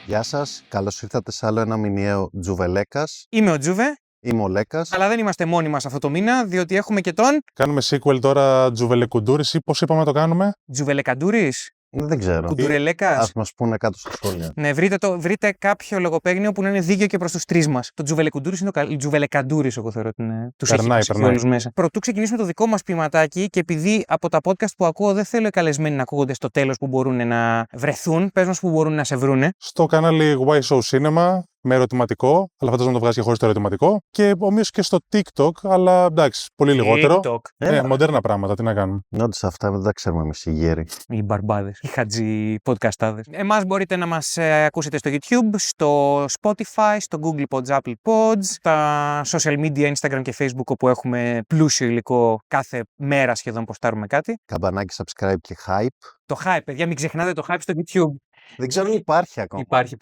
Γεια σας, καλώς ήρθατε σε άλλο ένα μηνιαίο Τζουβελέκας. Είμαι ο Τζούβε. Είμαι ο Λέκας. Αλλά δεν είμαστε μόνοι μας αυτό το μήνα, διότι έχουμε και τον. Κάνουμε sequel τώρα Τζουβελεκουντούρης ή πώς είπαμε να το κάνουμε. Τζουβελεκαντούρης. Δεν ξέρω. Κουντουρελέκας. Ας μας πούνε κάτω στα σχόλια. Ναι, βρείτε κάποιο λογοπαίγνιο που να είναι δίκαιο και προς τους τρεις μας. Το Τζουβελεκουντούρης είναι ο Τζουβελεκαντούρης, εγώ θεωρώ ότι είναι. Τους έχει Περνάει. όλους μέσα. Πρωτού ξεκινήσουμε το δικό μας ποιηματάκι και επειδή από τα podcast που ακούω δεν θέλω οι καλεσμένοι να ακούγονται στο τέλος που μπορούν να βρεθούν, πες μας που μπορούν να σε βρούνε. Στο κανάλι Why So Cinema με ερωτηματικό, αλλά φαντάζομαι να το βγάζει και χωρίς το ερωτηματικό. Και ομοίως και στο TikTok, αλλά εντάξει, πολύ λιγότερο. TikTok. Μοντέρνα πράγματα, τι να κάνουμε. Όντως αυτά δεν τα ξέρουμε εμείς οι γέροι. Οι μπαρμπάδες, οι χατζι podcastάδες. Εμάς μπορείτε να μας ακούσετε στο YouTube, στο Spotify, στο Google Pods, Apple Pods, στα social media, Instagram και Facebook, όπου έχουμε πλούσιο υλικό κάθε μέρα σχεδόν ποστάρουμε κάτι. Καμπανάκι, subscribe και hype. Το hype, παιδιά, μην ξεχνάτε το hype στο YouTube. Δεν ξέρω αν υπάρχει ακόμα. Υπάρχει.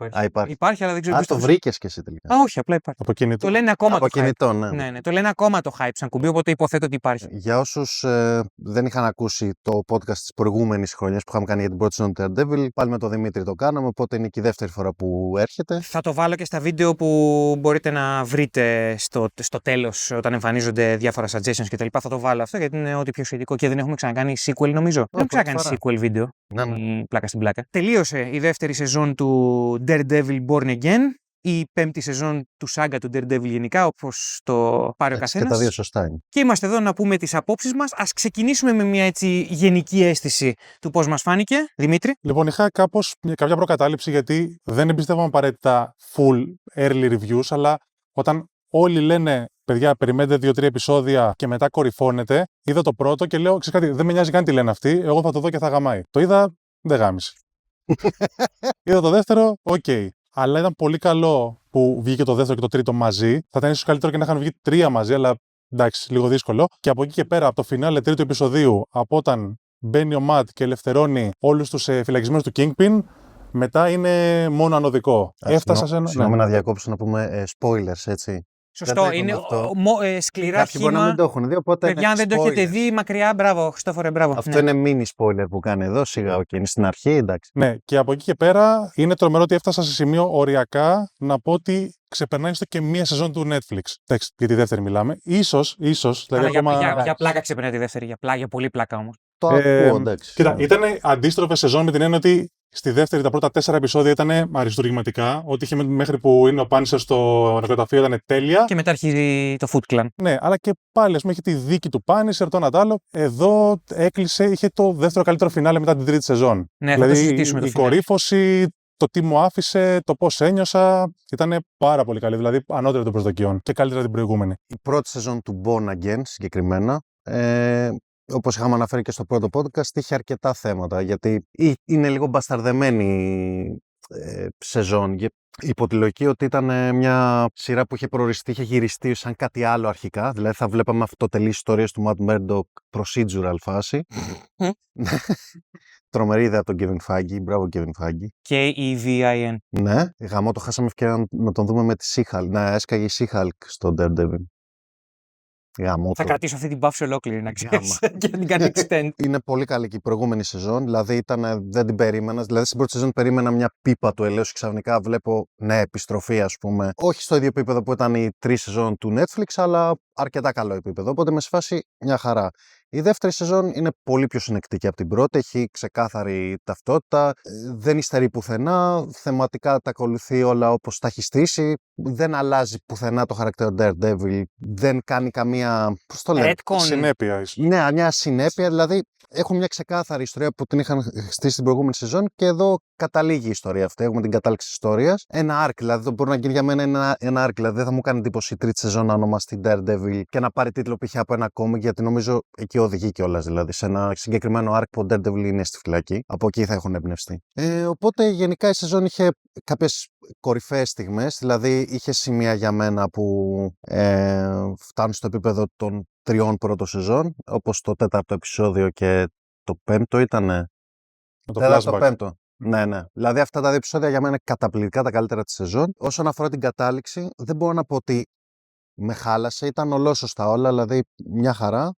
Υπάρχει. Αλλά δεν ξέρω Α, ποιος το βρήκες και εσύ τελικά. όχι, απλά υπάρχει. Από κινητό. Το λένε ακόμα Από το hype. κινητό, ναι. Ναι, το λένε ακόμα το hype σαν κουμπί, οπότε υποθέτω ότι υπάρχει. Για όσους δεν είχαν ακούσει το podcast της προηγούμενης χρονιάς που είχαμε κάνει για την πρώτη σεζόν του Daredevil, πάλι με τον Δημήτρη το κάναμε, οπότε είναι και η δεύτερη φορά που έρχεται. Θα το βάλω και στα βίντεο που μπορείτε να βρείτε στο τέλος όταν εμφανίζονται διάφορα suggestions κτλ. Θα το βάλω αυτό γιατί είναι ό,τι πιο σχετικό και δεν έχουμε ξανακάνει sequel, νομίζω. Δεν έχουμε ξανακάνει sequel βίντεο. Ναι. Πλάκα στην πλάκα. Τελείωσε η δεύτερη σεζόν του Daredevil Born Again. Η πέμπτη σεζόν του σάγκα του Daredevil γενικά, όπως το πάρει ο καθένας. Και τα δύο σωστά είναι. Και είμαστε εδώ να πούμε τις απόψεις μας. Ας ξεκινήσουμε με μια έτσι γενική αίσθηση του πώς μας φάνηκε. Δημήτρη. Λοιπόν, είχα κάπως κάποια προκατάληψη γιατί δεν εμπιστεύομαι απαραίτητα full early reviews, αλλά όταν όλοι λένε παιδιά, περιμένετε 2-3 επεισόδια και μετά κορυφώνεται, είδα το πρώτο και λέω: ξέρεις κάτι, δεν με νοιάζει καν τι λένε αυτοί, εγώ θα το δω και θα γαμάει. Το είδα, δεν γάμισε. Είδα το δεύτερο, οκ. Αλλά ήταν πολύ καλό που βγήκε το δεύτερο και το τρίτο μαζί. Θα ήταν ίσως καλύτερο και να είχαν βγει 3 μαζί, αλλά εντάξει, λίγο δύσκολο. Και από εκεί και πέρα, από το φινάλε τρίτου επεισοδίου, από όταν μπαίνει ο Ματ και ελευθερώνει όλους τους φυλακισμένους του Kingpin, μετά είναι μόνο ανωδικό. Έφτασα σε ένα. Συγγνώμη να διακόψω να πούμε spoilers, έτσι. Σωστό, είναι σκληρά Κάποιοι χύμα. μπορεί να μην το έχουν δει, οπότε. Παιδιά, αν δεν το έχετε δει, μακριά, μπράβο, Χριστόφορε, μπράβο. Αυτό είναι mini spoiler που κάνει εδώ, σιγά, είναι στην αρχή, εντάξει. Ναι, και από εκεί και πέρα είναι τρομερό ότι έφτασα σε σημείο οριακά να πω ότι ξεπερνάει στο και μία σεζόν του Netflix. Εντάξει, για τη δεύτερη μιλάμε. Ίσως. Δηλαδή για πλάκα ξεπερνάει τη δεύτερη, για πολύ πλάκα όμως. Το ακούω, εντάξει. Κοίτα, ήταν αντίστροφη σεζόν με την έννοια ότι στη δεύτερη τα πρώτα 4 επεισόδια ήταν αριστουργηματικά. Ό,τι είχε μέχρι που είναι ο Punisher στο νεκροταφείο ήταν τέλεια. Και μετά αρχίζει το Foot Clan. Ναι, αλλά και πάλι, ας πούμε, είχε τη δίκη του Punisher, το ένα το άλλο. Εδώ είχε το δεύτερο καλύτερο φινάλε μετά την τρίτη σεζόν. Ναι, δηλαδή, θα το συζητήσουμε η κορύφωση, το τι μου άφησε, το πώς ένιωσα, ήταν πάρα πολύ καλή. Δηλαδή, ανώτερα των προσδοκιών και καλύτερα την προηγούμενη. Η πρώτη σεζόν του Born Again συγκεκριμένα. Όπως είχαμε αναφέρει και στο πρώτο podcast, είχε αρκετά θέματα, γιατί είναι λίγο μπασταρδεμένη σεζόν. Υπό τη λογική ότι ήταν μια σειρά που είχε προοριστεί, είχε γυριστεί σαν κάτι άλλο αρχικά. Δηλαδή θα βλέπαμε αυτοτελείς ιστορίες του Matt Murdock, procedural φάση. Τρομερή ιδέα από τον Kevin Feige. Μπράβο, Kevin Feige. K-E-V-I-N. Ναι, γαμό το χάσαμε ευκαιρία να τον δούμε με τη She-Hulk. Να έσκαγε η She-Hulk στο Daredevil. Θα κρατήσω αυτή την παύση ολόκληρη, να ξέρεις, και να την κάνει extend. Είναι πολύ καλή και η προηγούμενη σεζόν, δηλαδή δεν την περίμενα. Δηλαδή στην πρώτη σεζόν περίμενα μια πίπα του ελέους και ξαφνικά βλέπω επιστροφή, ας πούμε. Όχι στο ίδιο επίπεδο που ήταν οι 3 σεζόν του Netflix, αλλά αρκετά καλό επίπεδο. Οπότε με σφάση μια χαρά. Η δεύτερη σεζόν είναι πολύ πιο συνεκτική από την πρώτη, έχει ξεκάθαρη ταυτότητα, δεν υστερεί πουθενά, θεματικά τα ακολουθεί όλα όπως τα έχει στήσει, δεν αλλάζει πουθενά το χαρακτήρα Daredevil, δεν κάνει καμία, πώς το λένε, συνέπεια. Ναι, μια συνέπεια, δηλαδή έχουν μια ξεκάθαρη ιστορία που την είχαν στήσει στην προηγούμενη σεζόν και εδώ καταλήγει η ιστορία αυτή. Έχουμε την κατάληξη της ιστορίας. Ένα arc, δηλαδή το μπορεί να γίνει για μένα ένα arc. Δηλαδή δεν θα μου κάνει εντύπωση η τρίτη σεζόν να ονομαστεί Daredevil και να πάρει τίτλο π.χ. από ένα κόμικ, γιατί νομίζω εκεί οδηγεί κιόλας. Δηλαδή σε ένα συγκεκριμένο arc που ο Daredevil είναι στη φυλακή. Από εκεί θα έχουν εμπνευστεί. Οπότε γενικά η σεζόν είχε κάποιες κορυφαίες στιγμές. Δηλαδή είχε σημεία για μένα που φτάνουν στο επίπεδο των 3 πρώτων σεζόν, όπως το 4ο επεισόδιο και το 5ο ήτανε. Το 5ο. Ναι. Δηλαδή αυτά τα 2 επεισόδια για μένα είναι καταπληκτικά τα καλύτερα της σεζόν. Όσον αφορά την κατάληξη, δεν μπορώ να πω ότι με χάλασε. Ήταν ολόσωστα όλα, δηλαδή μια χαρά.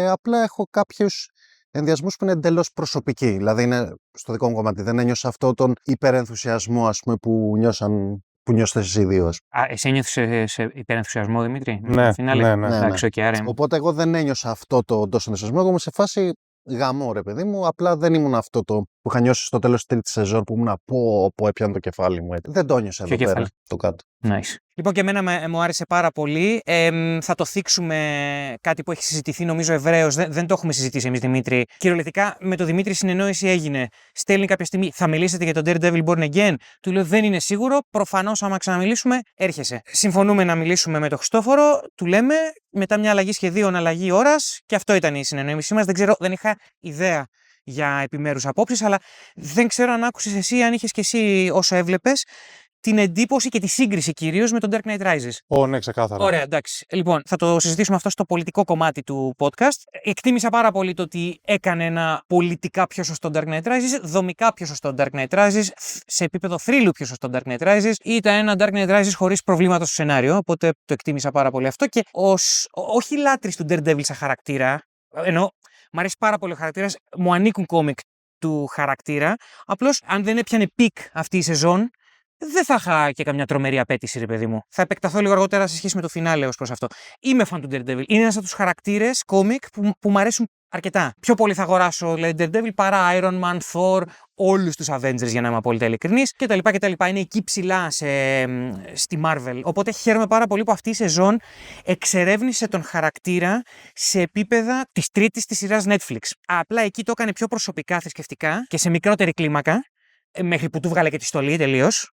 Απλά έχω κάποιους ενδιασμούς που είναι εντελώς προσωπικοί. Δηλαδή, είναι στο δικό μου κομμάτι. Δεν ένιωσα αυτό τον υπερενθουσιασμό, ας πούμε, που νιώσετε εσείς οι δύο. Εσύ ένιωθες σε υπερενθουσιασμό, Δημήτρη? Ναι, ναι. Εντάξει, οκ, άρα. Οπότε εγώ δεν ένιωσα αυτό το τόσο ενθουσιασμό. Εγώ ήμουν σε φάση γαμό, ρε παιδί μου. Απλά δεν ήμουν αυτό το που είχα νιώσει στο τέλος της τρίτης σεζόν που ήμουν πω έπιανε το κεφάλι μου. Δεν το νιώσα εδώ πέρα, το κάτω. Nice. Λοιπόν, και εμένα μου άρεσε πάρα πολύ. Θα το θίξουμε κάτι που έχει συζητηθεί νομίζω ευρέως. Δεν το έχουμε συζητήσει εμείς, Δημήτρη. Κυριολεκτικά με τον Δημήτρη συνεννόηση έγινε. Στέλνει κάποια στιγμή, θα μιλήσετε για τον Daredevil Born Again? Του λέω δεν είναι σίγουρο. Προφανώς, άμα ξαναμιλήσουμε, έρχεσαι. Συμφωνούμε να μιλήσουμε με τον Χριστόφορο. Του λέμε μετά μια αλλαγή σχεδίων, αλλαγή ώρας. Και αυτό ήταν η συνεννόησή μας. Δεν είχα ιδέα για επιμέρους απόψεις, αλλά δεν ξέρω αν άκουσες εσύ, αν είχες και εσύ όσο έβλεπες, την εντύπωση και τη σύγκριση κυρίως με τον Dark Knight Rises. Ναι, ξεκάθαρα. Ωραία, εντάξει. Λοιπόν, θα το συζητήσουμε αυτό στο πολιτικό κομμάτι του podcast. Εκτίμησα πάρα πολύ το ότι έκανε ένα πολιτικά πιο σωστό Dark Knight Rises, δομικά πιο σωστό Dark Knight Rises, σε επίπεδο θρύλου πιο σωστό Dark Knight Rises. Ήταν ένα Dark Knight Rises χωρίς προβλήματα στο σενάριο, οπότε το εκτίμησα πάρα πολύ αυτό. Και όχι λάτρης του Daredevil σαν χαρακτήρα, ενώ μου αρέσει πάρα πολύ ο χαρακτήρας, μου ανήκουν κόμικ του χαρακτήρα. Απλώς, αν δεν έπιανε πικ αυτή η σεζόν, δεν θα είχα και καμιά τρομερή απέτηση, ρε παιδί μου. Θα επεκταθώ λίγο αργότερα σε σχέση με το φινάλε ως προς αυτό. Είμαι φαν του Daredevil. Είναι ένας από τους χαρακτήρες κόμικ που μου αρέσουν αρκετά. Πιο πολύ θα αγοράσω Daredevil παρά Iron Man, Thor, όλους τους Avengers για να είμαι απόλυτα ειλικρινής κτλ. Είναι εκεί ψηλά στη Marvel. Οπότε χαίρομαι πάρα πολύ που αυτή η σεζόν εξερεύνησε τον χαρακτήρα σε επίπεδα της τρίτης της σειράς Netflix. Απλά εκεί το έκανε πιο προσωπικά, θρησκευτικά και σε μικρότερη κλίμακα, μέχρι που του βγάλε και τη στολή τελείως.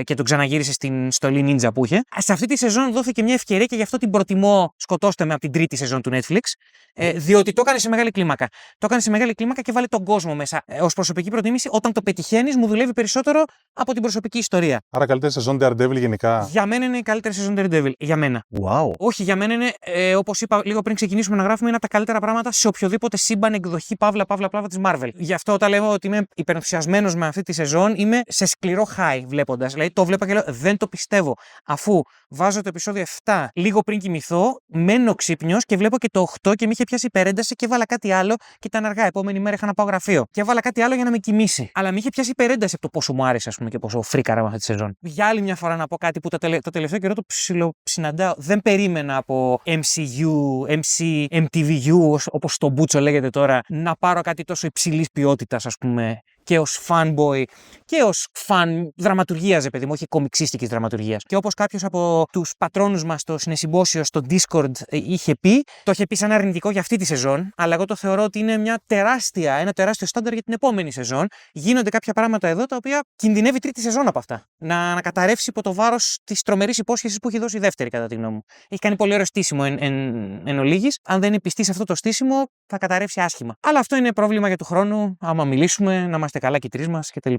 Και τον ξαναγύρισε στην στολή Ninja που είχε. Σε αυτή τη σεζόν δόθηκε μια ευκαιρία και γι' αυτό την προτιμώ, σκοτώστε με, από την τρίτη σεζόν του Netflix, διότι το έκανε σε μεγάλη κλίμακα. Το έκανε σε μεγάλη κλίμακα και βάλε τον κόσμο μέσα. Ως προσωπική προτίμηση, όταν το πετυχαίνεις, μου δουλεύει περισσότερο από την προσωπική ιστορία. Άρα, καλύτερη σεζόν Daredevil γενικά. Για μένα είναι η καλύτερη σεζόν Daredevil. Για μένα. Wow. Όχι, για μένα είναι, όπως είπα λίγο πριν ξεκινήσουμε να γράφουμε, είναι από τα καλύτερα πράγματα σε οποιοδήποτε σύμπαν, εκδοχή, παύλα της Marvel. Γι' αυτό όταν λέω ότι είμαι υπερενθουσιασμένος με αυτή τη σεζόν, είμαι σε σκληρό high βλέποντας. Δηλαδή το βλέπα και λέω δεν το πιστεύω. Αφού βάζω το επεισόδιο 7 λίγο πριν κοιμηθώ, μένω ξύπνιος και βλέπω και το 8 και με είχε πιάσει υπερένταση και έβαλα κάτι άλλο και ήταν αργά. Επόμενη μέρα είχα να πάω γραφείο. Και έβαλα κάτι άλλο για να με κοιμήσει. Αλλά με είχε πιάσει υπερένταση από το πόσο μου άρεσε, ας πούμε, και πόσο φρίκαρα με αυτή τη σεζόν. Για άλλη μια φορά να πω κάτι που το τελευταίο καιρό το ψιλοσυναντάω. Δεν περίμενα από MCU, MTVU, όπως το Μπούτσο λέγεται τώρα, να πάρω κάτι τόσο υψηλής ποιότητας, ας πούμε, και ως fanboy και ως φαν δραματουργίας, παιδί μου, όχι κομιξίστικης δραματουργίας. Και όπως κάποιος από τους πατρόνους μας στο συνεσυμπόσιο στο Discord είχε πει, το είχε πει σαν αρνητικό για αυτή τη σεζόν, αλλά εγώ το θεωρώ ότι είναι ένα τεράστιο στάνταρ για την επόμενη σεζόν. Γίνονται κάποια πράγματα εδώ τα οποία κινδυνεύει τρίτη σεζόν από αυτά. Να καταρρεύσει υπό το βάρος της τρομερής υπόσχεσης που έχει δώσει η δεύτερη, κατά τη γνώμη μου. Έχει κάνει πολύ ωραίο στήσιμο εν ολίγης. Αν δεν είναι πιστή σε αυτό το στήσιμο, θα καταρρεύσει άσχημα. Αλλά αυτό είναι πρόβλημα για του χρόνου, άμα μιλήσουμε, να είμαστε καλά και οι τρεις μας κτλ.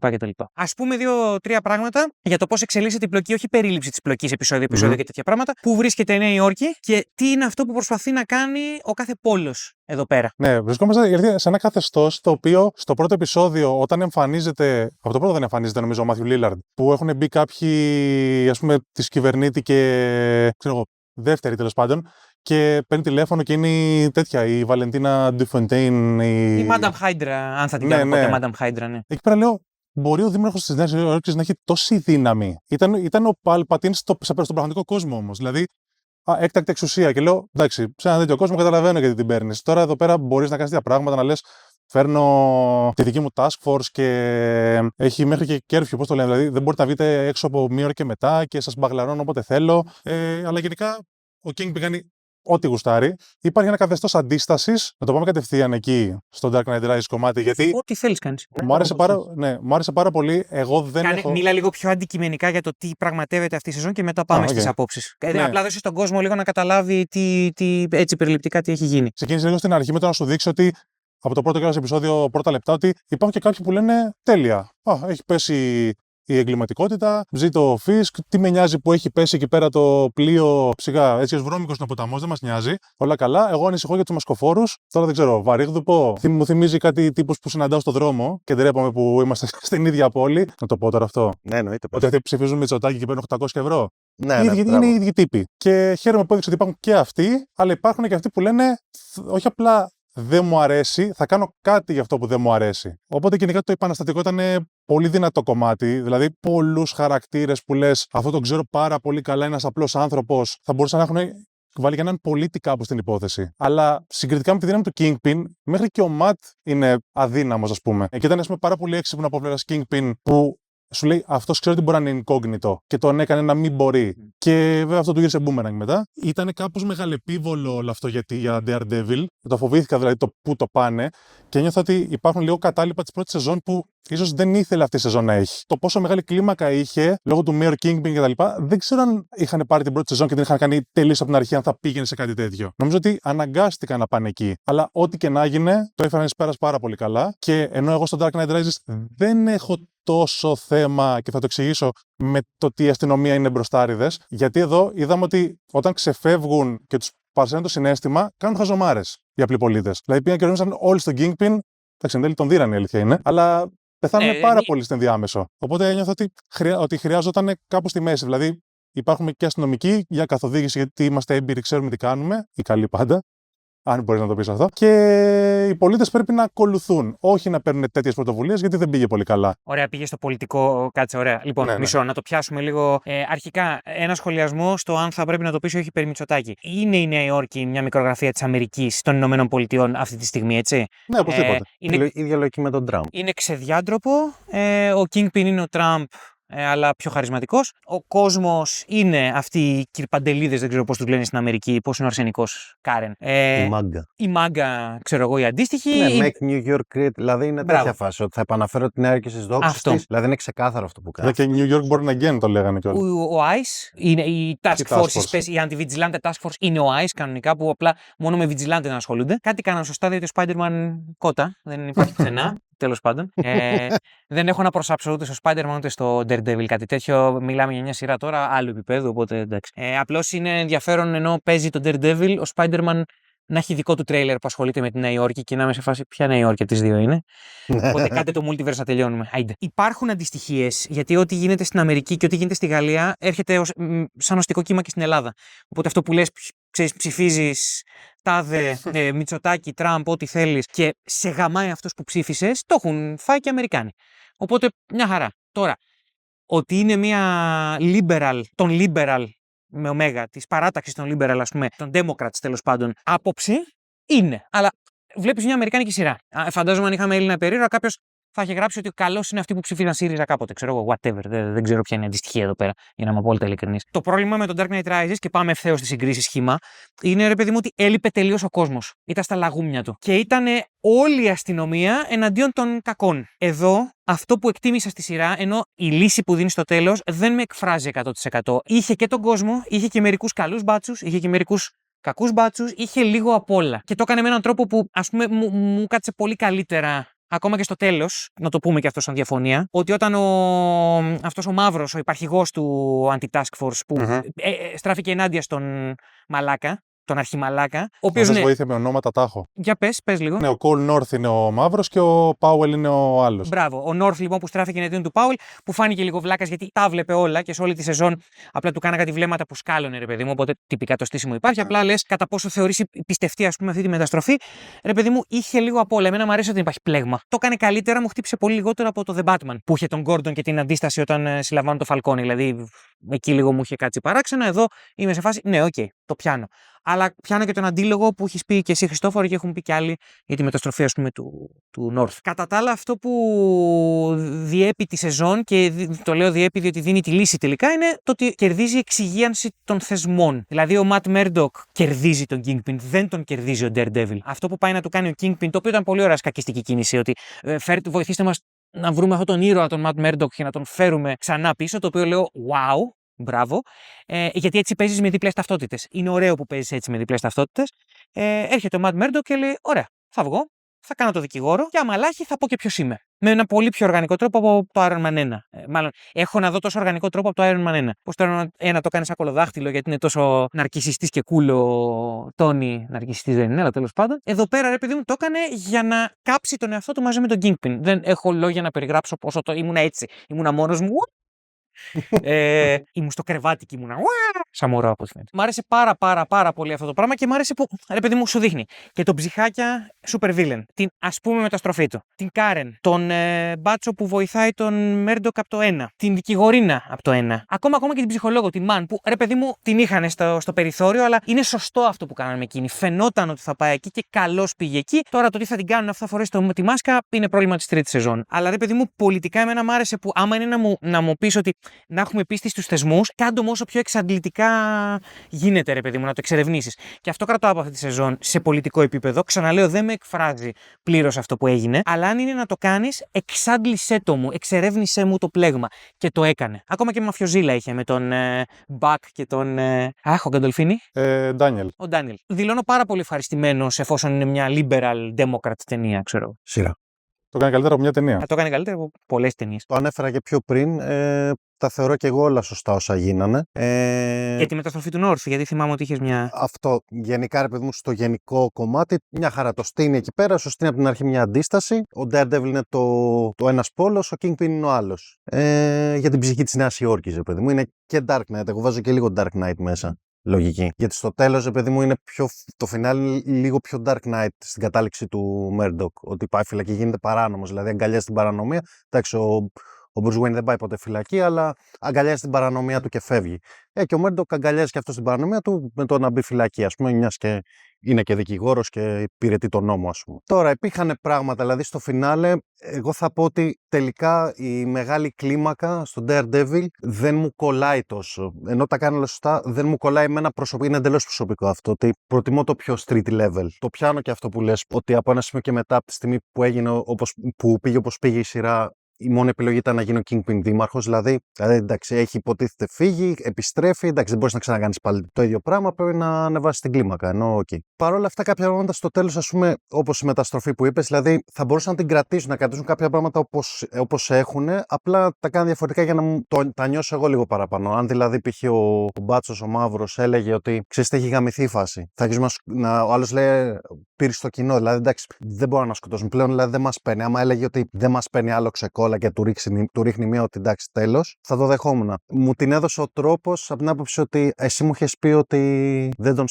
Ας πούμε 2-3 πράγματα για το πώς εξελίσσεται η πλοκή, όχι περίληψη της πλοκής, επεισόδιο και τέτοια πράγματα. Πού βρίσκεται η Νέα Υόρκη και τι είναι αυτό που προσπαθεί να κάνει ο κάθε πόλος εδώ πέρα. Ναι, βρισκόμαστε σε ένα καθεστώς το οποίο στο πρώτο επεισόδιο, όταν εμφανίζεται. Από το πρώτο δεν εμφανίζεται, νομίζω, ο Μάθιου Λίλαρντ, που έχουν μπει κάποιοι, ας πούμε, της κυβερνήτη και. Ξέρω εγώ, δεύτερη τέλος πάντων. Και παίρνει τηλέφωνο και είναι η Βαλεντίνα Ντουφοντέιν. Η Madame Hydra, αν θα την κάνω ποτέ Madame Hydra, ναι. Εκεί πέρα λέω, μπορεί ο δήμαρχος της Νέας Υόρκης να έχει τόση δύναμη. Ήταν ο Παλπατίν στον πραγματικό κόσμο όμως. Δηλαδή, έκτακτη εξουσία. Και λέω, εντάξει, σε ένα τέτοιο κόσμο καταλαβαίνω γιατί την παίρνεις. Τώρα εδώ πέρα μπορείς να κάνεις τέτοια πράγματα, να λες, φέρνω τη δική μου task force και έχει μέχρι και curfew, πώς το λένε. Δηλαδή, δεν μπορείτε να βγείτε έξω από μία ώρα και μετά και σας μπαγλαρώνω όποτε θέλω. Αλλά γενικά, ο King κάνει ό,τι γουστάρει. Υπάρχει ένα καθεστώς αντίστασης, να το πάμε κατευθείαν εκεί, στο Dark Knight Rises κομμάτι, γιατί. Ό,τι θέλεις κάνεις. Μου άρεσε πάρα πολύ. Εγώ δεν έχω. Μίλα λίγο πιο αντικειμενικά για το τι πραγματεύεται αυτή η σεζόν και μετά πάμε στις απόψεις. Ναι. Απλά δώσεις στον κόσμο λίγο να καταλάβει τι έτσι περιληπτικά τι έχει γίνει. Ξεκίνησε λίγο στην αρχή με το να σου δείξει ότι από το πρώτο και επεισόδιο, πρώτα λεπτά, ότι υπάρχουν και κάποιοι που λένε τέλεια. Έχει πέσει η εγκληματικότητα, ζει το Fisk, τι με νοιάζει που έχει πέσει εκεί πέρα το πλοίο ψυχά, έτσι ως βρώμικος στον ποταμό, δεν μας νοιάζει. Όλα καλά. Εγώ ανησυχώ για τους μασκοφόρους. Τώρα δεν ξέρω, βαρύγδουπο. Μου θυμίζει κάτι τύπους που συναντάω στο δρόμο και ντρέπαμε που είμαστε στην ίδια πόλη. Να το πω τώρα αυτό. Ναι, εννοείται. Ότι αυτοί ψηφίζουν Μητσοτάκη και παίρνουν 800€. Ναι, είναι οι ίδιοι τύποι. Και χαίρομαι που έδειξε ότι υπάρχουν και αυτοί, αλλά υπάρχουν και αυτοί που λένε όχι απλά δεν μου αρέσει, θα κάνω κάτι για αυτό που δεν μου αρέσει. Οπότε γενικά το επαναστατικό ήταν πολύ δυνατό κομμάτι. Δηλαδή, πολλούς χαρακτήρες που λες, αυτό το ξέρω πάρα πολύ καλά, ένας απλός άνθρωπος, θα μπορούσαν να έχουν βάλει και έναν πολίτη κάπου στην υπόθεση. Αλλά συγκριτικά με τη δύναμη του Kingpin, μέχρι και ο Ματ είναι αδύναμος, ας πούμε. Και ήταν, ας πούμε, πάρα πολύ έξυπνο από πλευράς Kingpin που σου λέει αυτός ξέρει ότι μπορεί να είναι incognito και τον έκανε να μην μπορεί. Και βέβαια αυτό του γύρισε boomerang μετά. Ήταν κάπως μεγαλεπίβολο όλο αυτό για Daredevil. Το φοβήθηκα δηλαδή το πού το πάνε και νιώθω ότι υπάρχουν λίγο κατάλοιπα της πρώτης σεζόν που ίσως δεν ήθελε αυτή η σεζόν να έχει. Το πόσο μεγάλη κλίμακα είχε λόγω του Mayor Kingpin κτλ. Δεν ξέρω αν είχαν πάρει την πρώτη σεζόν και την είχαν κάνει τελείως από την αρχή, αν θα πήγαινε σε κάτι τέτοιο. Νομίζω ότι αναγκάστηκαν να πάνε εκεί. Αλλά ό,τι και να έγινε, το έφεραν εις πέρας πάρα πολύ καλά. Και ενώ εγώ στο Dark Knight Rises δεν έχω τόσο θέμα και θα το εξηγήσω με το ότι η αστυνομία είναι μπροστάριδες. Γιατί εδώ είδαμε ότι όταν ξεφεύγουν και τους παρσένουν το συναίσθημα, κάνουν χαζομάρες οι απλοί πολίτες. Δηλαδή πήγαν και ρωτήσαν όλοι στον Kingpin. Εντάξει, εν τέλει τον δίραν η αλήθεια είναι. Αλλά πεθάνουν πάρα πολύ στο ενδιάμεσο. Οπότε ένιωθα ότι χρειάζονταν κάπου στη μέση. Δηλαδή υπάρχουν και αστυνομικοί για καθοδήγηση, γιατί είμαστε έμπειροι, ξέρουμε τι κάνουμε. Οι καλοί πάντα. Αν μπορείς να το πεις αυτό. Και οι πολίτες πρέπει να ακολουθούν. Όχι να παίρνουν τέτοιες πρωτοβουλίες, γιατί δεν πήγε πολύ καλά. Ωραία, πήγε στο πολιτικό. Κάτσε, ωραία. Λοιπόν, μισό, να το πιάσουμε λίγο. Αρχικά, ένα σχολιασμό στο αν θα πρέπει να το πει όχι περί Μητσοτάκη. Είναι η Νέα Υόρκη μια μικρογραφία της Αμερικής, των Ηνωμένων Πολιτειών αυτή τη στιγμή, έτσι. Ναι, οπωσδήποτε. Είναι ίδια λογική με τον Τραμπ. Είναι ξεδιάντροπο. Ο Kingpin είναι ο Τραμπ. Αλλά πιο χαρισματικός. Ο κόσμος είναι αυτοί οι κυρπαντελίδες, δεν ξέρω πώς τους λένε στην Αμερική, πώς είναι ο αρσενικός Κάρεν. Η μάγκα. Η μάγκα, ξέρω εγώ, η αντίστοιχη. Ναι, make New York great. Δηλαδή είναι τέτοια φάση, ότι θα επαναφέρω την Νέα Υόρκη στις δόξες της. Δηλαδή είναι ξεκάθαρο αυτό που κάνει. Και New York μπορεί να γίνει, το λέγανε κιόλας. Ο ICE, είναι η Task Force, η Anti-Vigilante Task Force είναι ο ICE κανονικά, που απλά μόνο με Vigilante να ασχολούνται. Κάτι κάναν σωστά, διότι ο Spider-Man κότα, δεν υπάρχει πουθενά. Τέλος πάντων. Δεν έχω να προσάψω ούτε στο Spider-Man ούτε στο Daredevil κάτι τέτοιο. Μιλάμε για μια σειρά τώρα άλλου επίπεδου, οπότε εντάξει. Απλώς είναι ενδιαφέρον ενώ παίζει το Daredevil, ο Spider-Man να έχει δικό του τρέιλερ που ασχολείται με τη Νέα Υόρκη και να είμαι σε φάση ποια Νέα Υόρκη από τις δύο είναι. Οπότε κάντε το multiverse να τελειώνουμε. Άιντε. Υπάρχουν αντιστοιχίες, γιατί ό,τι γίνεται στην Αμερική και ό,τι γίνεται στη Γαλλία έρχεται σαν οστικό κύμα και στην Ελλάδα. Οπότε αυτό που λες, ξέρεις, ψηφίζεις τάδε, Μητσοτάκη, Τραμπ, ό,τι θέλεις και σε γαμάει αυτός που ψήφισες, το έχουν φάει και οι Αμερικάνοι. Οπότε μια χαρά. Τώρα, ότι είναι μια liberal με ωμέγα, της παράταξης των liberal, ας πούμε, των Democrats τέλος πάντων, άποψη, είναι. Αλλά βλέπεις μια αμερικάνικη σειρά. Φαντάζομαι αν είχαμε Έλληνα περίεργα, κάποιος θα είχε γράψει ότι ο καλός είναι αυτοί που ψηφίζαν ΣΥΡΙΖΑ κάποτε. Ξέρω εγώ, whatever. Δεν ξέρω ποια είναι η αντιστοιχία εδώ πέρα, για να είμαι απόλυτα ειλικρινής. Το πρόβλημα με τον Dark Knight Rises, και πάμε ευθέως στη συγκρίση σχήμα, είναι ρε παιδί μου ότι έλειπε τελείως ο κόσμος. Ήταν στα λαγούμια του. Και ήταν όλη η αστυνομία εναντίον των κακών. Εδώ, αυτό που εκτίμησα στη σειρά, ενώ η λύση που δίνει στο τέλος δεν με εκφράζει 100%. Είχε και τον κόσμο, είχε και μερικούς καλούς μπάτσους, είχε και μερικούς κακούς μπάτσους, είχε λίγο απ' όλα. Και το έκανε με έναν τρόπο που, ας πούμε, μου κάτσε πολύ καλύτερα. Ακόμα και στο τέλος, να το πούμε και αυτό σαν διαφωνία, ότι όταν αυτός ο μαύρος, ο υπαρχηγός του Anti-Task Force, που στράφηκε ενάντια στον Μαλάκα, τον Αρχιμαλάκα. Ο οποίος σας βοήθεια με ονόματα τάχω. Για πες λίγο. Ναι, ο Cole North είναι ο μαύρος και ο Powell είναι ο άλλος. Μπράβο. Ο North λοιπόν που στράφηκε εναντίον του Powell, που φάνηκε λίγο βλάκας γιατί τα βλέπε όλα και σε όλη τη σεζόν απλά του κάνα κάτι βλέμματα που σκάλωνε, ρε παιδί μου. Οπότε τυπικά το στήσιμο υπάρχει. Απλά λες κατά πόσο θεωρήσει πιστευτή, ας πούμε, αυτή τη μεταστροφή. Ρε παιδί μου, είχε λίγο απ' όλα. Εμένα μου αρέσει ότι δεν υπάρχει πλέγμα. Το έκανε καλύτερα, μου χτύπησε πολύ λιγότερο από το The Batman που είχε τον Gordon και την αντίσταση όταν συλλαμβάνουν το Falcone. Δηλαδή εκεί λίγο μου είχε κάτσει παράξενα. Εδώ είμαι σε φάση, ναι, οκ, το πιάνω. Αλλά πιάνω και τον αντίλογο που έχει πει και εσύ, Χριστόφορο, και έχουν πει και άλλοι για τη μεταστροφή, ας πούμε, του North. Κατά τα άλλα, αυτό που διέπει τη σεζόν, και το λέω διέπει διότι δίνει τη λύση τελικά, είναι το ότι κερδίζει η εξυγίανση των θεσμών. Δηλαδή, ο Matt Murdock κερδίζει τον Kingpin, δεν τον κερδίζει ο Daredevil. Αυτό που πάει να του κάνει ο Kingpin, το οποίο ήταν πολύ ωραία σκακιστική κίνηση, ότι βοηθήστε μας να βρούμε αυτόν τον ήρωα, τον Matt Murdock, και να τον φέρουμε ξανά πίσω, το οποίο λέω wow. Μπράβο, γιατί έτσι παίζεις με διπλές ταυτότητες. Είναι ωραίο που παίζεις έτσι με διπλές ταυτότητες. Έρχεται ο Matt Murdock και λέει: ωραία, θα βγω, θα κάνω το δικηγόρο και αμαλάχη θα πω και ποιος είμαι. Με ένα πολύ πιο οργανικό τρόπο από το Iron Man 1. Μάλλον, έχω να δω τόσο οργανικό τρόπο από το Iron Man 1. Πώς το Iron Man 1 το κάνει σαν κολοδάχτυλο, γιατί είναι τόσο ναρκισσιστής και κούλο Τόνι. Ναρκισσιστής δεν είναι, αλλά τέλος πάντων. Εδώ πέρα, ρε παιδί μου, το έκανε για να κάψει τον εαυτό του μαζί με τον Kingpin. Δεν έχω λόγια να περιγράψω πόσο ήμουνα έτσι. Ήμουνα μόνος μου. Ήμουν στο κρεβάτι και ήμουνα. Σαμορά, όπως φαίνεται. Μ' άρεσε πάρα πολύ αυτό το πράγμα και μ' άρεσε που, ρε παιδί μου, σου δείχνει και τον ψυχάκια super villain. Την ας πούμε μεταστροφή του. Την Κάρεν. Τον μπάτσο που βοηθάει τον Μέρντοκ από το 1. Την δικηγορίνα από το 1. Ακόμα και την ψυχολόγο, τη Μαν, που ρε παιδί μου την είχαν στο περιθώριο, αλλά είναι σωστό αυτό που κάνανε εκείνη. Φαινόταν ότι θα πάει εκεί και καλώς πήγε εκεί. Τώρα το τι θα την κάνουν αφού θα φορέσει τη μάσκα είναι πρόβλημα της τρίτης σεζόν. Αλλά ρε παιδί μου, πολιτικά εμένα μ' άρεσε που άμα είναι να μου πεις ότι να έχουμε πίστη στους θεσμούς, κάντο όσο πιο εξαντλητικά γίνεται, ρε παιδί μου, να το εξερευνήσεις. Και αυτό κρατάω από αυτή τη σεζόν σε πολιτικό επίπεδο. Ξαναλέω, δεν με εκφράζει πλήρως αυτό που έγινε, αλλά αν είναι να το κάνεις, εξάντλησέ το μου, εξερεύνησέ μου το πλέγμα. Και το έκανε. Ακόμα και μαφιοζίλα είχε με τον Μπακ και τον. Αχ, ο Γκαντολφίνι. Ντάνιελ. Ο Ντάνιελ. Δηλώνω πάρα πολύ ευχαριστημένος εφόσον είναι μια liberal democrat ταινία, ξέρω. Σειρά. Το έκανε καλύτερα από μια ταινία. Θα το έκανε καλύτερα από πολλές ταινίες. Το ανέφερα και πιο πριν. Τα θεωρώ και εγώ όλα σωστά όσα γίνανε. Για τη μεταστροφή του Νόρθ, γιατί θυμάμαι ότι είχες μια. Αυτό γενικά, ρε παιδί μου, στο γενικό κομμάτι, μια χαρά το στείνει εκεί πέρα. Σου στείνει από την αρχή μια αντίσταση. Ο Daredevil είναι το ένας πόλος, ο Kingpin είναι ο άλλος. Για την ψυχή της Νέας Υόρκης, ρε παιδί μου. Είναι και Dark Knight. Εγώ βάζω και λίγο Dark Knight μέσα. Λογική. Γιατί στο τέλος, ρε παιδί μου, είναι το φινάλι λίγο πιο Dark Knight στην κατάληξη του Murdoch. Ότι πάει φυλακή, γίνεται παράνομος. Δηλαδή αγκαλιάζει την παρανομία. Εντάξει, ο Bruce Wayne δεν πάει ποτέ φυλακή, αλλά αγκαλιάζει την παρανομία του και φεύγει. Και ο Murdoch αγκαλιάζει και αυτό την παρανομία του με το να μπει φυλακή, ας πούμε, μιας και είναι και δικηγόρος και υπηρετεί τον νόμο, ας πούμε. Τώρα, υπήρχαν πράγματα, δηλαδή στο φινάλε, εγώ θα πω ότι τελικά η μεγάλη κλίμακα στο Daredevil δεν μου κολλάει τόσο. Ενώ τα κάνω όλα σωστά, δεν μου κολλάει εμένα προσωπικά, είναι εντελώς προσωπικό αυτό. Ότι προτιμώ το πιο street level. Το πιάνω και αυτό που λες, ότι από ένα σημείο και μετά, από τη στιγμή που έγινε που πήγε όπως πήγε η σειρά, η μόνη επιλογή ήταν να γίνει ο Kingpin δήμαρχος. Δηλαδή, εντάξει, έχει υποτίθεται φύγει, επιστρέφει. Εντάξει, δεν μπορείς να ξανακάνεις πάλι το ίδιο πράγμα. Πρέπει να ανεβάσεις την κλίμακα. Ενώ, okay. Παρ' όλα αυτά, κάποια πράγματα στο τέλος, ας πούμε, όπως η μεταστροφή που είπες, δηλαδή θα μπορούσαν να την κρατήσουν, να κρατήσουν κάποια πράγματα όπως έχουν, απλά τα κάνουν διαφορετικά για να τα νιώσω εγώ λίγο παραπάνω. Αν δηλαδή π.χ. ο Μπάτσος, ο Μαύρος, έλεγε ότι ξέρεις, έχει γαμηθεί η φάση. Θα αρχίσουμε ο άλλος λέει πήρε στο κοινό. Δηλαδή, εντάξει, δεν μπορώ να σκοτώσουν πλέον, δηλαδή δεν μας παίρνει. Άμα έλεγε ότι δεν μας παίρνει άλλο ξεκόλ και του ρίχνει μία ότι εντάξει τέλος, θα το δεχόμουν. Μου την έδωσε ο τρόπος από την άποψη ότι εσύ μου είχες πει ότι δεν τον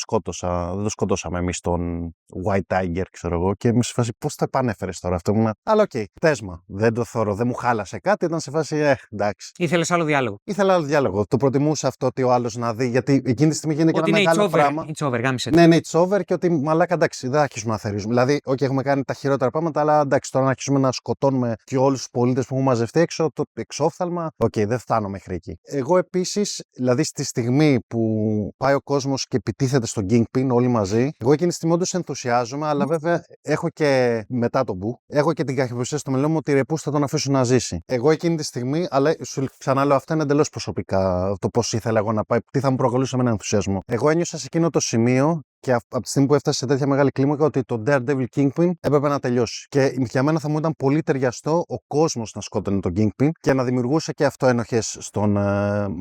σκοτώσαμε εμείς τον White Tiger, ξέρω εγώ, και είμαι σε φάση πώς το επανέφερες τώρα αυτό. Αλλά οκ, πτέσμα. Δεν το θωρώ, δεν μου χάλασε κάτι, ήταν σε φάση εντάξει. Ήθελες άλλο διάλογο. Ήθελα άλλο διάλογο. Το προτιμούσα αυτό ότι ο άλλος να δει, γιατί εκείνη τη στιγμή γίνεται και ένα μεγάλο πράγμα. It's over, γάμισε. Ναι, it's over και ότι μαλάκα εντάξει, δεν αρχίσουμε να θερίζουμε. Δηλαδή, έχουμε κάνει τα χειρότερα πράγματα, αλλά εντάξει, τώρα να αρχίσουμε να σκοτώνουμε και όλους τους πολίτες που έχουν μαζευτεί έξω, το εξόφθαλμα. Δεν φτάνω μέχρι εκεί. Εγώ επίσης, δηλαδή στη στιγμή που πάει ο κόσμος και επιτίθεται στον Kingpin όλοι μαζί, εγώ εκείνη τη στιγμή όντως ενθουσιάζομαι, αλλά βέβαια έχω και μετά τον Μπου, έχω και την καχυποψία στο μυαλό μου ότι ρεπούς θα τον αφήσουν να ζήσει. Εγώ εκείνη τη στιγμή, αλλά σου ξαναλέω, αυτά είναι εντελώς προσωπικά το πώς ήθελα εγώ να πάει, τι θα μου προκαλούσε με έναν ενθουσιασμό. Εγώ ένιωσα σε εκείνο το σημείο. Και από τη στιγμή που έφτασε σε τέτοια μεγάλη κλίμακα, ότι το Daredevil Kingpin έπρεπε να τελειώσει. Και για μένα θα μου ήταν πολύ ταιριαστό ο κόσμος να σκότωνε τον Kingpin και να δημιουργούσε και αυτό ενοχές στον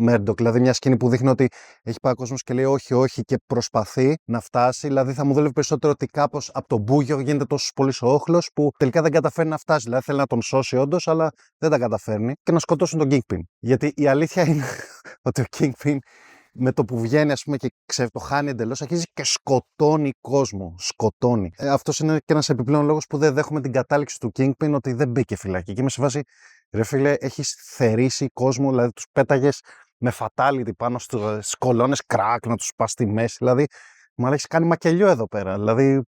Murdoch. Δηλαδή, μια σκηνή που δείχνει ότι έχει πάει ο κόσμος και λέει όχι, και προσπαθεί να φτάσει. Δηλαδή, θα μου δούλευε περισσότερο ότι κάπως από τον Μπούγιο γίνεται τόσο πολύ ο όχλος που τελικά δεν καταφέρει να φτάσει. Δηλαδή, θέλει να τον σώσει όντως, αλλά δεν τα καταφέρνει και να σκοτώσουν τον Kingpin. Γιατί η αλήθεια είναι ότι ο Kingpin, με το που βγαίνει, ας πούμε, και το χάνει εντελώς, αρχίζει και σκοτώνει κόσμο. Σκοτώνει. Αυτός είναι και ένας επιπλέον λόγος που δεν δέχομαι την κατάληξη του Kingpin ότι δεν μπήκε φυλακή. Και είμαι σε βάση, ρε φίλε, έχεις θερήσει κόσμο, δηλαδή τους πέταγες με fatality πάνω στους κολόνες κράκ, να τους πας στη μέση. Δηλαδή, μάλλον έχεις κάνει μακελιό εδώ πέρα. Δηλαδή,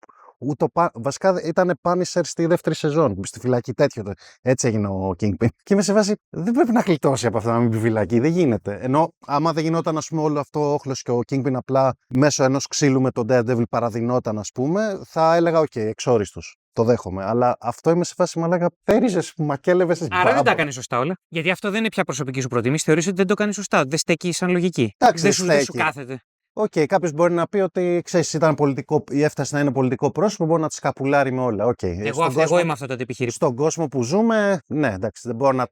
βασικά ήταν Punisher στη δεύτερη σεζόν, στη φυλακή τέτοιο. Έτσι έγινε ο Kingpin. Και είμαι σε βάση, δεν πρέπει να γλιτώσει από αυτό να μην πει φυλακή. Δεν γίνεται. Ενώ άμα δεν γινόταν, ας πούμε, όλο αυτό ο όχλος και ο Kingpin απλά μέσω ενός ξύλου με τον Daredevil παραδεινόταν, ας πούμε, θα έλεγα εξόριστος. Το δέχομαι. Αλλά αυτό είμαι σε φάση μαλάκα. Πέριζες, μακέλευες. Άρα δεν τα κάνει σωστά όλα. Γιατί αυτό δεν είναι πια προσωπική σου προτίμηση. Θεωρείς ότι δεν το κάνει σωστά. Δεν στέκει σαν λογική. Εντάξει, δεν σου κάθεται. Οκ, κάποιος μπορεί να πει ότι ξέρεις, ήταν πολιτικό ή έφτασε να είναι πολιτικό πρόσωπο, μπορεί να το σκαπουλάρει με όλα. Εγώ είμαι αυτό το επιχείρημα. Στον κόσμο που ζούμε, ναι, εντάξει, δεν μπορώ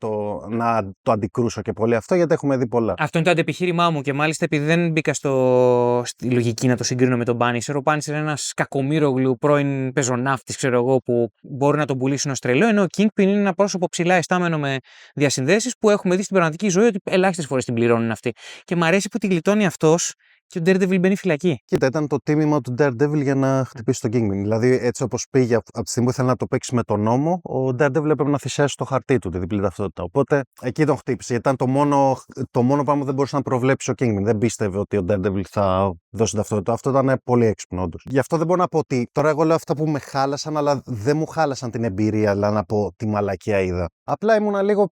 να το αντικρούσω και πολύ αυτό, γιατί έχουμε δει πολλά. Αυτό είναι το αντεπιχείρημά μου και μάλιστα επειδή δεν μπήκα στη λογική να το συγκρίνω με τον Punisher. Ο Punisher είναι ένας κακομοίρογλου πρώην πεζοναύτης, ξέρω εγώ, που μπορεί να τον πουλήσουν ως τρελό, ενώ ο Kingpin είναι ένα πρόσωπο ψηλά αισθάμενο με διασυνδέσεις που έχουμε δει στην πραγματική ζωή ότι ελάχιστες φορές την πληρώνουν αυτοί. Και μου αρέσει που την γλιτώνει αυτός. Και ο Daredevil μπαίνει φυλακή. Κοίτα, ήταν το τίμημα του Daredevil για να χτυπήσει τον Kingpin. Δηλαδή, έτσι όπως πήγε από τη στιγμή που ήθελε να το παίξει με τον νόμο, ο Daredevil έπρεπε να θυσιάσει το χαρτί του, τη διπλή ταυτότητα. Οπότε εκεί τον χτύπησε. Ήταν το μόνο πράγμα που δεν μπορούσε να προβλέψει ο Kingpin. Δεν πίστευε ότι ο Daredevil θα δώσει ταυτότητα. Αυτό ήταν πολύ έξυπνο, όντως. Γι' αυτό δεν μπορώ να πω ότι. Τώρα, εγώ λέω αυτά που με χάλασαν, αλλά δεν μου χάλασαν την εμπειρία, δηλαδή να πω τι μαλακία είδα. Απλά ήμουνα λίγο.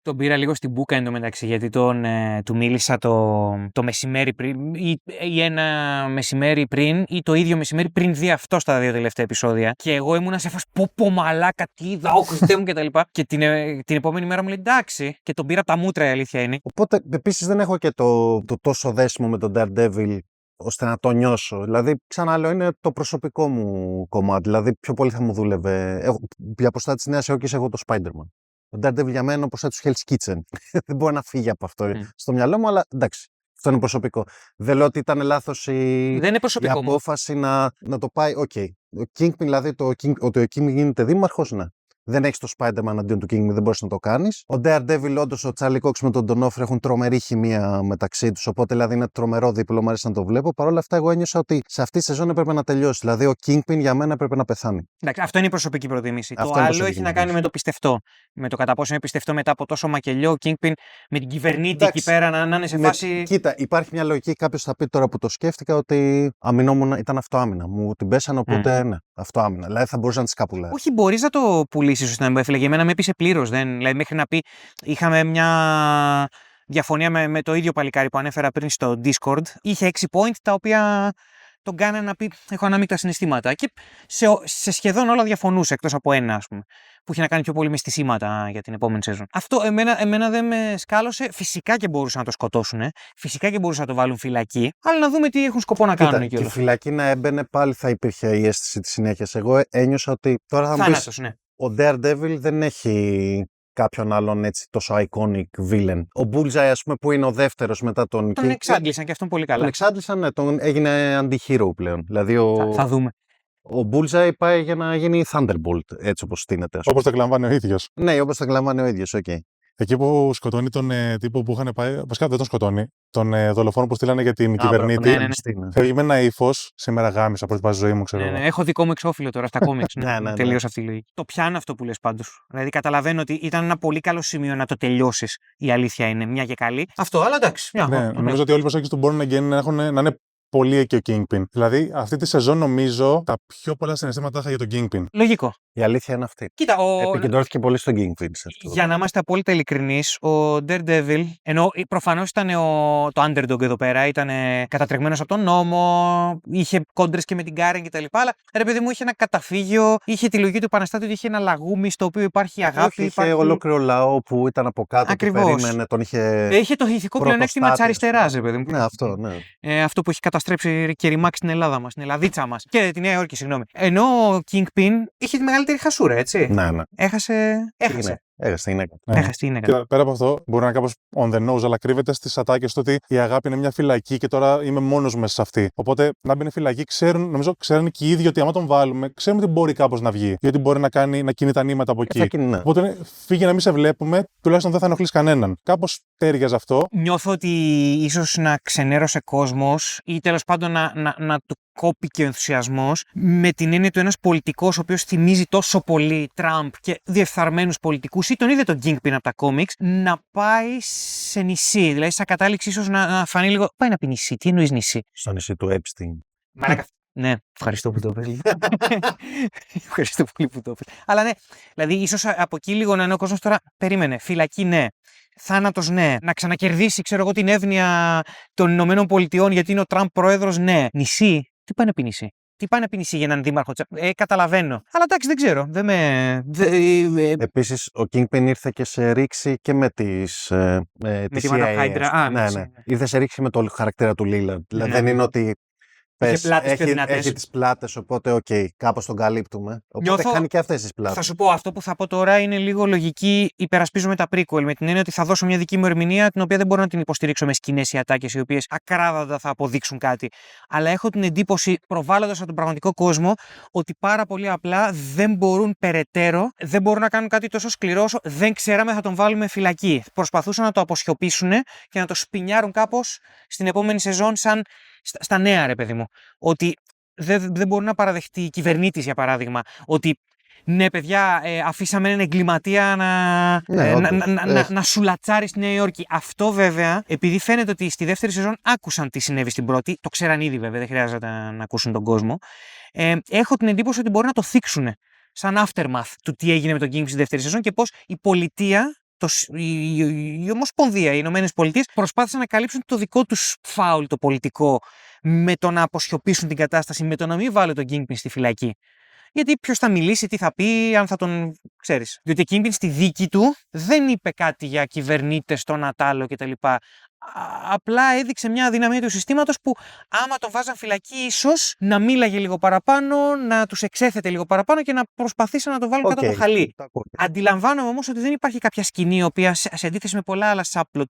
Τον πήρα λίγο στην μπούκα εντωμεταξύ, γιατί του μίλησα το μεσημέρι πριν, ή ένα μεσημέρι πριν, ή το ίδιο μεσημέρι πριν δει αυτό στα 2 τελευταία επεισόδια. Και εγώ ήμουνα σε φάση πω μαλάκα, τι είδα, ο Χριστέ μου κτλ. Και την επόμενη μέρα μου λέει εντάξει, και τον πήρα από τα μούτρα, η αλήθεια είναι. Οπότε επίσης δεν έχω και το τόσο δέσιμο με τον Daredevil ώστε να το νιώσω. Δηλαδή, ξαναλέω, είναι το προσωπικό μου κομμάτι. Δηλαδή, πιο πολύ θα μου δούλευε. Για προστάτη της Νέας Υόρκης έχω το Spider-Man. Ο Daredevil για μένα είναι ο προστάτης του Hell's Kitchen. Δεν μπορεί να φύγει από αυτό στο μυαλό μου, αλλά εντάξει. Αυτό είναι προσωπικό. Δεν λέω ότι ήταν λάθος η απόφαση να το πάει. Οκ. Ο Kingpin, δηλαδή, ότι ο Kingpin γίνεται δήμαρχος, ναι. Δεν έχει το Spider-Man αντίον του Kingpin, δεν μπορείς να το κάνεις. Ο Daredevil, όντως, ο Charlie Cox με τον Don Offrey έχουν τρομερή χημεία μεταξύ τους. Οπότε δηλαδή είναι τρομερό δίπλο, μου αρέσει να το βλέπω. Παρ' όλα αυτά, εγώ ένιωσα ότι σε αυτή τη σεζόν έπρεπε να τελειώσει. Δηλαδή, ο Kingpin για μένα έπρεπε να πεθάνει. Εντάξει, αυτό είναι η προσωπική προτίμηση. Αυτό το άλλο έχει να κάνει με το πιστευτό. Με το κατά πόσο είναι πιστευτό μετά από τόσο μακελιό. Ο Kingpin με την κυβερνήτη εκεί πέρα να είναι σε φάση. Κοίτα, υπάρχει μια λογική. Κάποιος θα πει τώρα που το σκέφτηκα ότι ήταν αυτοάμυνα. Μου την πέσανε, οπότε ναι, αυτοάμυνα. Δηλαδή θα μπορούσα να τη σκαπουλάει. Όχι, μπορεί να το πουλήσει ώστε να μην έφυγε. Για μένα με έπεισε πλήρως. Δηλαδή, μέχρι να πει, είχαμε μια διαφωνία με το ίδιο παλικάρι που ανέφερα πριν στο Discord. Είχε 6 point τα οποία τον κάνανε να πει: έχω ανάμεικτα συναισθήματα. Και σε σχεδόν όλα διαφωνούσε, εκτός από ένα, ας πούμε, που είχε να κάνει πιο πολύ με στισίματα για την επόμενη σεζόν. Αυτό εμένα δεν με σκάλωσε. Φυσικά και μπορούσαν να το σκοτώσουν. Φυσικά και μπορούσαν να το βάλουν φυλακή. Αλλά να δούμε τι έχουν σκοπό να κάνουν εκεί. Και η φυλακή να έμπαινε, πάλι θα υπήρχε η αίσθηση της συνέχειας. Εγώ ένιωσα ότι. Τώρα θα μου πεις, ναι. Ο Daredevil δεν έχει κάποιον άλλον έτσι τόσο iconic villain. Ο Bullseye, ας πούμε, που είναι ο δεύτερος μετά τον Kingpin. Τον εξάντλησαν και αυτόν πολύ καλά. Τον εξάντλησαν, ναι, έγινε anti-hero πλέον. Δηλαδή θα δούμε. Ο Bullseye πάει για να γίνει Thunderbolt, έτσι όπως στείνεται. Όπως το εκλαμβάνει ο ίδιος. Ναι, όπως το εκλαμβάνει ο ίδιος, οκ. Εκεί που σκοτώνει τον τύπο που είχαν πάει. Βασικά δεν τον σκοτώνει. Τον δολοφόνο που στείλανε για την κυβερνήτη. Ναι. Φεύγει με ένα ύφος. Σήμερα γάμισα πρώτη πάση ζωή μου, ξέρω. Ναι. Έχω δικό μου εξώφυλλο τώρα στα κόμιξ. Ναι. Τελείωσε αυτή η λογική. Το πιάνω αυτό που λες πάντως. Δηλαδή καταλαβαίνω ότι ήταν ένα πολύ καλό σημείο να το τελειώσεις. Η αλήθεια είναι μια και καλή. Αυτό, αλλά εντάξει. Νομίζω ότι όλοι οι προσέγγισεις του μπορούν να είναι πολύ εκεί ο Kingpin. Δηλαδή, αυτή τη σεζόν νομίζω τα πιο πολλά συναισθήματα είχα για τον Kingpin. Λογικό. Η αλήθεια είναι αυτή. Κοίτα, επικεντρώθηκε πολύ στον Kingpin. Για να είμαστε απόλυτα ειλικρινείς, ο Daredevil, ενώ προφανώς ήταν το underdog εδώ πέρα, ήταν κατατρεγμένος από τον νόμο, είχε κόντρες και με την Karen κτλ. Αλλά ρε παιδί μου, είχε ένα καταφύγιο, είχε τη λογική του επαναστάτη ότι είχε ένα λαγούμι στο οποίο υπάρχει αγάπη. Είχε ολόκληρο λαό που ήταν από κάτω. Ακριβώς. Που περίμενε, τον είχε. Είχε το ηθικό πλεονέκτημα της αριστεράς, ρε παιδί μου. Ναι, αυτό, ναι. Αυτό που έχει καταστρέψει και ρημάξει την Ελλάδα μας, την Ελλαδίτσα μας και τη Νέα Υόρκη, συγγνώμη. Ενώ ο Kingpin είχε τη μεγαλύτερη χασούρα, έτσι. Ναι. Έχασε. Έχασε τη γυναίκα. Έχασε τη γυναίκα. Πέρα από αυτό, μπορεί να είναι κάπως on the nose, αλλά κρύβεται στις ατάκες του ότι η αγάπη είναι μια φυλακή και τώρα είμαι μόνος μέσα σε αυτή. Οπότε να μπει φυλακή, νομίζω ξέρουν και οι ίδιοι ότι άμα τον βάλουμε, ξέρουμε ότι μπορεί κάπως να βγει. Γιατί μπορεί να κινεί τα νήματα από εκεί. Ναι. Οπότε φύγει να μην σε βλέπουμε, τουλάχιστον δεν θα ενοχλείς κανέναν. Κάπως τέριαζε αυτό. Νιώθω ότι ίσως να ξενέρωσε κόσμος ή τέλος πάντων να του κόπηκε ο ενθουσιασμός με την έννοια του ένας πολιτικός ο οποίος θυμίζει τόσο πολύ Τραμπ και διεφθαρμένους πολιτικούς ή τον είδε τον Kingpin από τα κόμιξ να πάει σε νησί. Δηλαδή, σαν κατάληξη, ίσως να φανεί λίγο. Πάει να πει νησί. Τι εννοείς νησί? Στο νησί του Epstein. Μαλάκα. Ναι, ευχαριστώ που το πες. Ευχαριστώ πολύ που το πες. Αλλά ναι, δηλαδή, ίσως από εκεί λίγο να είναι ο κόσμος τώρα. Περίμενε. Φυλακή, ναι. Θάνατος, ναι. Να ξανακερδίσει, ξέρω εγώ, την εύνοια των Ηνωμένων Πολιτειών γιατί είναι ο Τραμπ πρόεδρος, ναι. Νησί. Τι πάει να πει νησί? Τι πάει να πίνει για έναν δήμαρχο. Καταλαβαίνω. Αλλά εντάξει, δεν ξέρω. Δεν με. Επίσης, ο Kingpin ήρθε και σε ρήξη και με τις. Με τη Madame Hydra. Ναι. Ήρθε σε ρήξη με το χαρακτήρα του Leland. Δηλαδή, δεν είναι ότι. Έχει τις πλάτες, οπότε κάπως τον καλύπτουμε. Οπότε χάνει και αυτές τις πλάτες. Θα σου πω, αυτό που θα πω τώρα είναι λίγο λογική. Υπερασπίζομαι τα prequel με την έννοια ότι θα δώσω μια δική μου ερμηνεία, την οποία δεν μπορώ να την υποστηρίξω με σκηνές ή ατάκες, οι οποίες ακράδαντα θα αποδείξουν κάτι. Αλλά έχω την εντύπωση, προβάλλοντας από τον πραγματικό κόσμο, ότι πάρα πολύ απλά δεν μπορούν περαιτέρω, δεν μπορούν να κάνουν κάτι τόσο σκληρό όσο δεν ξέραμε θα τον βάλουμε φυλακή. Προσπαθούσαν να το αποσιωπήσουν και να το σπινιάρουν κάπως στην επόμενη σεζόν, σαν στα νέα, ρε παιδί μου. Ότι δεν μπορεί να παραδεχτεί η κυβερνήτης, για παράδειγμα, ότι ναι, παιδιά, αφήσαμε έναν εγκληματία να σουλατσάρει στη Νέα Υόρκη. Αυτό βέβαια, επειδή φαίνεται ότι στη δεύτερη σεζόν άκουσαν τι συνέβη στην πρώτη, το ξέραν ήδη βέβαια, δεν χρειάζεται να ακούσουν τον κόσμο. Έχω την εντύπωση ότι μπορεί να το θίξουν σαν aftermath του τι έγινε με τον King στη δεύτερη σεζόν και πώς η πολιτεία. Η Ομοσπονδία, οι Ηνωμένες Πολιτείες προσπάθησαν να καλύψουν το δικό τους φάουλ το πολιτικό με το να αποσιωπήσουν την κατάσταση, με το να μην βάλουν τον Kingpin στη φυλακή. Γιατί ποιος θα μιλήσει, τι θα πει, αν θα τον ξέρεις. Διότι ο Kingpin στη δίκη του δεν είπε κάτι για κυβερνήτες, τον Ατάλο κτλ. Απλά έδειξε μια αδυναμία του συστήματος που άμα τον βάζαν φυλακή, ίσως να μίλαγε λίγο παραπάνω, να τους εξέθετε λίγο παραπάνω και να προσπαθήσαν να τον βάλουν κάτω το χαλί. Αντιλαμβάνομαι όμως ότι δεν υπάρχει κάποια σκηνή η οποία, σε αντίθεση με πολλά άλλα σάπλο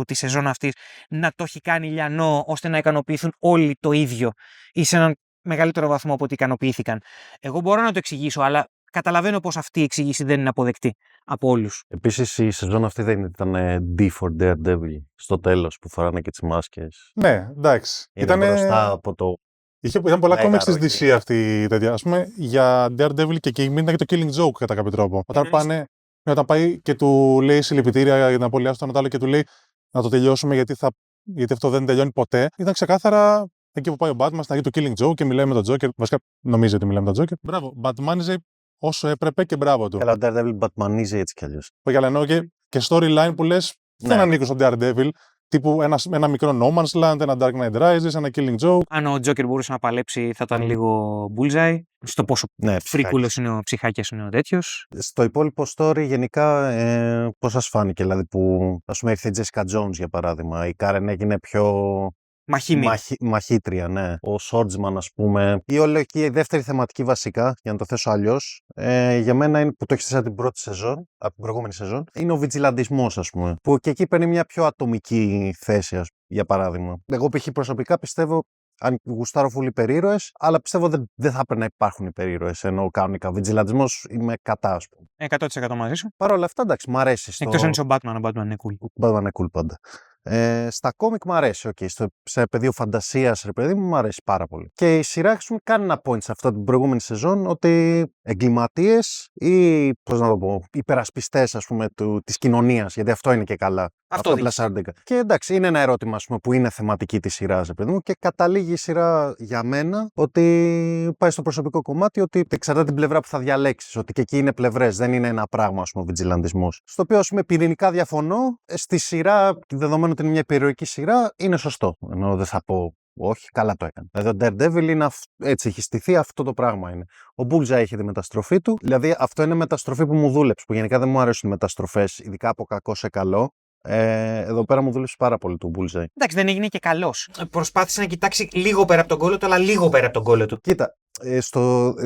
τη σεζόν αυτής, να το έχει κάνει λιανό ώστε να ικανοποιηθούν όλοι το ίδιο ή σε έναν μεγαλύτερο βαθμό από ό,τι ικανοποιήθηκαν. Εγώ μπορώ να το εξηγήσω, αλλά καταλαβαίνω πως αυτή η εξήγηση δεν είναι αποδεκτή από όλους. Επίσης, η σεζόν αυτή δεν ήταν D for Daredevil στο τέλος που φοράνε και τις μάσκες. Ναι, εντάξει. Ήταν μπροστά από το. Ήταν πολλά comics της DC αυτή η τέτοια. Ας πούμε, για Daredevil και Kingpin ήταν και το Killing Joke κατά κάποιο τρόπο. Όταν πάει και του λέει συλληπιτήρια για την απώλειά του τον Ατάλο και του λέει να το τελειώσουμε γιατί αυτό δεν τελειώνει ποτέ, ήταν ξεκάθαρα εκεί που πάει ο Batman στην αρχή του Killing Joke και μιλάει με τον Joker. Βασικά νομίζει ότι μιλάει με τον Joker. Μπράβο. Batmanize όσο έπρεπε και μπράβο του. Καλά, Daredevil Batmanize έτσι κι αλλιώς. Όχι, αλλά εννοώ και storyline που λες δεν ανήκουν στον Daredevil. Τύπου ένα μικρό No Man's Land, ένα Dark Knight Rises, ένα Killing Joke. Αν ο Joker μπορούσε να παλέψει, θα ήταν λίγο bullseye. Στο πόσο φρίκουλος είναι ο ψυχάκιας είναι ο τέτοιος. Στο υπόλοιπο story, γενικά, πώς σας φάνηκε, δηλαδή που ας πούμε ήρθε η Jessica Jones για παράδειγμα, η Karen έγινε πιο. Μαχήτρια, ναι. Ο Swordsman, ας πούμε. Η ολική η δεύτερη θεματική βασικά, για να το θέσω αλλιώς, για μένα είναι που το έχει θέσει από την πρώτη σεζόν, από την προηγούμενη σεζόν, είναι ο βιτζιλαντισμός, ας πούμε. Που και εκεί παίρνει μια πιο ατομική θέση, για παράδειγμα. Εγώ π.χ. προσωπικά πιστεύω, αν γουστάρω φουλ υπερήρωες, αλλά πιστεύω δεν θα πρέπει να υπάρχουν υπερήρωες. Ενώ κανονικά βιτζιλαντισμός είμαι κατά, ας πούμε. 100% μαζί σου. Παρ' όλα αυτά, εντάξει, μ' αρέσει. Εκτός αν είσαι ο Batman, ο Batman είναι cool. Ο Batman είναι cool πάντα. Στα κόμικ μου αρέσει, σε πεδίο φαντασίας, ρε παιδί μου αρέσει πάρα πολύ. Και η σειρά σου κάνει ένα point σε αυτό την προηγούμενη σεζόν ότι εγκληματίες ή, πώς να το πω, υπερασπιστές, ας πούμε, της κοινωνίας, γιατί αυτό είναι και καλά. Αυτό πλασάρντηκα. Και εντάξει, είναι ένα ερώτημα, ας πούμε, που είναι θεματική της σειράς, ρε παιδί μου, και καταλήγει η σειρά για μένα ότι πάει στο προσωπικό κομμάτι, ότι εξαρτάται την πλευρά που θα διαλέξεις, ότι και εκεί είναι πλευρές, δεν είναι ένα πράγμα, ας πούμε, ο βιτζιλαντισμός. Στο οποίο, ας πούμε, πυρηνικά διαφωνώ, στη σειρά, δεδομένου ότι είναι μια υπερηρωτική σειρά, είναι σωστό. Ενώ δεν θα πω. Όχι, καλά το έκανε. Δηλαδή, ο Daredevil είναι έτσι, έχει στηθεί, αυτό το πράγμα είναι. Ο Bullseye έχει τη μεταστροφή του. Δηλαδή, αυτό είναι μεταστροφή που μου δούλεψε. Που γενικά δεν μου αρέσουν οι μεταστροφές, ειδικά από κακό σε καλό. Εδώ πέρα μου δούλεψε πάρα πολύ του Bullseye. Εντάξει, δεν έγινε και καλός. Προσπάθησε να κοιτάξει λίγο πέρα από τον κόλλο του, αλλά λίγο πέρα από τον κόλλο του. Κοίτα,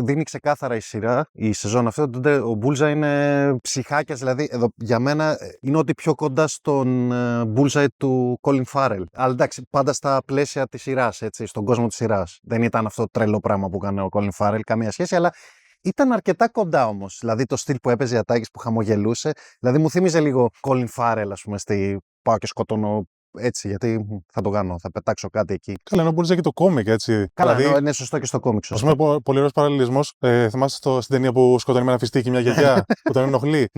δίνει ξεκάθαρα η σειρά, η σεζόν αυτή, ότι ο Bullseye είναι ψυχάκιας, δηλαδή εδώ για μένα είναι ότι πιο κοντά στον Bullseye του Colin Farrell. Αλλά εντάξει, πάντα στα πλαίσια της σειράς, έτσι, στον κόσμο της σειράς. Δεν ήταν αυτό το τρελό πράγμα που έκανε ο Colin Farrell, καμία σχέση, αλλά ήταν αρκετά κοντά όμως. Δηλαδή το στυλ που έπαιζε, οι ατάκες που χαμογελούσε. Δηλαδή μου θύμιζε λίγο Colin Farrell, ας πούμε, πάω και σκοτώνω. Έτσι, γιατί θα το κάνω, θα πετάξω κάτι εκεί. Καλά, ενώ μπορείς και το κόμικ, έτσι. Καλά, δηλαδή, είναι σωστό και στο κόμικ. Ας πούμε, πολύ ωραίος παραλληλισμός. Θυμάστε στην ταινία που σκοτώνει με ένα φιστίκι μια γιαγιά που τον ενοχλεί.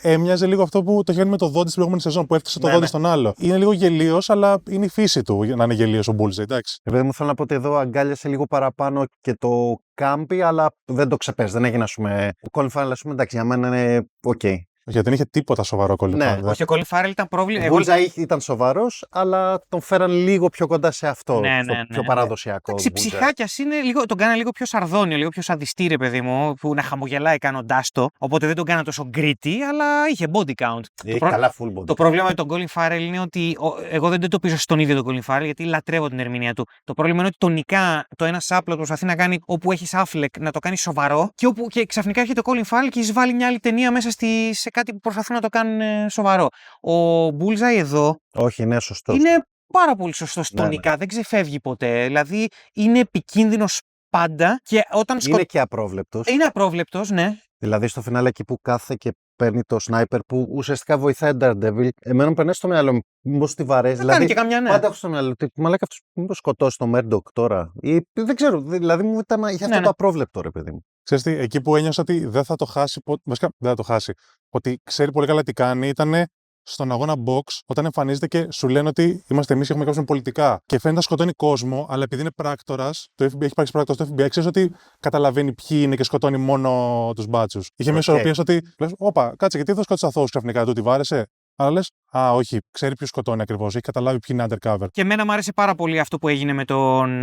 Έμοιαζε λίγο αυτό που το είχε κάνει με το δόντι στην προηγούμενη σεζόν, που έφτιασε το δόντι στον άλλο. Είναι λίγο γελίος, αλλά είναι η φύση του να είναι γελίος ο Bullseye, εντάξει. Επειδή μου θέλω να πω ότι εδώ αγκάλιασε λίγο παραπάνω και το κάμπι, αλλά δεν το ξεπέρασε. Δεν έγινε, ας πούμε. Ο Colin Farrell, ας πούμε, εντάξει, για μένα είναι οκ. Γιατί δεν είχε τίποτα σοβαρό Colin Ναι. Farrell. Όχι, ο Colin Farrell ήταν πρόβλημα. Ο Bullseye ήταν σοβαρός, αλλά τον φέραν λίγο πιο κοντά σε αυτό. Ναι, στο ναι, πιο ναι. παραδοσιακό. Εντάξει, Bullseye. ψυχάκιας είναι λίγο, τον κάνα λίγο πιο σαρδόνιο, λίγο πιο σαδιστή, ρε παιδί μου, που να χαμογελάει κάνοντάς το. Οπότε δεν τον κάνα τόσο gritty, αλλά είχε body count. Έχει καλά full body. Το πρόβλημα με τον Colin Farrell είναι ότι εγώ δεν το πίσω στον ίδιο τον Colin Farrell, γιατί λατρεύω την ερμηνεία του. Το πρόβλημα είναι ότι τονικά το ένα σάπλο προσπαθεί να κάνει όπου έχει Affleck να το κάνει σοβαρό και ξαφνικά έρχεται ο Colin Farrell και εισβάλλει μια άλλη ταινία μέσα σε κάτι που προσπαθούν να το κάνουν σοβαρό. Ο Bullseye εδώ. Όχι, είναι σωστό. Είναι πάρα πολύ σωστό τονικά, δεν ξεφεύγει ποτέ. Δηλαδή είναι επικίνδυνος πάντα και όταν Είναι και απρόβλεπτος. Είναι απρόβλεπτος, ναι. Δηλαδή στο φινάλε εκεί που κάθεται και παίρνει το sniper που ουσιαστικά βοηθάει Daredevil. Εμένα μου περνάει στο μυαλό μου. Μήπως τη βαρέσει. Θα Δηλαδή, κάνει και καμιά, ναι. πάντα έχω στο μυαλό ότι μαλάκα αυτός μήπως σκοτώσει τον Murdoch τώρα. Ή δεν ξέρω. Δηλαδή μου ήταν είχε αυτό Ναι. το απρόβλεπτο, ρε παιδί μου. Ξέρεις τι, εκεί που ένιωσα ότι δεν θα το χάσει. Βασικά δεν θα το χάσει. Ότι ξέρει πολύ καλά τι κάνει ήταν στον αγώνα box, όταν εμφανίζεται και σου λένε ότι είμαστε εμείς και έχουμε κάψει πολιτικά. Και φαίνεται να σκοτώνει κόσμο, αλλά επειδή είναι πράκτορας, το FBI έχει υπάρξει πράκτορας στο FBI, ξέρεις ότι καταλαβαίνει ποιοι είναι και σκοτώνει μόνο τους μπάτσους. Είχε μια ισορροπία ότι λες, όπα, κάτσε, γιατί δεν σκότωσε αθώους ξαφνικά, του τη βάρεσε. Αλλά λες, α, όχι, ξέρει ποιος σκοτώνει ακριβώς, έχει καταλάβει ποιοι είναι undercover. Και εμένα μου άρεσε πάρα πολύ αυτό που έγινε με τον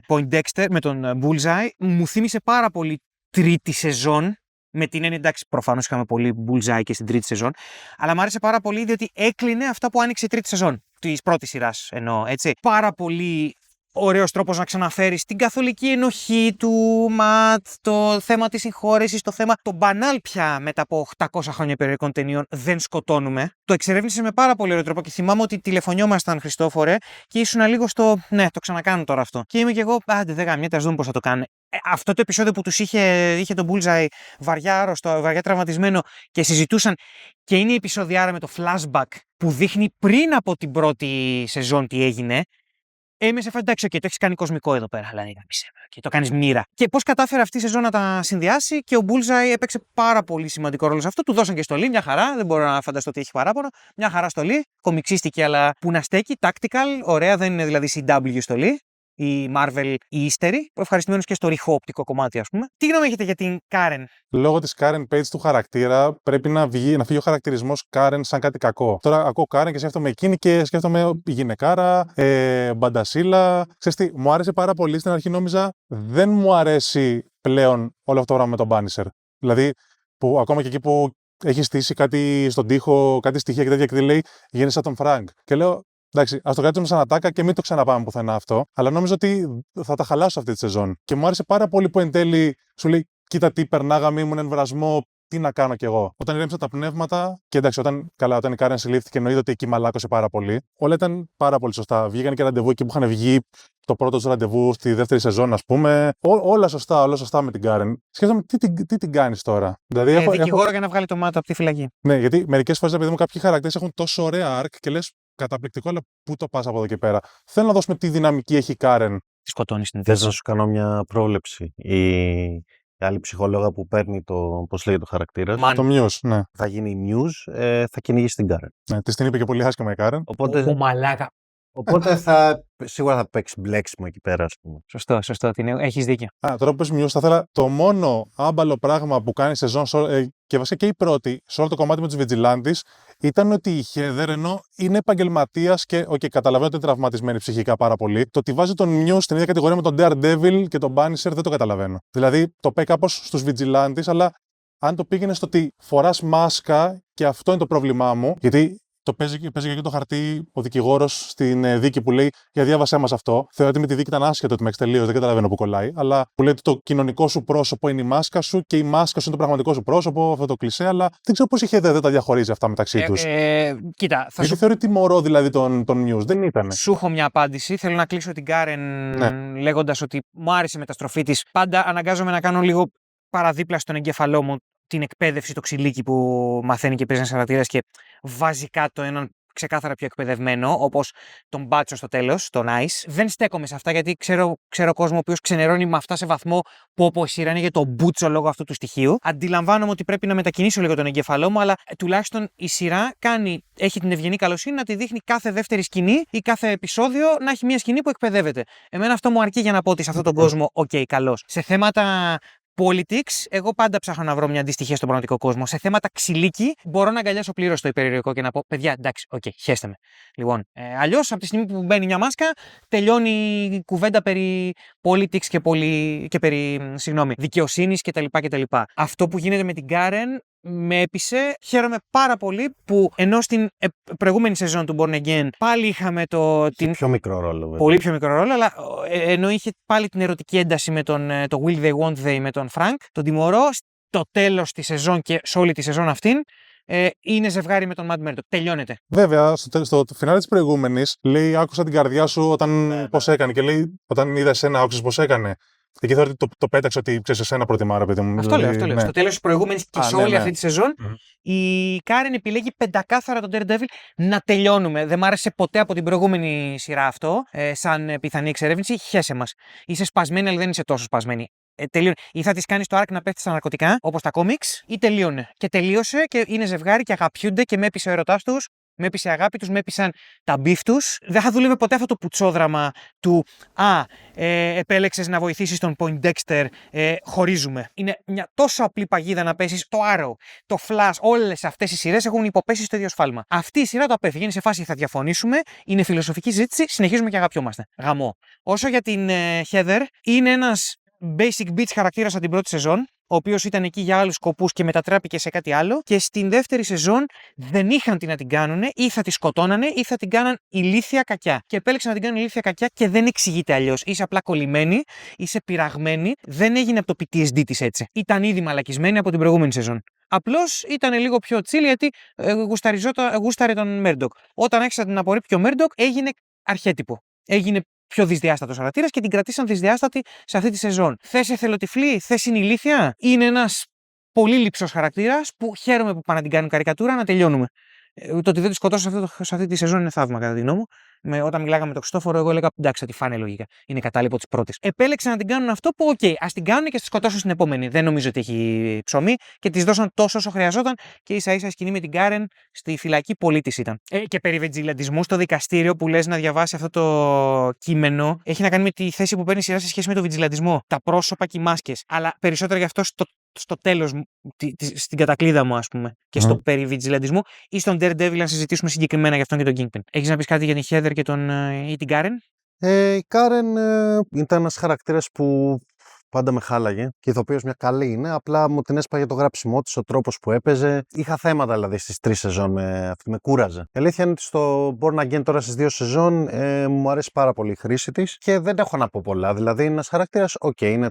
Poindexter, με τον Bullseye. Μου θύμισε πάρα πολύ τρίτη σεζόν. Με την έννοια, εντάξει, προφανώς είχαμε πολύ Bullseye και στην τρίτη σεζόν. Αλλά μου άρεσε πάρα πολύ διότι έκλεινε αυτά που άνοιξε η τρίτη σεζόν. Της πρώτης σειράς εννοώ, έτσι. Πάρα πολύ ωραίος τρόπος να ξαναφέρεις την καθολική ενοχή του Ματ, το θέμα της συγχώρεσης, το θέμα. Το μπανάλ πια μετά από 800 χρόνια περιοδικών ταινιών δεν σκοτώνουμε. Το εξερεύνησε με πάρα πολύ ωραίο τρόπο και θυμάμαι ότι τηλεφωνιόμασταν, Χριστόφορε, και ήσουν λίγο στο. Ναι, το ξανακάνω τώρα αυτό. Και είμαι κι εγώ, άντε, δεν γαμιέται, ας δούμε πώς θα το κάνουν. Αυτό το επεισόδιο που τους είχε τον Bullseye βαριά άρρωστο, βαριά τραυματισμένο και συζητούσαν, και είναι η επεισοδιάρα με το flashback που δείχνει πριν από την πρώτη σεζόν τι έγινε. Είμαι σε φάση, εντάξει, το έχεις κάνει κοσμικό εδώ πέρα, αλλά και το κάνεις μοίρα. Και πώς κατάφερε αυτή η σεζόν να τα συνδυάσει, και ο Bullseye έπαιξε πάρα πολύ σημαντικό ρόλο σε αυτό. Του δώσαν και στολή, μια χαρά, δεν μπορώ να φανταστώ ότι έχει παράπονο. Μια χαρά στολή, κομιξίστηκε, αλλά που να στέκει, tactical, ωραία, δεν είναι δηλαδή CW στολή. Η Marvel η ύστερη, ευχαριστημένος και στο ρηχό-οπτικό κομμάτι, ας πούμε. Τι γνώμη έχετε για την Karen? Λόγω της Karen Page του χαρακτήρα, πρέπει να φύγει ο χαρακτηρισμός Karen σαν κάτι κακό. Τώρα ακούω Karen και σκέφτομαι εκείνη και σκέφτομαι γυναικάρα, μπαντασίλα. Ξέρεις τι, μου άρεσε πάρα πολύ στην αρχή, νόμιζα δεν μου αρέσει πλέον όλο αυτό το πράγμα με τον Punisher. Δηλαδή, που ακόμα και εκεί που έχει στήσει κάτι στον τοίχο, κάτι στοιχεία και τέτοια, και λέει γίνεσαι σαν τον Frank. Και λέω, εντάξει, ας το κάτσουμε σαν ατάκα και μην το ξαναπάμε πουθενά αυτό. Αλλά νόμιζα ότι θα τα χαλάσω αυτή τη σεζόν. Και μου άρεσε πάρα πολύ που εν τέλει σου λέει: κοίτα τι περνάγαμε, ήμουν εμβρασμό, τι να κάνω κι εγώ. Όταν ηρέμησαν τα πνεύματα, και εντάξει, όταν η Karen συλλήφθηκε, εννοείται ότι εκεί μαλάκωσε πάρα πολύ. Όλα ήταν πάρα πολύ σωστά. Βγήκαν και ραντεβού εκεί που είχαν βγει, το πρώτο του ραντεβού στη δεύτερη σεζόν, ας πούμε. Όλα σωστά με την Karen. Σκέφτομαι τι την κάνει τώρα. Δηλαδή, δικηγόρο για να βγάλει το μάτι από τη φυλακή. Ναι, γιατί μερικές φορές, επειδή μου κάποιοι χαρακτήρες έχουν τόσο ωραία arc και λες καταπληκτικό, αλλά πού το πας από εδώ και πέρα. Θέλω να δώσουμε τι δυναμική έχει η Karen. Τη σκοτώνει στην Θες να σου κάνω μια πρόβλεψη. Η άλλη ψυχολόγα που παίρνει το, πώς λέγεται το χαρακτήρα, Το Muse, ναι. θα γίνει η Muse, θα κυνηγήσει την Karen. Ναι, της την είπε και πολύ άσχημα η Karen. Ο μαλάκα. Οπότε σίγουρα θα παίξει μπλέξιμο εκεί πέρα, ας πούμε. Σωστό. Έχεις δίκιο. Τώρα που πες Muse, θα ήθελα το μόνο άμπαλο πράγμα που κάνει σεζόν και βασικά και η πρώτη, σε όλο το κομμάτι με τους Vigilantes, ήταν ότι η Heather, ενώ είναι επαγγελματίας και καταλαβαίνω ότι είναι τραυματισμένη ψυχικά πάρα πολύ, το ότι βάζει τον Muse στην ίδια κατηγορία με τον Daredevil και τον Punisher δεν το καταλαβαίνω. Δηλαδή το πάει κάπως στους Vigilantes, αλλά αν το πήγαινε στο ότι φοράς μάσκα, και αυτό είναι το πρόβλημά μου, γιατί το παίζει και το χαρτί ο δικηγόρος στην δίκη που λέει: για διάβασέ μας αυτό. Θεωρώ ότι με τη δίκη ήταν άσχετο ότι με τελείως, δεν καταλαβαίνω που κολλάει. Αλλά που λέει ότι το κοινωνικό σου πρόσωπο είναι η μάσκα σου και η μάσκα σου είναι το πραγματικό σου πρόσωπο, αυτό το κλισέ. Αλλά δεν ξέρω πώς η Heather δεν τα διαχωρίζει αυτά μεταξύ τους. Κοίτα, Γιατί θεωρεί τιμωρό δηλαδή τον Muse. Δεν ήταν. Σου έχω μια απάντηση. Θέλω να κλείσω την Karen λέγοντας ότι μου άρεσε η μεταστροφή της. Πάντα αναγκάζομαι να κάνω λίγο παραδίπλα στον εγκέφαλό μου την εκπαίδευση, το ξυλίκι που μαθαίνει και παίζει ένας χαρακτήρας και βάζει κάτω έναν ξεκάθαρα πιο εκπαιδευμένο, όπως τον μπάτσο στο τέλος, τον Ice. Δεν στέκομαι σε αυτά, γιατί ξέρω κόσμο ο οποίος ξενερώνει με αυτά σε βαθμό που η σειρά είναι για τον μπούτσο λόγω αυτού του στοιχείου. Αντιλαμβάνομαι ότι πρέπει να μετακινήσω λίγο τον εγκέφαλό μου, αλλά τουλάχιστον η σειρά έχει την ευγενή καλοσύνη να τη δείχνει κάθε δεύτερη σκηνή ή κάθε επεισόδιο να έχει μια σκηνή που εκπαιδεύεται. Εμένα αυτό μου αρκεί για να πω ότι σε αυτόν τον κόσμο, καλώς. Σε θέματα politics, εγώ πάντα ψάχνω να βρω μια αντιστοιχία στον πραγματικό κόσμο. Σε θέματα ξυλίκι, μπορώ να αγκαλιάσω πλήρως το υπερηρωικό και να πω: παιδιά, εντάξει, χέστε με. Λοιπόν, αλλιώς από τη στιγμή που μπαίνει μια μάσκα, τελειώνει η κουβέντα περί politics και περί δικαιοσύνης κτλ. Αυτό που γίνεται με την Karen με έπεισε. Χαίρομαι πάρα πολύ που ενώ στην προηγούμενη σεζόν του Born Again πάλι είχαμε Πιο μικρό ρόλο, βέβαια. πολύ πιο μικρό ρόλο, αλλά ενώ είχε πάλι την ερωτική ένταση με το Will They, Won't They με τον Frank, τον τιμωρώ, στο τέλος της σεζόν και σε όλη τη σεζόν αυτήν, είναι ζευγάρι με τον Matt Murdock. Τελειώνεται. Βέβαια, στο φινάλε της προηγούμενης, λέει: άκουσα την καρδιά σου πώς έκανε. Και λέει: όταν είδα εσένα, άκουσες πώς έκανε. Εκεί θεωρώ ότι το πέταξε ότι ξέρεις, εσένα προτιμά, ρε παιδί μου. Αυτό λέω. Ναι. Στο τέλος της προηγούμενης και σε όλη ναι. αυτή τη σεζόν, η Karen επιλέγει πεντακάθαρα τον Daredevil να τελειώνουμε. Δεν μ' άρεσε ποτέ από την προηγούμενη σειρά αυτό, σαν πιθανή εξερεύνηση. Χέσε μας. Είσαι σπασμένη, αλλά δεν είσαι τόσο σπασμένη. Τελείωνε. Ή θα τη κάνει το arc να πέφτει στα ναρκωτικά, όπως τα κόμιξ, ή τελείωνε. Και τελείωσε και είναι ζευγάρι και αγαπιούνται και με έπεισε ο ερωτάς τους. Με έπεισε η αγάπη τους, με έπεισαν τα μπιφ τους. Δεν θα δούλευε ποτέ αυτό το πουτσόδραμα του επέλεξες να βοηθήσεις τον Poindexter, χωρίζουμε. Είναι μια τόσο απλή παγίδα να πέσεις. Το Arrow, το Flash, όλες αυτές οι σειρές έχουν υποπέσει στο ίδιο σφάλμα. Αυτή η σειρά το απέφυγε. Είναι σε φάση θα διαφωνήσουμε, είναι φιλοσοφική ζήτηση, συνεχίζουμε και αγαπιόμαστε. Γαμό. Όσο για την Heather, είναι ένας basic bitch χαρακτήρας από την πρώτη σεζόν, ο οποίος ήταν εκεί για άλλους σκοπούς και μετατράπηκε σε κάτι άλλο. Και στην δεύτερη σεζόν δεν είχαν τι να την κάνουνε, ή θα τη σκοτώνανε, ή θα την κάναν ηλίθια κακιά. Και επέλεξαν να την κάνουν ηλίθια κακιά και δεν εξηγείται αλλιώς. Είσαι απλά κολλημένη, είσαι πειραγμένη, δεν έγινε από το PTSD της έτσι. Ήταν ήδη μαλακισμένη από την προηγούμενη σεζόν. Απλώς ήταν λίγο πιο chill γιατί γούσταρε τον Murdock. Όταν άρχισε να την απορρίπτει ο Murdock, έγινε αρχέτυπο. Έγινε πιο δυσδιάστατος χαρακτήρας και την κρατήσαν δυσδιάστατη σε αυτή τη σεζόν. Θες εθελοτυφλή, θες είναι ηλίθια. Είναι ένας πολύ λειψός χαρακτήρας που χαίρομαι που πάνε να την κάνουν καρικατούρα να τελειώνουμε. Το ότι δεν τη σκοτώσω σε αυτή τη σεζόν είναι θαύμα κατά τη γνώμη μου. Όταν μιλάγαμε με τον Χριστόφορο, εγώ έλεγα εντάξει, θα τη φάνε λογικά. Είναι κατάλοιπο τη πρώτη. Επέλεξαν να την κάνουν αυτό που, ας την κάνουν και τη σκοτώσουν στην επόμενη. Δεν νομίζω ότι έχει ψωμί και τη δώσαν τόσο όσο χρειαζόταν και ίσα ίσα η σκηνή με την Karen στη φυλακή πολύ της ήταν. Και περί βιτζιλαντισμού στο δικαστήριο που λες να διαβάσει αυτό το κείμενο έχει να κάνει με τη θέση που παίρνει η σειρά σε σχέση με το βιτζιλαντισμό. Τα πρόσωπα και οι μάσκες. Αλλά περισσότερο γι' αυτό στο τέλος, στην κατακλείδα μου, ας πούμε, και στο περί βιτζιλαντισμού, ή στον Daredevil να συζητήσουμε συγκεκριμένα για αυτόν και τον Kingpin. Έχεις να πεις κάτι για την Heather και ή την Karen? Η Karen ήταν ένας χαρακτήρας που πάντα με χάλαγε και ηθοποιός μια καλή είναι, απλά μου την έσπαγε το γράψιμό της, ο τρόπος που έπαιζε. Είχα θέματα δηλαδή στις 3 σεζόν με κούραζε. Η αλήθεια είναι ότι στο Born Again τώρα στις 2 σεζόν μου αρέσει πάρα πολύ η χρήση της και δεν έχω να πω πολλά. Δηλαδή είναι ένας χαρακτήρας, είναι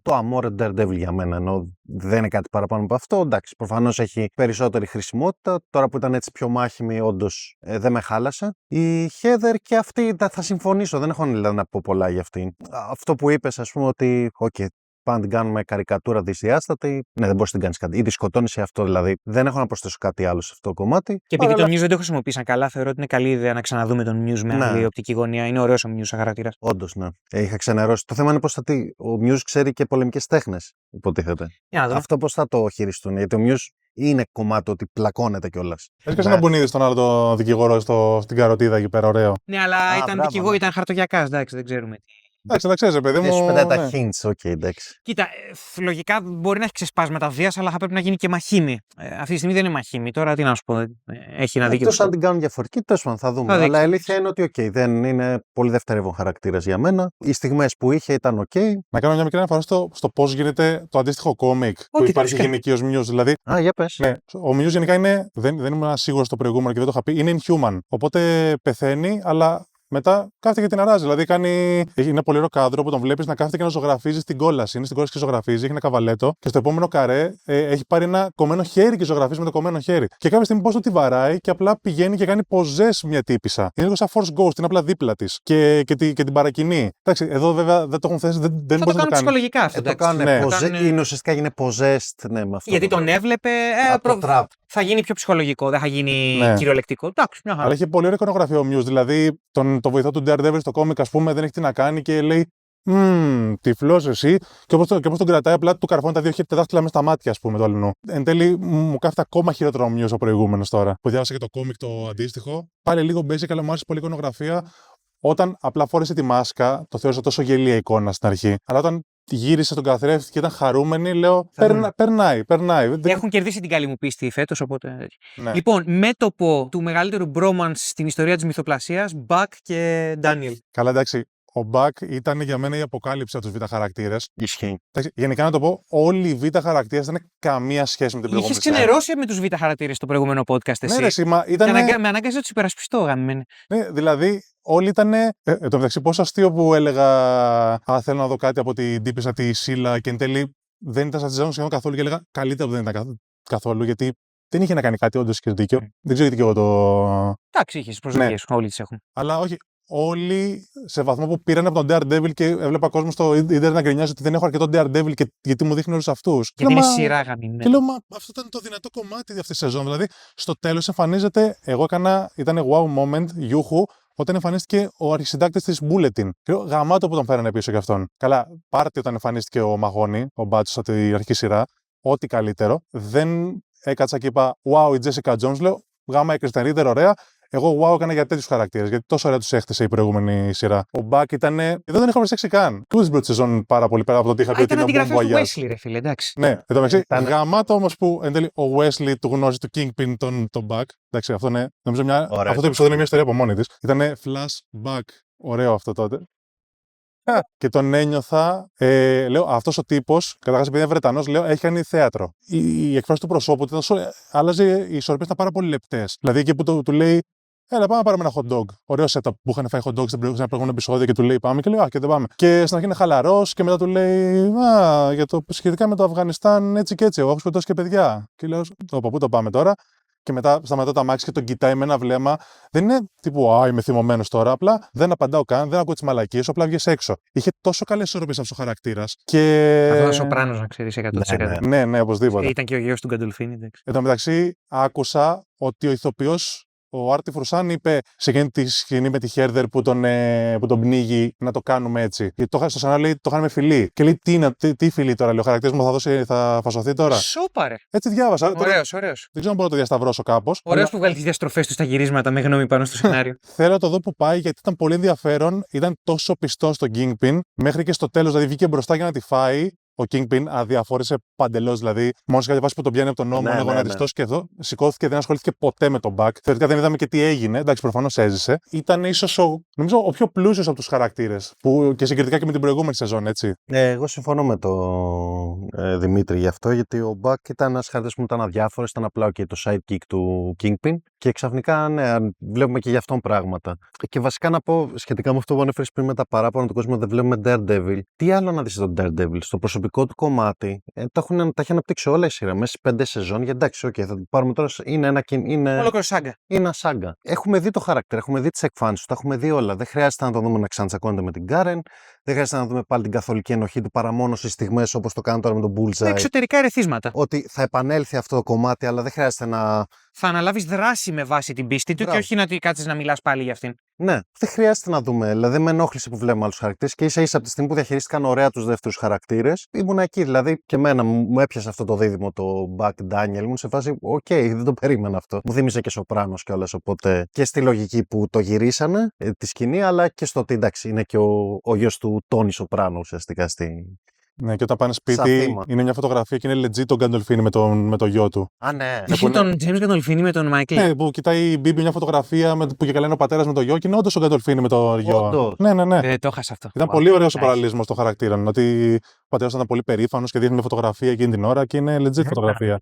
το Amore Daredevil για μένα, ενώ δεν είναι κάτι παραπάνω από αυτό. Εντάξει, προφανώς έχει περισσότερη χρησιμότητα. Τώρα που ήταν έτσι πιο μάχημη, όντως δεν με χάλασε. Η Heather και αυτή θα συμφωνήσω, δεν έχω δηλαδή να πω πολλά για αυτή. Αυτό που είπες, ας πούμε, ότι πάμε να την κάνουμε καρικατούρα δυσδιάστατη. Ναι, δεν μπορείς να την κάνεις κάτι. Ή τη σκοτώνεις σε αυτό, δηλαδή. Δεν έχω να προσθέσω κάτι άλλο σε αυτό το κομμάτι. Και επειδή τον Muse δεν το χρησιμοποίησαν καλά, θεωρώ ότι είναι καλή ιδέα να ξαναδούμε τον Muse με άλλη οπτική γωνία. Είναι ωραίος ο Muse σαν χαρακτήρας. Όντως, ναι. Είχα ξενερώσει. Το θέμα είναι πώς ο Muse ξέρει και πολεμικές τέχνες, υποτίθεται. Αυτό πώς θα το χειριστούν. Γιατί ο Muse είναι κομμάτι ότι πλακώνεται κιόλας. Έσκασε να μπουνίδι στον άλλο το δικηγόρο στην καροτίδα εκεί πέρα, ωραίο. Ναι, αλλά ήταν χαρτογιακάς, εντάξει, δεν ξέρουμε τι. Εντάξει, τα ξέρεις, παιδί μου. Σου πετάει τα hints, εντάξει. Κοίτα, λογικά μπορεί να έχει ξεσπάσματα βίας, αλλά θα πρέπει να γίνει και μαχήμη. Αυτή τη στιγμή δεν είναι μαχήμη. Τώρα τι να σου πω, έχει ένα δίκιο. Εκτός αν την κάνουν διαφορετική, τέλος πάντων θα δούμε. Αλλά η αλήθεια είναι ότι δεν είναι πολύ δευτερεύον χαρακτήρας για μένα. Οι στιγμές που είχε ήταν Να κάνω μια μικρή αναφορά στο πώς γίνεται το αντίστοιχο κόμικ που υπάρχει γυναικείος Muse. Δηλαδή, για πες. Ναι, ο Muse γενικά είναι, δεν ήμουν σίγουρος στο προηγούμενο και δεν το είχα πει, είναι inhuman. Οπότε πεθαίνει, αλλά μετά κάθεται και την αράζει. Δηλαδή έχει ένα πολύ ωραίο κάδρο που τον βλέπεις να κάθεται και να ζωγραφίζει στην κόλαση. Είναι στην κόλαση και ζωγραφίζει, έχει ένα καβαλέτο και στο επόμενο καρέ έχει πάρει ένα κομμένο χέρι και ζωγραφίζει με το κομμένο χέρι. Και κάποια στιγμή πώς το τη βαράει και απλά πηγαίνει και κάνει ποζές μια τύπισσα. Είναι λίγο σαν Force Ghost, είναι απλά δίπλα της και την παρακινεί. Εντάξει, εδώ βέβαια δεν το έχουν θέσει, δεν μπορεί να το κάνει. Ψυχολογικά αυτό. Το κάνουν είναι ουσιαστικά είναι possessed, ναι, με αυτό. Γιατί τον έβλεπε. Θα γίνει πιο ψυχολογικό, δεν θα γίνει κυριολεκτικό. Εντάξει, μια χαρά. Αλλά έχει πολύ ωραία εικονογραφία ο Muse. Δηλαδή, το βοηθό του Daredevil στο κόμικ, ας πούμε, δεν έχει τι να κάνει και λέει τυφλός εσύ. Και όπως τον κρατάει, απλά του καρφώνει τα δύο χέρια δάχτυλα μέσα στα μάτια, ας πούμε, το αλληνού. Εν τέλει, μου κάθεται ακόμα χειρότερο ο Muse ο προηγούμενος τώρα. Που διάβασα και το κόμικ το αντίστοιχο. Πάλι λίγο basic, αλλά μου άρεσε πολύ η εικονογραφία. Όταν απλά φόρεσε τη μάσκα, το θεώρησα τόσο γελία εικόνα στην αρχή. Αλλά όταν γύρισε στον καθρέφτη και ήταν χαρούμενη, λέω περνάει. Έχουν κερδίσει την καλή μου πίστη φέτος, οπότε. Ναι. Λοιπόν, μέτωπο του μεγαλύτερου bromance στην ιστορία της μυθοπλασίας, Buck και Daniel. Καλά, εντάξει. Ο Μπακ ήταν για μένα η αποκάλυψη από τους β' χαρακτήρες. Ισχύει. Γενικά να το πω, όλοι οι β' χαρακτήρες δεν έχουν καμία σχέση με την προηγούμενη. Είχες ξενερώσει με τους β' χαρακτήρες στο προηγούμενο podcast, εσύ. Ναι, ρε, σήμα, ήταν. Με ανάγκασε να τους υπερασπιστώ, γαμημένε. Ναι, δηλαδή, όλοι ήταν. Εν τω μεταξύ, πόσο αστείο που έλεγα. Α, θέλω να δω κάτι από την τύπησα τη Σίλα και εν τέλει δεν ήταν σαν σχεδόν καθόλου και έλεγα καλύτερα που δεν ήταν καθόλου γιατί δεν είχε να κάνει κάτι όντως και δίκιο. Δεν ξέρω γιατί και εγώ το. Εντάξει, είχες προσδοκίες, όλοι τις έχουν. Αλλά όχι. Όλοι σε βαθμό που πήραν από τον Daredevil και έβλεπα κόσμο στο ίντερνετ να γκρινιάζει ότι δεν έχω αρκετό Daredevil και γιατί μου δείχνει όλους αυτούς. Γιατί είναι σειρά γαμημένη. Και λέω, μα αυτό ήταν το δυνατό κομμάτι αυτή τη σεζόν. Δηλαδή, στο τέλος εμφανίζεται, ήταν wow moment, γιούχου, όταν εμφανίστηκε ο αρχισυντάκτης της Bulletin. Και λέω, γαμάτο που τον φέρανε πίσω και αυτόν. Καλά, πάρτι όταν εμφανίστηκε ο Μαγόνι, ο Μπάτσος από την αρχική σειρά, ό,τι καλύτερο. Δεν έκατσα και είπα, wow, η Jessica Jones, λέω, γάμα η Kristen Ritter, ωραία. Εγώ wow έκανα για τέτοιους χαρακτήρες, γιατί τόσο ωραία τους έχτισε η προηγούμενη σειρά. Ο Μπακ ήταν. Εδώ δεν είχαμε ψάξει καν. Του την πρώτη σεζόν πάρα πολύ πέρα από το ότι είχα πει ότι ήταν ήταν αντιγραφές του Wesley, ρε φίλε, εντάξει. Ναι, εδώ μεταξύ. Γαμάτο όμως που εν τέλει ο Wesley του γνώριζε του Kingpin τον Μπακ. Εντάξει, αυτό είναι. Νομίζω αυτό το επεισόδιο είναι μια ιστορία από μόνη της. Ήταν flashback. Ωραίο αυτό τότε. Και τον ένιωθα, λέω, αυτός ο τύπος, καταρχάς επειδή είναι Βρετανός, λέω, έχει κάνει θέατρο. Η εκφράση του προσώπου του άλλαζε, οι ισορροπίες ήταν πάρα πολύ λεπτές. Δηλαδή εκεί που του λέει, έλα, πάμε να πάρουμε ένα hot dog. Ωραίο setup που είχαν φάει hot dog σε ένα προηγούμενο επεισόδιο και του λέει, πάμε και λέει, α, και δεν πάμε. Και στην αρχή είναι χαλαρός και μετά του λέει, α, για το σχετικά με το Αφγανιστάν, έτσι και έτσι. Εγώ έχω σκοτώσει και παιδιά. Και λέω, πού το πάμε τώρα. Και μετά σταματώ τα μάξι και τον κοιτάει με ένα βλέμμα. Δεν είναι τύπου, α, είμαι θυμωμένος τώρα. Απλά δεν απαντάω καν, δεν ακούω τις μαλακίες, απλά βγες έξω. Είχε τόσο καλές ισορροπίες αυτός ο χαρακτήρας. Και. Αυτό ήταν Σοπράνος, να ξέρεις, 100%. Ναι, οπωσδήποτε. Ήταν και ο γιος του Γκαντολφίνη, εντάξει. Εν τω μεταξύ, άκουσα ότι ο ηθοποιός. Ο Άρτι Φρουσάν είπε σε εκείνη τη σκηνή με τη Χέρδερ που τον πνίγει να το κάνουμε έτσι. Γιατί στο σενάριο λέει το κάνουμε φιλί. Και λέει τι φιλί τώρα, λέει ο χαρακτήρας μου θα φασωθεί τώρα. Σούπα, ρε. Έτσι διάβασα. Ωραίος. Δεν ξέρω αν μπορώ να το διασταυρώσω κάπως. Ωραίος που βγάλει τις διαστροφές του στα γυρίσματα με γνώμη πάνω στο σενάριο. Θέλω να το δω που πάει γιατί ήταν πολύ ενδιαφέρον. Ήταν τόσο πιστός στο Kingpin μέχρι και στο τέλος. Δηλαδή βγήκε μπροστά για να τη φάει. Ο Kingpin αδιαφόρησε παντελώς, δηλαδή. Μόνο σε κάποια φάση που τον πιάνει από τον νόμο, είναι γονατιστός και εδώ σηκώθηκε, δεν ασχολήθηκε ποτέ με τον Buck. Θεωρητικά δεν είδαμε και τι έγινε. Εντάξει, προφανώς έζησε. Ήταν ίσως νομίζω ο πιο πλούσιος από τους χαρακτήρες. Που και συγκριτικά και με την προηγούμενη σεζόν, έτσι. Εγώ συμφωνώ με τον Δημήτρη γι' αυτό, γιατί ο Buck ήταν ένας χαρακτήρας που ήταν αδιάφορος, ήταν απλά το sidekick του Kingpin. Και ξαφνικά, ναι, βλέπουμε και γι' αυτόν πράγματα. Και βασικά να πω σχετικά με αυτό που ανέφερες πριν με τα παράπονα του κόσμου, δεν βλέπουμε Daredevil. Τι άλλο να δεις τον Daredevil? Στο προσωπικό του κομμάτι τα έχει αναπτύξει όλα η σειρά μέσα στις 5 σεζόν. Γιατί εντάξει, θα το πάρουμε τώρα. Είναι Ολόκληρο σάγκα. Είναι ένα σάγκα. Έχουμε δει το χαρακτήρα, έχουμε δει τις εκφάνσεις του, τα έχουμε δει όλα. Δεν χρειάζεται να το δούμε να ξανατσακώνεται με την Karen. Δεν χρειάζεται να δούμε πάλι την καθολική ενοχή του παρά μόνο στις στιγμές όπως το κάνουν τώρα με τον Bullseye. Εξωτερικά ερεθίσματα. Ότι θα επανέλθει αυτό το κομμάτι, αλλά δεν χρειάζεται να. Θα αναλάβεις δράση με βάση την πίστη του και όχι να κάτσεις να μιλάς πάλι για αυτήν. Ναι, δεν χρειάζεται να δούμε. Δηλαδή, με ενόχλησε που βλέπουμε άλλους χαρακτήρες και ίσα-ίσα από τη στιγμή που διαχειρίστηκαν ωραία τους δεύτερους χαρακτήρες, ήμουν εκεί. Δηλαδή, και εμένα μου έπιασε αυτό το δίδυμο, το Buck Daniel. Ήμουν σε φάση, οκ, δεν το περίμενα αυτό. Μου θύμισε και Σοπράνος κιόλας. Οπότε και στη λογική που το γυρίσανε τη σκηνή, αλλά και στο ότι εντάξει, είναι και ο γιος του Τόνι Σοπράνο ουσιαστικά στη. Ναι, και όταν πάνε σπίτι, είναι μια φωτογραφία και είναι legit τον Γκαντολφίνη με το γιο του. Α, ναι. Έχει τον James Γκαντολφίνη με τον Μάικλ. Ναι, που κοιτάει η Μπίμπι μια φωτογραφία που και καλά είναι ο πατέρας με το γιο και είναι όντως ο Γκαντολφίνη με το γιο. Όντως. Ναι. Δεν το έχασα αυτό. Ήταν πολύ ωραίος ο παραλληλισμός των χαρακτήρων. Ότι ο πατέρας ήταν πολύ περήφανος και δείχνει μια φωτογραφία εκείνη την ώρα και είναι legit φωτογραφία.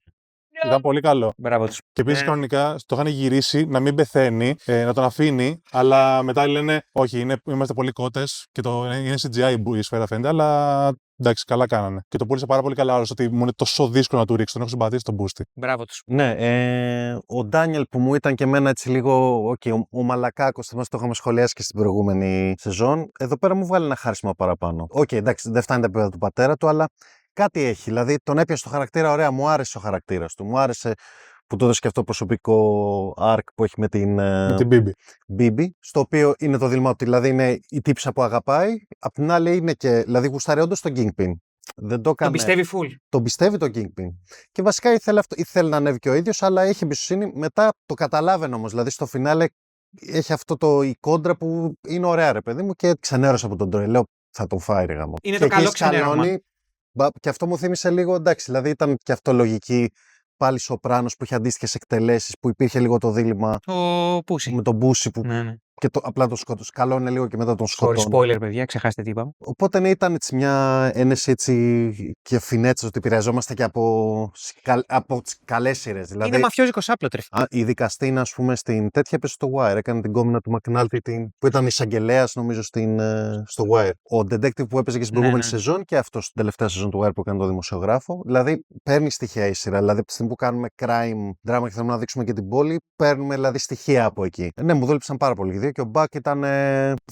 Ήταν πολύ καλό. Μπράβο τους. Και επίσης κανονικά το είχαν γυρίσει να μην πεθαίνει, να τον αφήνει, αλλά μετά λένε όχι, είμαστε πολύ κότες και είναι CGI η σφαίρα φαίνεται, αλλά εντάξει, καλά κάνανε. Και το πούλησε πάρα πολύ καλά όλος ότι μου είναι τόσο δύσκολο να του ρίξει, τον έχω συμπαθήσει τον Boosty. Μπράβο τους. Ναι, ο Ντάνιελ που μου ήταν και εμένα έτσι λίγο, ο Μαλακάκος, το είχαμε σχολιάσει και στην προηγούμενη σεζόν, εδώ πέρα μου βγάλει ένα χάρισμα παραπάνω. Εντάξει, δεν φτάνει τα επίπεδα του πατέρα του, αλλά κάτι έχει. Δηλαδή τον έπιασε το χαρακτήρα, ωραία, μου άρεσε ο χαρακτήρας του. Μου άρεσε που το έδωσε και αυτό το προσωπικό arc που έχει με την Bibi, στο οποίο είναι το δίλημα ότι δηλαδή είναι η τύψα που αγαπάει, απ' την άλλη είναι και, δηλαδή γουστάρει όντως τον Kingpin. Δεν το έκανε. Τον πιστεύει full. Τον πιστεύει τον Kingpin. Και βασικά ήθελε να ανέβει και ο ίδιος, αλλά έχει εμπιστοσύνη. Μετά το καταλάβαινε όμως. Δηλαδή στο φινάλε έχει αυτό η κόντρα που είναι ωραία, ρε παιδί μου, και ξενέρωσα από τον Troy. Λέω, θα τον φάει ρε γάμο. Είναι και το καλό εκεί ξενέρωμα. σκαλώνει, και αυτό μου θύμισε λίγο, εντάξει, δηλαδή ήταν και αυτό λογική. Πάλι Σοπράνος που είχε αντίστοιχες εκτελέσεις, που υπήρχε λίγο το δίλημμα Ο Πούση. με τον Μπούση που Ναι, ναι. και απλά τον σκαλώνει λίγο και μετά τον Sorry, σκοτώνει. spoiler, παιδιά, ξεχάστε τι είπαμε. Οπότε ναι, ήταν έτσι μια ένεση έτσι και φινέτσα ότι επηρεαζόμαστε και από τις καλές σειρές. Δηλαδή, Είναι μαφιόζικο άπλο, η δικαστήνα, ας πούμε, στην τέτοια έπεσε στο Wire. Έκανε την κόμμηνα του Μακνάλτη που ήταν εισαγγελέας, νομίζω, στο Wire. Ο detective που έπαιζε και στην προηγούμενη σεζόν και αυτό στην τελευταία σεζόν του Wire που έκανε το δημοσιογράφο. Δηλαδή, παίρνει στοιχεία η σειρά. Δηλαδή, από τη στιγμή που κάνουμε crime drama και θέλουμε να δείξουμε και την πόλη, παίρνουμε δηλαδή στοιχεία από εκεί. Ναι, μου δούλεψαν πάρα πολύ οι δύο και ο Μπακ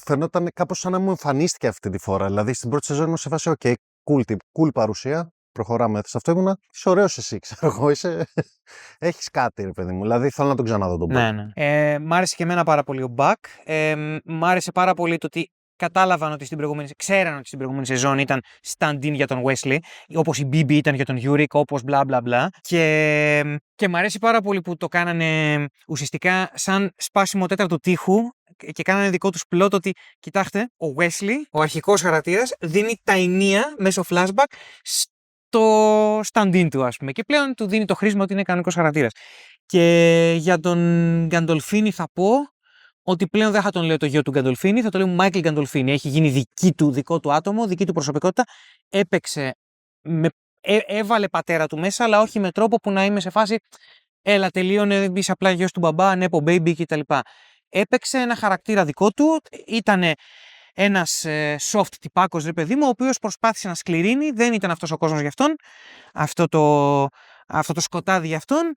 φαινόταν κάπως σαν να μου εμφανίστηκε αυτή τη φορά. Δηλαδή, στην πρώτη σεζόν ήμουν σε φάση, OK, cool παρουσία. Προχωράμε. Σε αυτό ήμουνα. Είσαι ωραίος εσύ, ξέρω εγώ. Έχεις κάτι, ρε παιδί μου. Δηλαδή θέλω να τον ξαναδώ τον Μπακ. Ναι. Μ' άρεσε και εμένα πάρα πολύ ο Μπακ. Μ' άρεσε πάρα πολύ το ότι κατάλαβαν ότι ξέραν ότι στην προηγούμενη σεζόν ήταν stand-in για τον Wesley, όπως η Μπίμπι ήταν για τον Γιούρικ, όπως μπλα μπλα μπλα. Και μ' αρέσει πάρα πολύ που το κάνανε ουσιαστικά σαν σπάσιμο τέταρτο τείχου και κάνανε δικό τους πλότο ότι, κοιτάξτε, ο Wesley, ο αρχικός χαρακτήρας, δίνει τα ενία μέσω flashback στο stand-in του, ας πούμε. Και πλέον του δίνει το χρήσμα ότι είναι κανονικός χαρακτήρας. Και για τον Γκαντολφίνι θα πω ότι πλέον δεν θα τον λέω το γιο του Γκαντολφίνι, θα το λέω Μάικλ Γκαντολφίνι. Έχει γίνει δικό του άτομο, δική του προσωπικότητα. Έπαιξε, έβαλε πατέρα του μέσα, αλλά όχι με τρόπο που να είμαι σε φάση έλα, τελείωνε, είσαι απλά γιος του μπαμπά, νέπο, baby κτλ. Έπαιξε ένα χαρακτήρα δικό του, ήτανε ένας soft τυπάκος, ρε παιδί μου, ο οποίος προσπάθησε να σκληρύνει, δεν ήταν αυτός ο κόσμος για αυτόν, αυτό το σκοτάδι για αυτόν,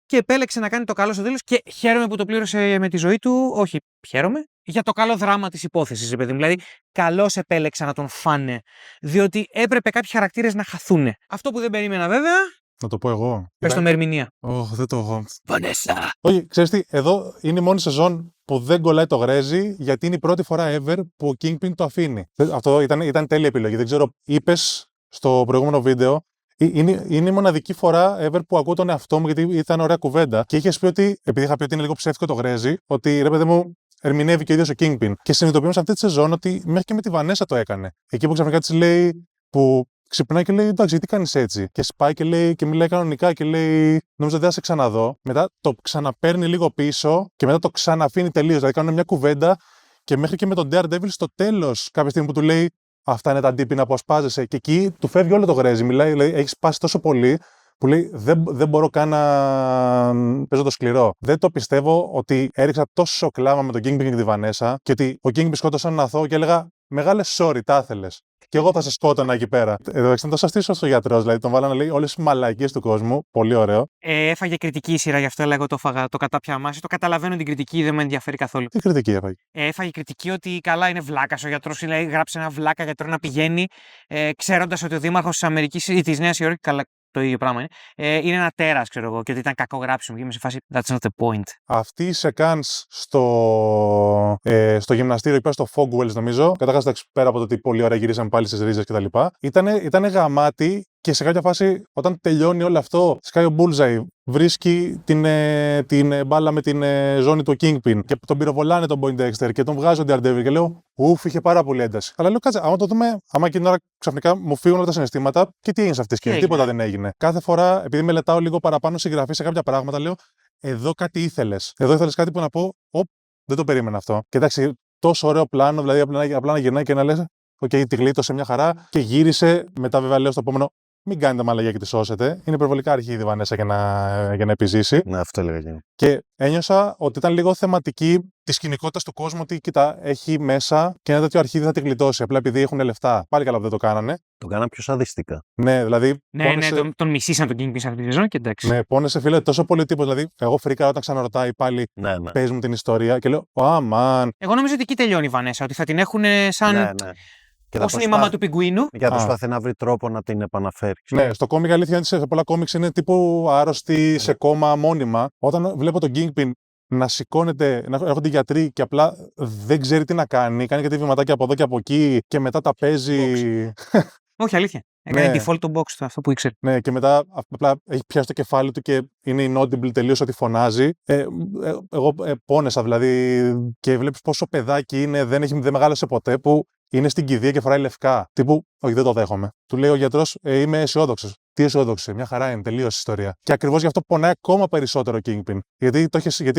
και επέλεξε να κάνει το καλό στο τέλος και χαίρομαι που το πλήρωσε με τη ζωή του. Όχι, χαίρομαι για το καλό δράμα της υπόθεσης, ρε παιδί μου. Δηλαδή, καλώς επέλεξα να τον φάνε, διότι έπρεπε κάποιοι χαρακτήρες να χαθούνε. Αυτό που δεν περίμενα βέβαια. Να το πω εγώ. Πες το με ερμηνεία. Δεν το έχω. Βανέσα. Όχι, ξέρεις τι, εδώ είναι η μόνη σεζόν που δεν κολλάει το γρέζι, γιατί είναι η πρώτη φορά ever που ο Kingpin το αφήνει. Αυτό ήταν τέλεια επιλογή. Δεν ξέρω, είπες στο προηγούμενο βίντεο. Είναι η μοναδική φορά ever που ακούω τον εαυτό μου, γιατί ήταν ωραία κουβέντα. Και είχε πει ότι, επειδή είχα πει ότι είναι λίγο ψεύτικο το γρέζι, ότι ρε παιδί μου, ερμηνεύει και ο ίδιος ο Kingpin. Και συνειδητοποιούμε σε αυτή τη σεζόν ότι μέχρι και με τη Βανέσα το έκανε. Εκεί που ξαφνικά τη λέει, που ξυπνάει και λέει: εντάξει, τι κάνεις έτσι. Και σπάει και λέει και μιλάει κανονικά και λέει: νομίζω δεν θα σε ξαναδώ. Μετά το ξαναπαίρνει λίγο πίσω και μετά το ξαναφήνει τελείως. Δηλαδή κάνουν μια κουβέντα και μέχρι και με τον Daredevil στο τέλος, κάποια στιγμή που του λέει: αυτά είναι τα αντίπεινα που ασπάζεσαι. Και εκεί του φεύγει όλο το γρέζι. Μιλάει, λέει: έχει σπάσει τόσο πολύ που λέει: δεν μπορώ καν να παίζω το σκληρό. Δεν το πιστεύω ότι έριξα τόσο κλάμα με τον Kingpin και τη Βανέσα και ότι ο Kingpin σκότωσε έναν αθώο και έλεγα: μεγάλε sorry, τα ήθελες. Και εγώ θα σε σκότωνα εκεί πέρα. Εδώ ήταν τόσο αστείο ο γιατρός, δηλαδή τον βάλανε να λέει όλες τις μαλακίες του κόσμου. Πολύ ωραίο. Έφαγε κριτική η σειρά, γι' αυτό έλεγα το φάγα, το κατάπια μάση. Το καταλαβαίνω την κριτική, δεν με ενδιαφέρει καθόλου. Τι κριτική έφαγε. Έφαγε κριτική ότι καλά είναι βλάκας ο γιατρός, λέει, γράψε ένα βλάκα γιατρό να πηγαίνει, ξέροντας ότι ο δήμαρχος της Αμερικής ή της Νέας Υόρκης, καλά, το ίδιο πράγμα είναι ένα τέρας, ξέρω εγώ, και ότι ήταν κακό γράψιμο. Και είμαι σε φάση, that's not the point. Αυτή η σεκάνς στο γυμναστήριο, εκεί στο Fogwells, νομίζω, καταρχάς πέρα από το ότι πολύ ωραία γυρίσαμε πάλι στις ρίζες κτλ. Ήταν γαμάτι και σε κάποια φάση, όταν τελειώνει όλο αυτό, σκάει ο Bullseye, βρίσκει την μπάλα με την ζώνη του Kingpin και τον πυροβολάνε τον Poindexter και τον βγάζει ο Daredevil και λέω, είχε πάρα πολύ ένταση. Αλλά λέω, κάτσε, άμα το δούμε, άμα εκείνη την ώρα ξαφνικά μου φύγουν όλα τα συναισθήματα, και τι έγινε σε αυτή τη σκηνή, τίποτα δεν έγινε. Κάθε φορά, επειδή μελετάω λίγο παραπάνω συγγραφή σε κάποια πράγματα, λέω, εδώ κάτι ήθελες. Εδώ ήθελες κάτι που να πω, δεν το περίμενα αυτό. Και εντάξει, τόσο ωραίο πλάνο, δηλαδή απλά να γυρνάει και να λες, τη γλίτωσε μια χαρά και γύρισε. Μετά, βέβαια, λέω στο επόμενο, μην κάνετε μαλαγιά και τη σώσετε. Είναι υπερβολικά αρχή η Βανέσα για να επιζήσει. Ναι, αυτό έλεγα και. Και ένιωσα ότι ήταν λίγο θεματική τη κοινικότητα του κόσμου, ότι κοίτα, έχει μέσα και ένα τέτοιο αρχίδι θα τη γλιτώσει. Απλά επειδή έχουν λεφτά. Πάλι καλά που δεν το κάνανε. Το κάνανε πιο σαδιστικά. Ναι, δηλαδή. Ναι, τον μισήσαν τον Kingpin σε αυτή τη σεζόν και εντάξει. Ναι, πόνεσε φίλε τόσο πολύ τύπο. Δηλαδή, εγώ φρήκα όταν ξαναρωτάει πάλι. Ναι. Πες μου την ιστορία και λέω, αμάν. Εγώ νομίζω ότι εκεί τελειώνει η Βανέσα, ότι θα την έχουν σαν. Ναι. Πώς είναι η μαμά του πιγκουίνου. Για να προσπαθεί να βρει τρόπο να την επαναφέρει. Ναι, στο κόμικ αλήθεια είναι σε πολλά κόμικς είναι τύπου άρρωστη, σε κόμμα, μόνιμα. Όταν βλέπω τον Kingpin να σηκώνεται, να έρχονται οι γιατροί και απλά δεν ξέρει τι να κάνει, κάνει κάτι βηματάκια από εδώ και από εκεί και μετά τα παίζει. Όχι, αλήθεια. Έκανε default το box του, αυτό που ήξερε. Ναι, και μετά απλά έχει πιάσει το κεφάλι του και είναι inaudible τελείως ότι φωνάζει. Εγώ πόνεσα δηλαδή και βλέπεις πόσο παιδάκι είναι, δεν μεγάλωσε ποτέ, που είναι στην κηδεία και φοράει λευκά. Τύπου, όχι, δεν το δέχομαι. Του λέει ο γιατρός, είμαι αισιόδοξος. Τι αισιόδοξο, μια χαρά είναι, τελείωσε η ιστορία. Και ακριβώς γι' αυτό πονάει ακόμα περισσότερο ο Kingpin. Γιατί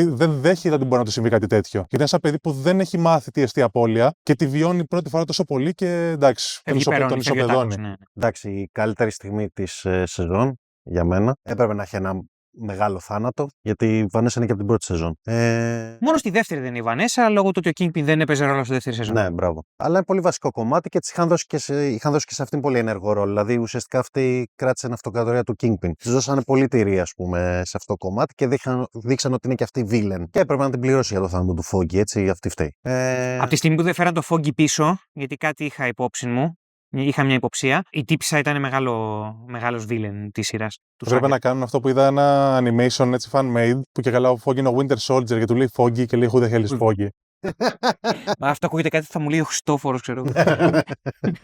δεν δέχεται ότι μπορεί να του συμβεί κάτι τέτοιο. Γιατί είναι ένα παιδί που δεν έχει μάθει τι εστί απώλεια και τη βιώνει πρώτη φορά τόσο πολύ και εντάξει, τον ισοπεδώνει. Ναι. Εντάξει, η καλύτερη στιγμή της σεζόν για μένα έπρεπε να έχει ένα μεγάλο θάνατο, γιατί η Βανέσα είναι και από την πρώτη σεζόν. Μόνο στη δεύτερη δεν είναι η Βανέσα, λόγω του ότι ο Kingpin δεν έπαιζε ρόλο στη δεύτερη σεζόν. Ναι, μπράβο. Αλλά είναι πολύ βασικό κομμάτι και της είχαν δώσει και σε αυτήν πολύ ενεργό ρόλο. Δηλαδή, ουσιαστικά αυτή κράτησε την αυτοκρατορία του Kingpin. Της δώσανε πολύ τυρί, ας πούμε, σε αυτό το κομμάτι και δείξαν ότι είναι και αυτή villain. Και έπρεπε να την πληρώσει για το θάνατο του Foggy, έτσι, αυτή φταίει. Από τη στιγμή που δεν φέραν το Foggy πίσω, γιατί κάτι είχα υπόψη μου. Είχα μια υποψία. Η τύπισσα ήταν μεγάλος villain της σειράς. Πρέπει να κάνουν αυτό που είδα ένα animation έτσι fan-made που και καλά ο Foggy είναι ο Winter Soldier και του λέει Foggy και λέει Who the hell is Foggy. Μα αυτό ακούγεται κάτι που θα μου λέει ο Χριστόφορος, ξέρω.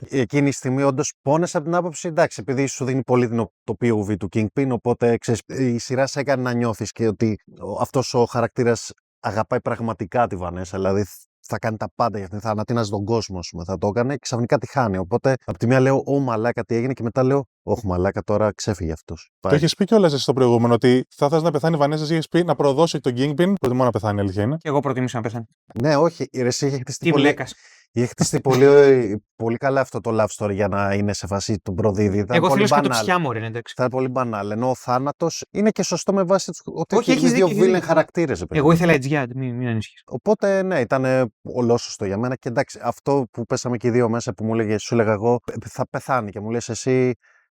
Εκείνη η στιγμή όντως πόνεσε από την άποψη, εντάξει, επειδή σου δίνει πολύ το POV του Kingpin, οπότε ξέρεις, η σειρά σε έκανε να νιώθεις και ότι αυτός ο χαρακτήρας αγαπάει πραγματικά τη Βανέσα, δηλαδή θα κάνει τα πάντα για αυτήν, θα ανατείναζε τον κόσμο, θα το έκανε και ξαφνικά τη χάνει. Οπότε από τη μία λέω, Ω μαλάκα, τι έγινε, και μετά λέω, Όχι μαλάκα, τώρα ξέφυγε αυτός. Το έχεις πει κιόλας εσύ στο προηγούμενο ότι θα θες να πεθάνει η Βανέσα, εσύ έχεις πει να προδώσει τον Kingpin. Προτιμώ να πεθάνει, αλήθεια είναι. Και εγώ προτιμήσω να πεθάνει. Ναι, όχι, η Ρεσί είχε χτιστεί Τι βλέκας. Είχε χτιστεί πολύ καλά αυτό το love story για να είναι σε φάση του προδίδει. Εγώ θέλω και το ψιά μου, ρε, εντάξει. Θα είναι πολύ μπανάλ. Ενώ ο θάνατος είναι και σωστό με βάση ότι Όχι, έχει δύο villain χαρακτήρες. Εγώ ήθελα Edgeguard, μην ανησυχείς. Οπότε ναι, ήταν ολόσωστο για μένα. Και εντάξει, αυτό που πέσαμε και οι δύο μέσα που σου έλεγα εγώ, θα πεθάνει και μου λες εσύ.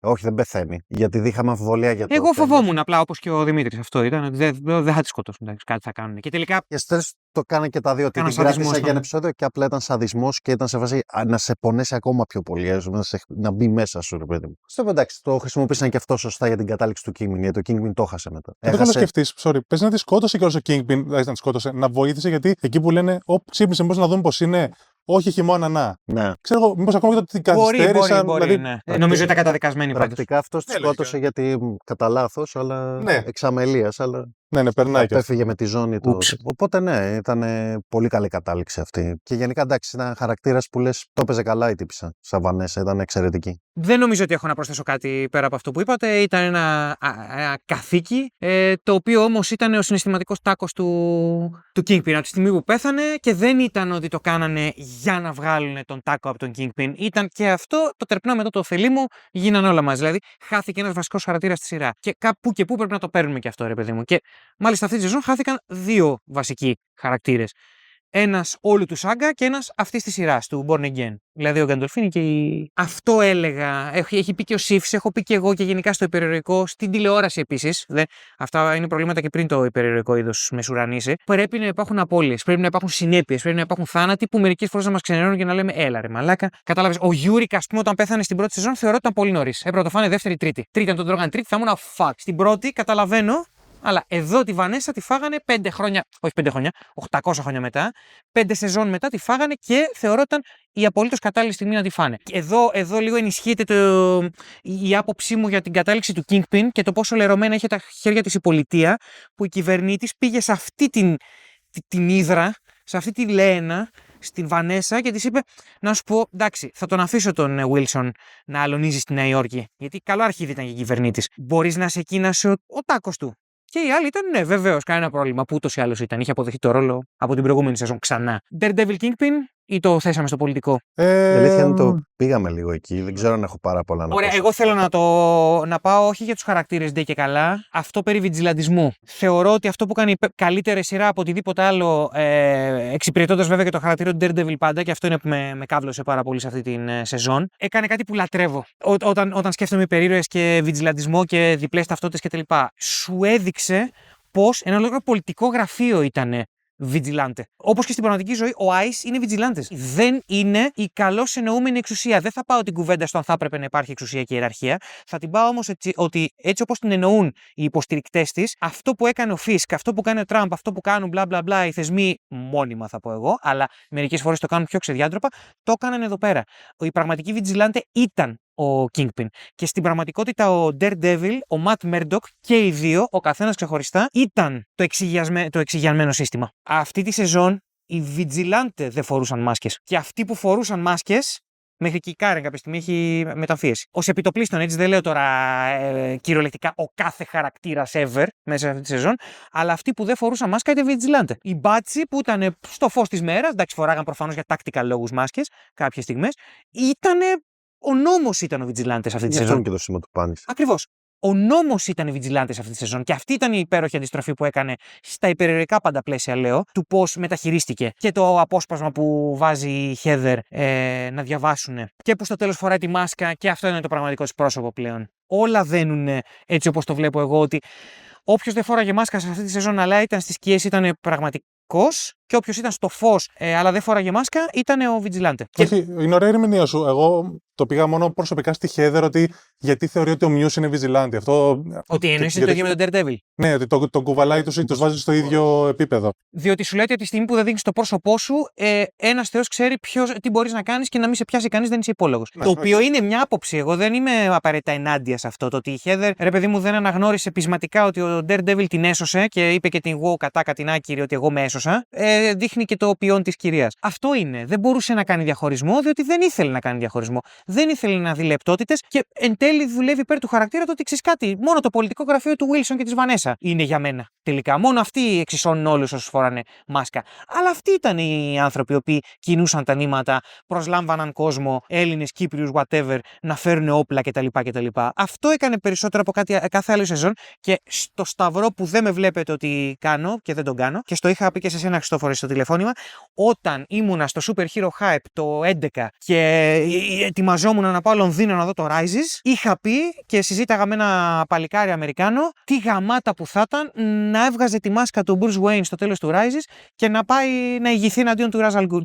Όχι, δεν πεθαίνει. Γιατί είχαμε αμφιβολία για το. Εγώ φοβόμουν απλά όπως και ο Δημήτρης. Αυτό ήταν. Δεν θα τη σκοτώσουν. Εντάξει, κάτι θα κάνουν. Και τελικά. Και στέλνεις το κάνανε και τα δύο. Ότι την κράτησα για ένα επεισόδιο και απλά ήταν σαδισμός και ήταν σε βάση να σε πονέσει ακόμα πιο πολύ. Να μπει μέσα σου, ρε παιδί μου. Στο εντάξει, το χρησιμοποίησαν και αυτό σωστά για την κατάληξη του Kingpin. Γιατί το Kingpin το χάσε μετά. Δεν το σκεφτείς, πες να τη σκότωσε και όσο ο Kingpin, δηλαδή να τη σκότωσε, να βοήθησε γιατί εκεί που λένε, ξύπνησε, μήπως να δούμε πώς είναι. Όχι χειμώνα, να. Ναι. Ξέρω εγώ, μήπως ακόμα και το ότι καθυστέρησαν. Μπορεί, δηλαδή, ναι. Νομίζω ήταν καταδικασμένη πάντως. Πρακτικά αυτός τη σκότωσε γιατί κατά λάθος, αλλά ναι. Εξαμελίας, αλλά. Ναι, περνάει και έφυγε με τη ζώνη του. Οπότε ναι, ήταν πολύ καλή κατάληξη αυτή. Και γενικά εντάξει, ήταν χαρακτήρας που λες, το έπαιζε καλά η τύπισσα. Σαν Βανέσα, ήταν εξαιρετική. Δεν νομίζω ότι έχω να προσθέσω κάτι πέρα από αυτό που είπατε. Ήταν ένα καθήκη, το οποίο όμως ήταν ο συναισθηματικός τάκος του Kingpin. Από τη στιγμή που πέθανε και δεν ήταν ότι το κάνανε για να βγάλουν τον τάκο από τον Kingpin. Ήταν και αυτό το τερπνό μετά το ωφελή μου, γίνανε όλα μαζί. Δηλαδή, χάθηκε ένας βασικός χαρακτήρας στη σειρά. Και κάπου και πού πρέπει να το παίρνουμε και αυτό, ρε παιδί μου. Και μάλιστα αυτή τη σεζόν χάθηκαν δύο βασικοί χαρακτήρες. Ένας όλου του σάγκα και ένας αυτής της σειράς, του Born Again. Δηλαδή ο Γκαντολφίνη και η. Αυτό έλεγα. Έχει πει και ο Σίφς, έχω πει και εγώ και γενικά στο υπερηρωικό, στην τηλεόραση επίσης. Αυτά είναι προβλήματα και πριν το υπερηρωικό είδος μεσουρανίσει. Πρέπει να υπάρχουν απώλειες, πρέπει να υπάρχουν συνέπειες, πρέπει να υπάρχουν θάνατοι που μερικές φορές να μας ξενερώνουν και να λέμε έλα ρε μαλάκα. Κατάλαβες, ο Γιούρικ, ας πούμε, όταν πέθανε στην πρώτη σεζόν, θεωρώ ότι ήταν πολύ νωρίς. Έπρεπε να το φάνε δεύτερη, τρίτη. Τρίτη, αν τον τρώγανε τρίτη, θα ήμουν fuck. Στην πρώτη, καταλαβαίνω. Αλλά εδώ τη Βανέσα τη φάγανε 5 χρόνια, όχι 5 χρόνια, 800 χρόνια μετά, 5 σεζόν μετά τη φάγανε και θεωρόταν η απολύτως κατάλληλη στιγμή να τη φάνε. Εδώ λίγο ενισχύεται η άποψή μου για την κατάληξη του Kingpin και το πόσο λερωμένα είχε τα χέρια της η πολιτεία, που η κυβερνήτης πήγε σε αυτή την ύδρα, σε αυτή τη Λένα, στην Βανέσα και της είπε να σου πω, εντάξει, θα τον αφήσω τον Wilson να αλωνίζει στη Νέα Υόρκη, γιατί καλό αρχίδι ήταν και η κυβερνήτης. Μπορείς να σε εκείνασε ο τάκος του. Και οι άλλοι ήταν, ναι, βεβαίως, κανένα πρόβλημα. Που ούτως ή άλλως ήταν. Είχε αποδεχτεί το ρόλο από την προηγούμενη σεζόν ξανά. Daredevil Kingpin ή το θέσαμε στο πολιτικό? Η αλήθεια είναι το πήγαμε λίγο εκεί. Δεν ξέρω αν έχω πάρα πολλά να πω. Ωραία, εγώ θέλω να πάω όχι για τους χαρακτήρες ντε και καλά. Αυτό περί βιτζιλαντισμού. Θεωρώ ότι αυτό που κάνει η καλύτερη σειρά από οτιδήποτε άλλο, εξυπηρετώντας βέβαια και το χαρακτήρα του Daredevil πάντα, και αυτό είναι που με κάβλωσε πάρα πολύ σε αυτή την σεζόν, έκανε κάτι που λατρεύω. Όταν σκέφτομαι υπερήρωες και βιτζιλαντισμό και διπλές ταυτότητες κτλ. Σου έδειξε πως ένα ολόκληρο πολιτικό γραφείο ήταν vigilante. Όπως και στην πραγματική ζωή, ο ICE είναι vigilantes. Δεν είναι η καλώς εννοούμενη εξουσία. Δεν θα πάω την κουβέντα στο αν θα έπρεπε να υπάρχει εξουσία και ιεραρχία. Θα την πάω όμως ότι έτσι όπως την εννοούν οι υποστηρικτές της, αυτό που έκανε ο Fisk, αυτό που κάνει ο Τραμπ, αυτό που κάνουν μπλα μπλα μπλα οι θεσμοί, μόνιμα θα πω εγώ, αλλά μερικές φορές το κάνουν πιο ξεδιάντροπα, το έκαναν εδώ πέρα. Η πραγματική vigilante ήταν ο Kingpin. Και στην πραγματικότητα ο Daredevil, ο Matt Murdock και οι δύο, ο καθένας ξεχωριστά, ήταν το εξηγιασμένο σύστημα. Αυτή τη σεζόν οι Vigilante δεν φορούσαν μάσκες. Και αυτοί που φορούσαν μάσκες, μέχρι και η Karen κάποια στιγμή έχει μεταμφίεση. Ως επιτοπλίστων, έτσι δεν λέω τώρα κυριολεκτικά ο κάθε χαρακτήρας ever μέσα σε αυτή τη σεζόν, αλλά αυτοί που δεν φορούσαν μάσκα ήταν Vigilante. Οι μπάτσι που ήταν στο φως της μέρας, εντάξει, φοράγαν προφανώς για tactical λόγους μάσκες κάποιες στιγμές, ο νόμος ήταν ο Vigilante σε αυτή τη Γι' αυτό σεζόν. είναι και το σήμα του Punisher. Ακριβώς. Ο νόμος ήταν οι Vigilante σε αυτή τη σεζόν. Και αυτή ήταν η υπέροχη αντιστροφή που έκανε στα υπερηρωτικά πάντα πλαίσια, λέω, του πώς μεταχειρίστηκε. Και το απόσπασμα που βάζει η Heather να διαβάσουν. Και που στο τέλος φοράει τη μάσκα, και αυτό είναι το πραγματικό της πρόσωπο πλέον. Όλα δένουν έτσι όπως το βλέπω εγώ, ότι όποιος δεν φόραγε μάσκα σε αυτή τη σεζόν, αλλά ήταν στις σκιές, ήταν πραγματικός. Και όποιος ήταν στο φως, αλλά δεν φόραγε μάσκα, ήταν ο Vigilante. Όχι, είναι ωραία η ερμηνεία σου. Εγώ το πήγα μόνο προσωπικά στη Heather, ότι γιατί θεωρεί ότι ο Muse είναι Vigilante. Αυτό, Ότι εννοείς το ίδιο με τον Daredevil. Ναι, ότι το κουβαλάει τους βάζει στο ίδιο επίπεδο. Διότι σου λέει ότι από τη στιγμή που δεν δείχνεις το πρόσωπό σου, ένας θεός ξέρει τι μπορείς να κάνεις και να μην σε πιάσει κανείς, δεν είσαι υπόλογος. Ναι, Το οποίο είναι μια άποψη. Εγώ δεν είμαι απαραίτητα ενάντια σε αυτό. Το ότι η Heather, ρε παιδί μου, δεν αναγνώρισε πεισματικά ότι ο Daredevil την έσωσε και είπε και την wow κατάκα την άκυρη ότι εγώ με έσωσα, δείχνει και το ποιόν της κυρίας. Αυτό είναι. Δεν μπορούσε να κάνει διαχωρισμό, διότι δεν ήθελε να κάνει διαχωρισμό. Δεν ήθελε να δει λεπτότητες και εν τέλει δουλεύει υπέρ του χαρακτήρα το ότι ξέρεις κάτι. Μόνο το πολιτικό γραφείο του Wilson και της Βανέσα είναι για μένα. Τελικά. Μόνο αυτοί εξισώνουν όλους όσους φοράνε μάσκα. Αλλά αυτοί ήταν οι άνθρωποι οι οποίοι κινούσαν τα νήματα, προσλάμβαναν κόσμο, Έλληνες, Κύπριους, whatever, να φέρουν όπλα κτλ. Αυτό έκανε περισσότερο από κάθε άλλη σεζόν και στο σταυρό που δεν με βλέπετε ότι κάνω και δεν τον κάνω, και στο είχα πει και σε εσένα Χριστόφορε στο τηλεφώνημα, όταν ήμουνα στο Super Hero Hype το 2011 και ετοιμαζόμουν να πάω Λονδίνο να δω το Rises, είχα πει και συζήταγα με ένα παλικάρι Αμερικάνο τι γαμάτα που θα ήταν να έβγαζε τη μάσκα του Bruce Wayne στο τέλος του Rises και να πάει να ηγηθεί εναντίον του Ra's al Ghul,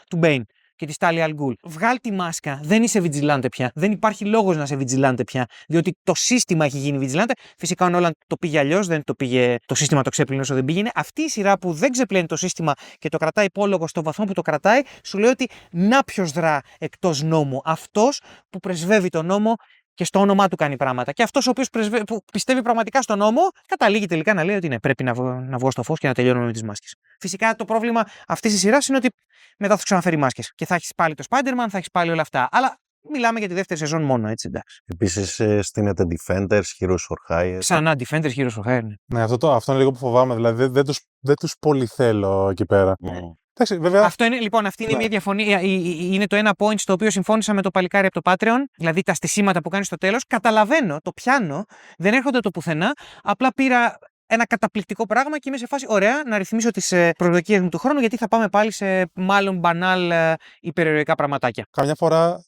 του Bane και τη Talia al Ghul. Βγάλ τη μάσκα, δεν είσαι Vigilante πια. Δεν υπάρχει λόγος να είσαι Vigilante πια. Διότι το σύστημα έχει γίνει Vigilante. Φυσικά ο Νόλαν το πήγε αλλιώς, δεν το πήγε. Το σύστημα το ξέπλυνε όσο δεν πήγαινε. Αυτή η σειρά που δεν ξεπλένει το σύστημα και το κρατάει υπόλογο στο βαθμό που το κρατάει, σου λέει ότι να ποιος δρά εκτός νόμου. Αυτός που πρεσβεύει τον νόμο και στο όνομά του κάνει πράγματα. Και αυτός ο οποίος που πιστεύει πραγματικά στον νόμο, καταλήγει τελικά να λέει ότι ναι, πρέπει να βγω στο φως και να τελειώνουμε με τις μάσκες. Φυσικά το πρόβλημα αυτής της σειράς είναι ότι μετά θα ξαναφέρει μάσκες. Και θα έχεις πάλι το Spider-Man, θα έχεις πάλι όλα αυτά. Αλλά μιλάμε για τη δεύτερη σεζόν μόνο, έτσι, εντάξει. Επίσης στείνεται Defenders, Heroes for Hire. Ξανά Defenders, Heroes for Hire. Ναι, αυτό είναι λίγο που φοβάμαι. Δηλαδή δεν τους πολύ θέλω εκεί πέρα. Εντάξει, βέβαια. Αυτό είναι, λοιπόν, αυτή είναι μια διαφωνία. Είναι το ένα point στο οποίο συμφώνησα με το παλικάρι από το Patreon. Δηλαδή τα στισίματα που κάνει στο τέλος. Καταλαβαίνω, το πιάνω, δεν έρχονται το πουθενά. Απλά πήρα ένα καταπληκτικό πράγμα και είμαι σε φάση ωραία να ρυθμίσω τις προσδοκίες μου του χρόνου, γιατί θα πάμε πάλι σε μάλλον μπανάλ υπερηρωτικά πραγματάκια. Καμιά φορά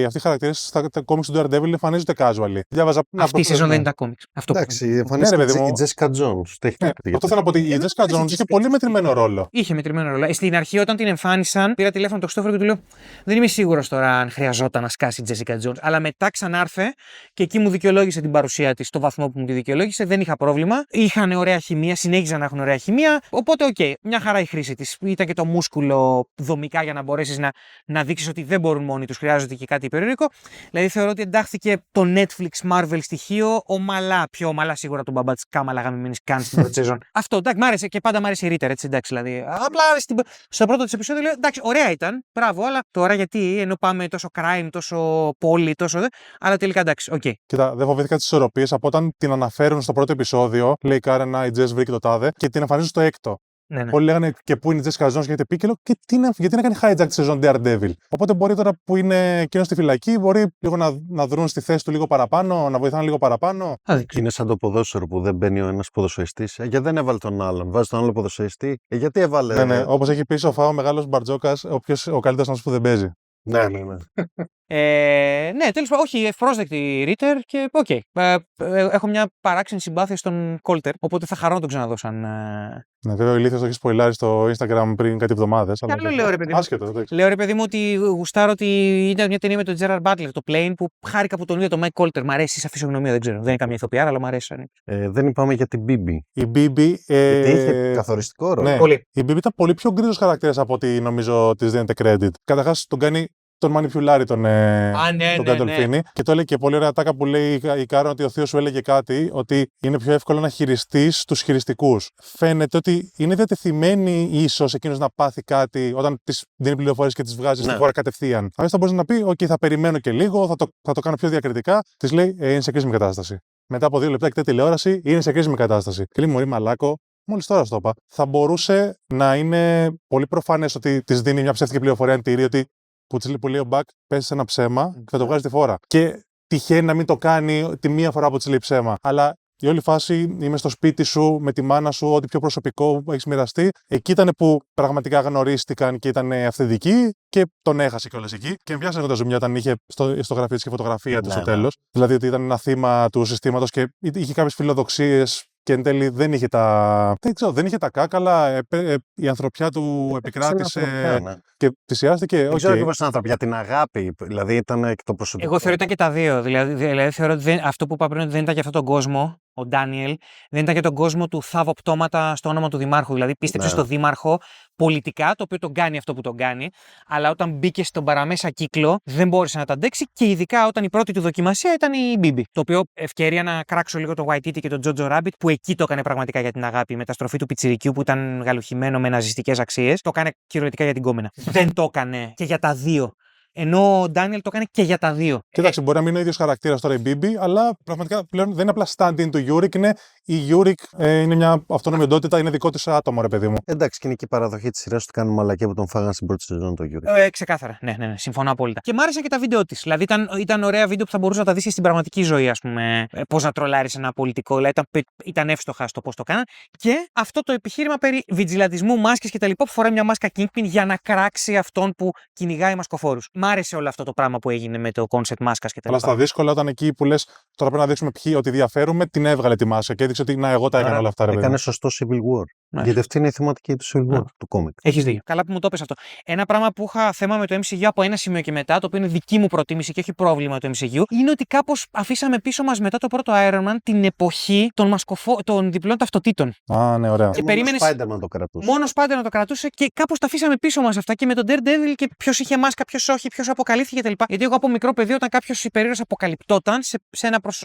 αυτοί οι χαρακτήρες στα κόμιξ του Daredevil εμφανίζονται casually. Διάβαζα. Αυτή η σεζόν δεν ήταν κόμιξ. Εντάξει, εμφανίζεται η Jessica Jones. Αυτό θέλω να πω ότι η Jessica Jones είχε πολύ μετρημένο ρόλο. Είχε μετρημένο ρόλο. Στην αρχή, όταν την εμφάνισαν, πήρα τηλέφωνο τον Χριστόφορο και του λέω: δεν είμαι σίγουρος τώρα αν χρειαζόταν να σκάσει η Jessica Jones. Αλλά μετά ξανάρθε και εκεί μου δικαιολόγησε την παρουσία της στο βαθμό που μου τη δικαιολόγησε. Δεν είχα πρόβλημα. Είχαν ωραία χημεία, συνέχιζαν να έχουν ωραία χημεία. Οπότε, μια χαρά η χρήση της. Ήταν και το μούσκουλο δομικά για να μπορέσεις να δείξεις ότι δεν μπορούν μόνοι τους, χρειάζονται και κάτι υπερηρωτικό. Δηλαδή, θεωρώ ότι εντάχθηκε το Netflix Marvel στοιχείο ομαλά, πιο ομαλά σίγουρα τον μπαμπά της Κάμαλα γαμημένης καν στην πρώτη σεζόν. Αυτό, εντάξει, μ' άρεσε και πάντα μ' άρεσε η Ritter, έτσι, εντάξει, δηλαδή. Απλά στο πρώτο της επεισόδιο λέω: εντάξει, ωραία ήταν, μπράβο, αλλά τώρα γιατί, ενώ πάμε τόσο crime, τόσο πόλη, τόσο. Αλλά τελικά εντάξει, οκ. Κοίτα, δεν φοβήθηκα τις ισορροπίες από όταν την αναφέρουν στο πρώτο επεισόδιο, λέει η Karen, η Jess βρήκε το τάδε, και την εμφανίζουν στο έκτο. Ναι. Όλοι λέγανε και πού είναι η Jessica Jones και γιατί επίκελο και γιατί να κάνει hijack τη σεζόν Daredevil. Οπότε μπορεί τώρα που είναι εκείνο στη φυλακή, μπορεί λίγο να δρουν στη θέση του λίγο παραπάνω, να βοηθάνε λίγο παραπάνω. Είναι σαν το ποδόσφαιρο που δεν μπαίνει ο ένας ποδοσφαιριστής. Γιατί δεν έβαλε τον άλλον, βάζει τον άλλο ποδοσφαιριστή. Γιατί έβαλε. Ναι, όπως έχει πει ο Φάο, ο μεγάλος Μπαρτζόκας, ο καλύτερος άνθρωπος που δεν παίζει. Ναι. Ναι, τέλος πάντων, όχι, ευπρόσδεκτη Ritter και οκ. Έχω μια παράξενη συμπάθεια στον Κόλτερ, οπότε θα χαρώ να τον ξαναδώ σαν. Ναι, βέβαια ο Ηλίθιος το έχει σποϊλάρει στο Instagram πριν κάτι εβδομάδες. Κι άλλο λέω, ρε παιδί μου. Άσχετο, Λέω, ρε παιδί μου, ότι γουστάρω ότι ήταν μια ταινία με τον Gerard Butler, το Plane, που χάρηκα που τον είδα τον Mike Colter. Μ' αρέσει σαν φυσιογνωμία, δεν ξέρω. Δεν είναι καμία ηθοποιάρα, αλλά μ' αρέσει. Δεν είπαμε για την Bibi. Η Bibi. Είχε καθοριστικό ρόλο. Ναι, πολύ. Η Bibi ήταν πολύ πιο γκρίζος χαρακτήρας από ό,τι νομίζω της δίνεται credit. Καταρχάς τον κάνει τον μανιπιουλάρει τον ναι. Gandolfini. Και το έλεγε και πολύ ωραία τάκα που λέει η Κάρον ότι ο θείος σου έλεγε κάτι, ότι είναι πιο εύκολο να χειριστείς τους χειριστικούς. Φαίνεται ότι είναι διατεθειμένη ίσως εκείνος να πάθει κάτι όταν της δίνει πληροφορίες και τις βγάζει στη χώρα κατευθείαν. Αμέσως θα μπορείς να πει: OK, θα περιμένω και λίγο, θα το κάνω πιο διακριτικά. Της λέει: είναι σε κρίσιμη κατάσταση. Μετά από 2 λεπτά κοιτάει τηλεόραση, είναι σε κρίσιμη κατάσταση. Και λέει: Μωρή μαλάκο, μόλις τώρα στο είπα. Θα μπορούσε να είναι πολύ προφανές ότι της δίνει μια ψεύτικη πληροφορία εν τηρεί, ότι που λέει ο Μπακ, πέσει σε ένα ψέμα και θα το βγάζει τη φόρα. Και τυχαίνει να μην το κάνει τη μία φορά που της λέει ψέμα. Αλλά η όλη φάση, είμαι στο σπίτι σου, με τη μάνα σου, ό,τι πιο προσωπικό που έχεις μοιραστεί. Εκεί ήταν που πραγματικά γνωρίστηκαν και ήταν αυθεντικοί και τον έχασε κιόλας εκεί. Και με πιάσανε τα ζουμιά όταν είχε στο γραφείο της και φωτογραφία του στο τέλος. Δηλαδή ότι ήταν ένα θύμα του συστήματος και είχε κάποιες φιλοδοξίες. Και εν τέλει δεν είχε δεν είχε τα κάκαλα, η ανθρωπιά του επικράτησε και θυσιάστηκε. Δεν ξέρω ακριβώς την ανθρωπιά, την αγάπη, δηλαδή ήταν και το προσωπικό. Εγώ θεωρώ ήταν και τα δύο. Δηλαδή θεωρώ ότι αυτό που είπα πριν, ότι δεν ήταν για αυτόν τον κόσμο, ο Ντάνιελ, δεν ήταν για τον κόσμο του θάβω πτώματα στο όνομα του Δημάρχου. Δηλαδή πίστεψε στο Δήμαρχο πολιτικά, το οποίο τον κάνει αυτό που τον κάνει, αλλά όταν μπήκε στον παραμέσα κύκλο δεν μπόρεσε να τα αντέξει και ειδικά όταν η πρώτη του δοκιμασία ήταν η Μπίμπι. Το οποίο ευκαιρία να κράξω λίγο το Waititi και τον Τζότζο Ράμπιτ, που εκεί το έκανε πραγματικά για την αγάπη. Η μεταστροφή του πιτσιρικιού που ήταν γαλουχημένο με ναζιστικές αξίες, το έκανε κυριολεκτικά για την κόμενα. Δεν το έκανε και για τα δύο. Ενώ ο Ντάνιελ το έκανε και για τα δύο. Κοίταξε, μπορεί να μην είναι ο ίδιος χαρακτήρας τώρα η Μπίμπι, αλλά πραγματικά πλέον δεν είναι απλά stand-in του Γιούρικ. Η Γιούρικ είναι μια αυτόνομη οντότητα, είναι δικό της άτομο, ρε παιδί μου. Εντάξει, και είναι και η παραδοχή της σειράς ότι κάνουν μαλακία που τον φάγανε στην πρώτη σεζόν το Γιούρικ. Ξεκάθαρα. Ναι, συμφωνώ απόλυτα. Και μ' άρεσαν και τα βίντεο της. Δηλαδή ήταν ωραία βίντεο που θα μπορούσε να τα δεις και στην πραγματική ζωή, ας πούμε. Πώς να τρολάρεις ένα πολιτικό. Δηλαδή ήταν εύστοχα στο πώς το κάναν. Και αυτό το επιχείρημα περί βιτζιλαντισμού, μάσκες κτλ. Που φοράει μια μάσκα Kingpin για να κράξει αυτόν που κυνηγάει μασκοφόρους. Μ' άρεσε όλο αυτό το πράγμα που έγινε με το κόνσεπτ μάσκας κτλ. Αλλά στα δύσκολα, όταν εκεί που λες τώρα πρέπει να δείξουμε ποιοι ότι διαφέρουμε, την έβγαλε τη μάσκα και έδειξε ότι εγώ τα έκανα όλα αυτά. Έκανε σωστό Civil War. Ναι. Γιατί αυτή είναι η θεματική του Civil War, του κόμικ. Έχεις δίκιο. Καλά που μου το πες αυτό. Ένα πράγμα που είχα θέμα με το MCU από ένα σημείο και μετά, το οποίο είναι δική μου προτίμηση και όχι πρόβλημα του MCU, είναι ότι κάπως αφήσαμε πίσω μας μετά το πρώτο Iron Man την εποχή των διπλών ταυτοτήτων. Ναι, ωραία. Και μόνο Spider-Man το κρατούσε. Μόνο Spider-Man το κρατούσε και κάπως τα αφήσαμε πίσω μας αυτά και με τον Daredevil και ποιος είχε μάσκα, ποιος όχι, ποιος αποκαλύφθηκε κτλ. Γιατί εγώ από μικρό παιδί, όταν κάποιος υπερήρωας αποκαλυπτόταν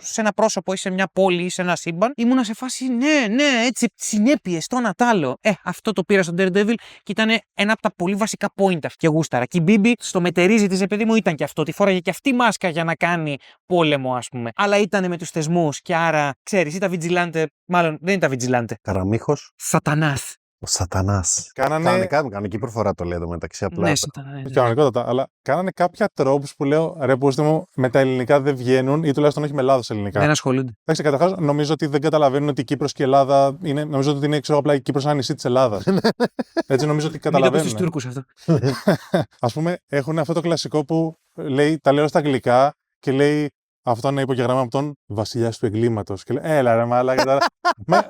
σε ένα πρόσωπο ή σε μια πόλη ή σε ένα σύμπαν, ήμουνα σε φάση ναι, έτσι, συνέπειες, το ένα τ' άλλο. Αυτό το πήρα στον Daredevil και ήταν ένα από τα πολύ βασικά point και γούσταρα. Και η Μπίμπι στο μετερίζει της, παιδί μου, ήταν και αυτό. Τη φόραγε και αυτή μάσκα για να κάνει πόλεμο, ας πούμε. Αλλά ήταν με τους θεσμούς και άρα, ξέρεις, ήταν vigilante, μάλλον δεν ήταν vigilante. Καραμίχος. Σατανάς. Ο Σατανάς. Κανονική προφορά το λέει εδώ μεταξύ απλά. Ναι, κανονικότατα. Αλλά κάνανε κάποια τρόπους που λέω ρε πούστη μου, με τα ελληνικά δεν βγαίνουν ή τουλάχιστον όχι με Ελλάδος ελληνικά. Δεν ασχολούνται. Εντάξει, καταρχάς νομίζω ότι δεν καταλαβαίνουν ότι η Κύπρος και η Ελλάδα είναι. Νομίζω ότι είναι απλά η Κύπρος ένα νησί της Ελλάδας. Έτσι νομίζω ότι καταλαβαίνουν. Μην το πεις στους Τούρκους αυτό. Ας πούμε, έχουν αυτό το κλασικό που λέει, τα λέω στα αγγλικά και λέει. Αυτό είναι υπογεγραμμένο από τον βασιλιά του εγκλήματος. Και λέει, έλα ρε μάλακα.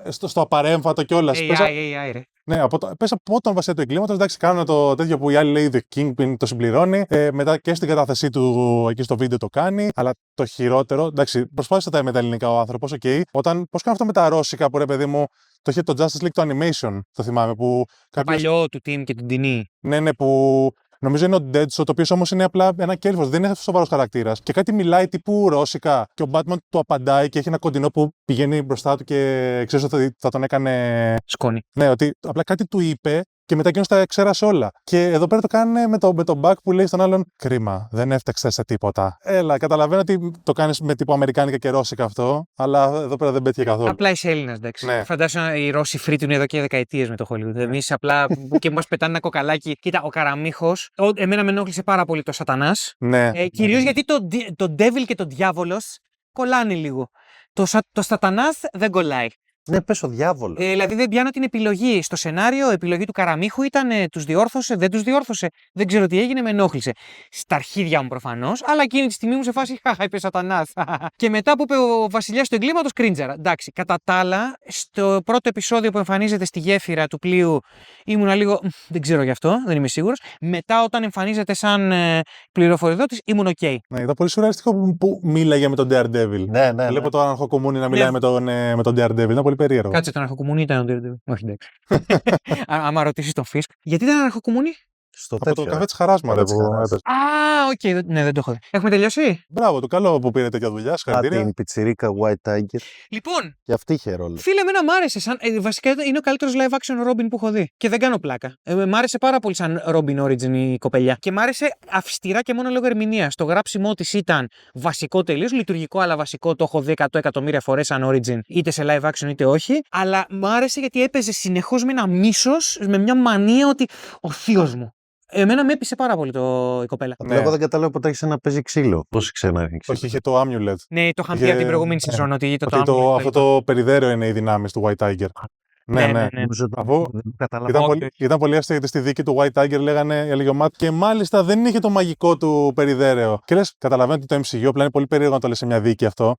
Στο απαρέμφατο κιόλας. AI, ρε. Ναι, πες από τον βασιλιά του εγκλήματος. Εντάξει, κάνουν το τέτοιο που η άλλη λέει The Kingpin το συμπληρώνει. Μετά και στην κατάθεσή του εκεί στο βίντεο το κάνει. Αλλά το χειρότερο. Εντάξει, προσπάθησε τα με τα ελληνικά ο άνθρωπος. Okay, πώς κάνει αυτό με τα ρώσικα που ρε παιδί μου. Το είχε το Justice League το Animation, το θυμάμαι. Που το παλιό του Team και την Τινή. Ναι, που. Νομίζω είναι ο Deadshot, το οποίο όμως είναι απλά ένα κέλφος, δεν είναι σοβαρός χαρακτήρας. Και κάτι μιλάει τύπου ρώσικα. Και ο Batman του απαντάει και έχει ένα κοντινό που πηγαίνει μπροστά του και ξέρεις ότι θα τον έκανε. Σκόνη. Ναι, ότι απλά κάτι του είπε και μετά εκείνος τα ξέρασε όλα. Και εδώ πέρα το κάνουν με τον Buck που λέει στον άλλον: κρίμα, δεν έφταξε σε τίποτα. Έλα, καταλαβαίνω ότι το κάνεις με τύπου αμερικάνικα και ρώσικα αυτό, αλλά εδώ πέρα δεν πέτυχε καθόλου. Απλά είσαι Έλληνας, εντάξει. Ναι. Φαντάζομαι οι Ρώσοι φρύτουν εδώ και δεκαετίες με το Hollywood. Εμείς απλά και μας πετάνε ένα κοκαλάκι. Κοίτα, ο Καραμίχος, εμένα με ενόχλησε πάρα πολύ το Σατανάς. Ναι. Κυρίως γιατί το Devil και το Διάβολος κολλάνε λίγο. Το Σατανάς δεν κολλάει. Ναι, πες ο διάβολος. Δηλαδή δεν πιάνω την επιλογή. Στο σενάριο, η επιλογή του Καραμίχου ήταν τους διόρθωσε, δεν τους διόρθωσε. Δεν ξέρω τι έγινε, με ενόχλησε. Στα αρχίδια μου προφανώς, αλλά εκείνη τη στιγμή μου σε φάση χαχα, είπε Σατανάς. Και μετά που είπε ο βασιλιάς του εγκλήματος, κρίντζαρα. Εντάξει, κατά τα άλλα, στο πρώτο επεισόδιο που εμφανίζεται στη γέφυρα του πλοίου, ήμουνα λίγο. Δεν ξέρω γι' αυτό, δεν είμαι σίγουρος. Μετά, όταν εμφανίζεται σαν πληροφοριδότης, ήμουν OK. Ναι, ήταν πολύ σουρεαλιστικό που μίλαγε με τον Daredevil. Ναι. Βλέπω το Αρχοκομούνι να μιλάει με τον Daredevil. Ήταν πολύ περίεργο. Κάτσε, τον Αρχοκομούνι ήταν ο Daredevil. Όχι, εντάξει. Άμα ρωτήσει τον Fisk, γιατί ήταν Αρχοκομούνι. Στο Από το τέτοιο. καφέ τη Χαράσματα Καφέ της που Χαράς. έπαιζε. Α, οκ, ναι, δεν το έχω δει. Έχουμε τελειώσει. Μπράβο του, καλό που πήρε τέτοια δουλειά. Α, Συγχαρητήρια. την πιτσιρίκα White Tiger. Λοιπόν, Και αυτή είχε ρόλο. φίλε, εμένα μ' άρεσε. Βασικά είναι ο καλύτερο live action Robin που έχω δει. Και δεν κάνω πλάκα. Μ' άρεσε πάρα πολύ σαν Robin Origin η κοπελιά. Και μ' άρεσε αυστηρά και μόνο λόγω ερμηνεία. Το γράψιμό τη ήταν βασικό τελείω, λειτουργικό αλλά βασικό. Το έχω δει 100 εκατομμύρια φορέ σαν Origin, είτε σε live action είτε όχι. Αλλά μ' άρεσε γιατί έπαιζε συνεχώ με ένα μίσο, με μια μανία ότι ο θείο μου. Εμένα με έπεισε πάρα πολύ η κοπέλα. Ναι. Εγώ δεν κατάλαβα ποτέ έχει να παίζει ξύλο. Πώ ξένα έχει ξύλο. Όχι, είχε το Amulet. Ναι, το είχαν πει Είχε- από την προηγούμενη ναι. σεζόν ότι Ότι αυτό το περιδέρεο είναι οι δυνάμει του White Tiger. Ναι, ναι. Νομίζω ότι Αφού δεν κατάλαβα. Ήταν, Όχι. πολύ, ήταν πολύ αστείο γιατί στη δίκη του White Tiger έλεγε ο Matt και μάλιστα δεν είχε το μαγικό του περιδέρεο. Και λες, καταλαβαίνω ότι το MCU απλά είναι πολύ περίεργο να το λες σε μια δίκη αυτό.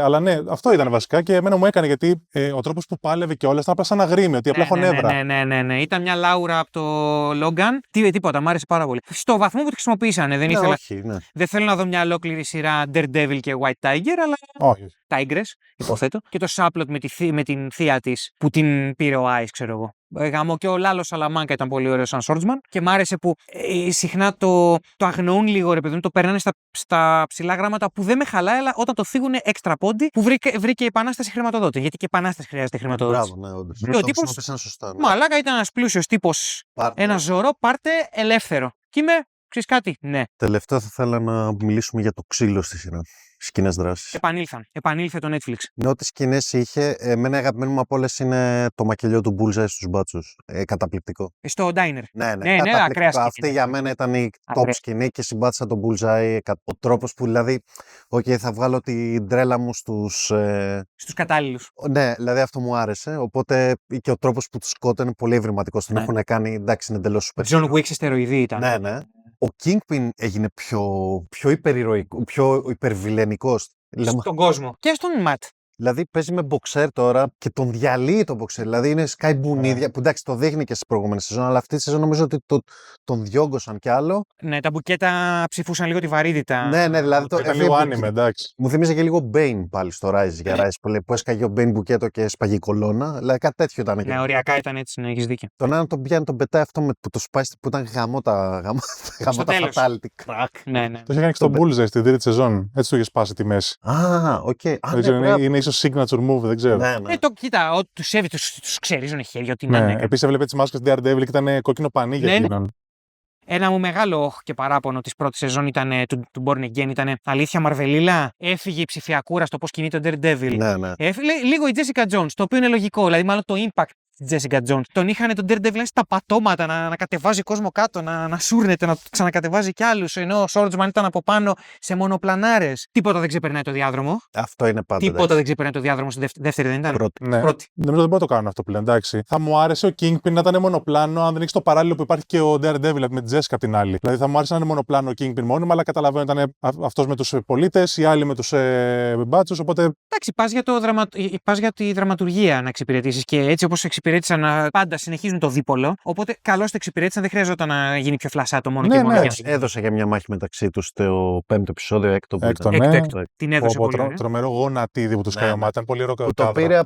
Αλλά ναι, αυτό ήταν βασικά και εμένα μου έκανε γιατί ο τρόπος που πάλευε και όλα ήταν απλά σαν αγρίμι, ότι απλά έχω νεύρα. Ναι. Ήταν μια Λάουρα από το Logan. Τίποτα, μ' άρεσε πάρα πολύ. Στο βαθμό που τη χρησιμοποίησανε, δεν Ναι, ήθελα. όχι, ναι. Δεν θέλω να δω μια ολόκληρη σειρά Daredevil και White Tiger, αλλά Όχι. Tigress, υποθέτω. Και το Subplot με την θεία τη που την πήρε ο Ice, ξέρω εγώ. Γάμο, και ο Λάλο Σαλαμάνκα ήταν πολύ ωραίο σαν swordsman. Και μ' άρεσε που συχνά το αγνοούν λίγο, ρε παιδί μου, το περνάνε στα ψηλά γράμματα που δεν με χαλάει, αλλά όταν το θίγουν έξτρα πόντι που βρήκε επανάσταση χρηματοδότη. Γιατί και επανάσταση χρειάζεται χρηματοδότηση. Μπράβο, ναι, όντως. Και ο Το τύπος- χρησιμοποίησαν σωστά. ναι. Μαλάκα ήταν ένα πλούσιο τύπο. Πάρτε. Ένα ζωρό, πάρτε ελεύθερο. Και είμαι, ξέρει κάτι, ναι. Τελευταίο θα ήθελα να μιλήσουμε για το ξύλο στη σειρά. Σκηνές δράσης. Επανήλθε το Netflix. Ναι, ό,τι σκηνές είχε, εμένα αγαπημένο μου από όλες είναι το μακελιό του Bullseye στους μπάτσους. Καταπληκτικό. Στο Diner. Ναι, Ναι, καταπληκτικό. ακραία σκηνή. Αυτή για μένα ήταν η top Ακραία. σκηνή και συμπάτησα τον Bullseye. Ο τρόπος που δηλαδή, θα βγάλω την τρέλα μου στους... Στους κατάλληλους. Ναι, δηλαδή αυτό μου άρεσε. Οπότε και ο τρόπος που τους σκότωνε πολύ ευρηματικός. Τον Ναι. έχουν κάνει, εντάξει, είναι εντελώς super. John Wick σε στεροειδή ήταν. Ναι, ναι. Ο Kingpin έγινε πιο υπερηρωικό, πιο υπερβιλενικός. Στον κόσμο. Και στον Ματ. Δηλαδή παίζει με μποξέρ τώρα και τον διαλύει το μποξέρ. Δηλαδή είναι σκάει μπουνίδια. Που εντάξει το δείχνει και στι προηγούμενες σεζόν, αλλά αυτή τη σεζόν νομίζω ότι τον διόγκωσαν κι άλλο. Ναι, τα μπουκέτα ψηφούσαν λίγο τη βαρύτητα. Ναι, δηλαδή Ήταν λίγο άνιμε, εντάξει. Μου θυμίζει και λίγο Bane πάλι στο Rise για Rise που έσκαγε ο Bane μπουκέτο και έσπαγε η κολόνα. Δηλαδή κάτι τέτοιο ήταν. Ναι, οριακά ήταν έτσι, ναι, έχεις δίκιο. Τον έναν τον πιάνει, τον πετάει αυτό που το σπάει που ήταν γαμό τα τέλος. fatality crack. Ναι. Το είχε κάνει και στον Bullseye στην τρίτη σεζόν. Έτσι το είχε σπάσει τη μέση. Α, οκ. Δεν ξέρω, είναι ίσως signature move, δεν ξέρω. Ναι, ναι. Κοίτα, ό,τι τους έβει, τους ξερίζωνε χέρια, ό,τι να Ναι, είναι. επίσης έβλεπε τις μάσκες του Daredevil και ήταν κόκκινο πανί για Ναι, ναι. εκείνον. Ένα μου μεγάλο όχ και παράπονο τη πρώτη σεζόν ήταν, του Born Again ήταν αλήθεια Μαρβελίλα. Έφυγε η ψηφιακούρα στο πώς κινείται ο Daredevil. Ναι, ναι. Έφυγε λίγο η Jessica Jones, το οποίο είναι λογικό. Δηλαδή, μάλλον το impact τη Jessica Jones. Τον είχαν τον Daredevil στα πατώματα να κατεβάζει κόσμο κάτω, να σούρνεται, να ξανακατεβάζει κι άλλου. Ενώ ο Swordsman ήταν από πάνω σε μονοπλανάρες. Τίποτα δεν ξεπερνάει το διάδρομο. Αυτό είναι πάντα. Τίποτα δεν ξεπερνάει το διάδρομο στη δεύτερη, δεν ήταν. Πρώτη. Ναι. Πρώτη. Νομίζω δεν μπορώ να το κάνω αυτό πλέον. Εντάξει. Θα μου άρεσε ο Kingpin να ήταν μονοπλάνο, αν δεν έχει το παράλληλο που υπάρχει και ο Daredevil με τη Jessica απ' την άλλη. Δηλαδή θα μου άρεσε να είναι μονοπλάνο ο Kingpin μόνιμα, αλλά καταλαβαίνω ήταν αυτό με τους πολίτες, οι άλλοι με τους μπάτσους. Οπότε Εντάξει, πας για τη δραματουργία να εξυπηρετήσει και έτσι όπως εξυπηρέτησαν πάντα συνεχίζουν το δίπολο. Οπότε καλώς το εξυπηρέτησαν, δεν χρειαζόταν να γίνει πιο φλασσά το μόνο Ναι, και μόνο. ναι. για να- Έδωσε για μια μάχη μεταξύ του στο 5ο επεισόδιο, έκτο. που Έκτο, ήταν. ναι. Έκτο. Την έδωσε πολύ. ωραία. τρομερό γονατίδι που του Ναι, κάνει ο ναι. Μάtt. Ήταν πολύ ωραίο Που το κάδρο. πήρε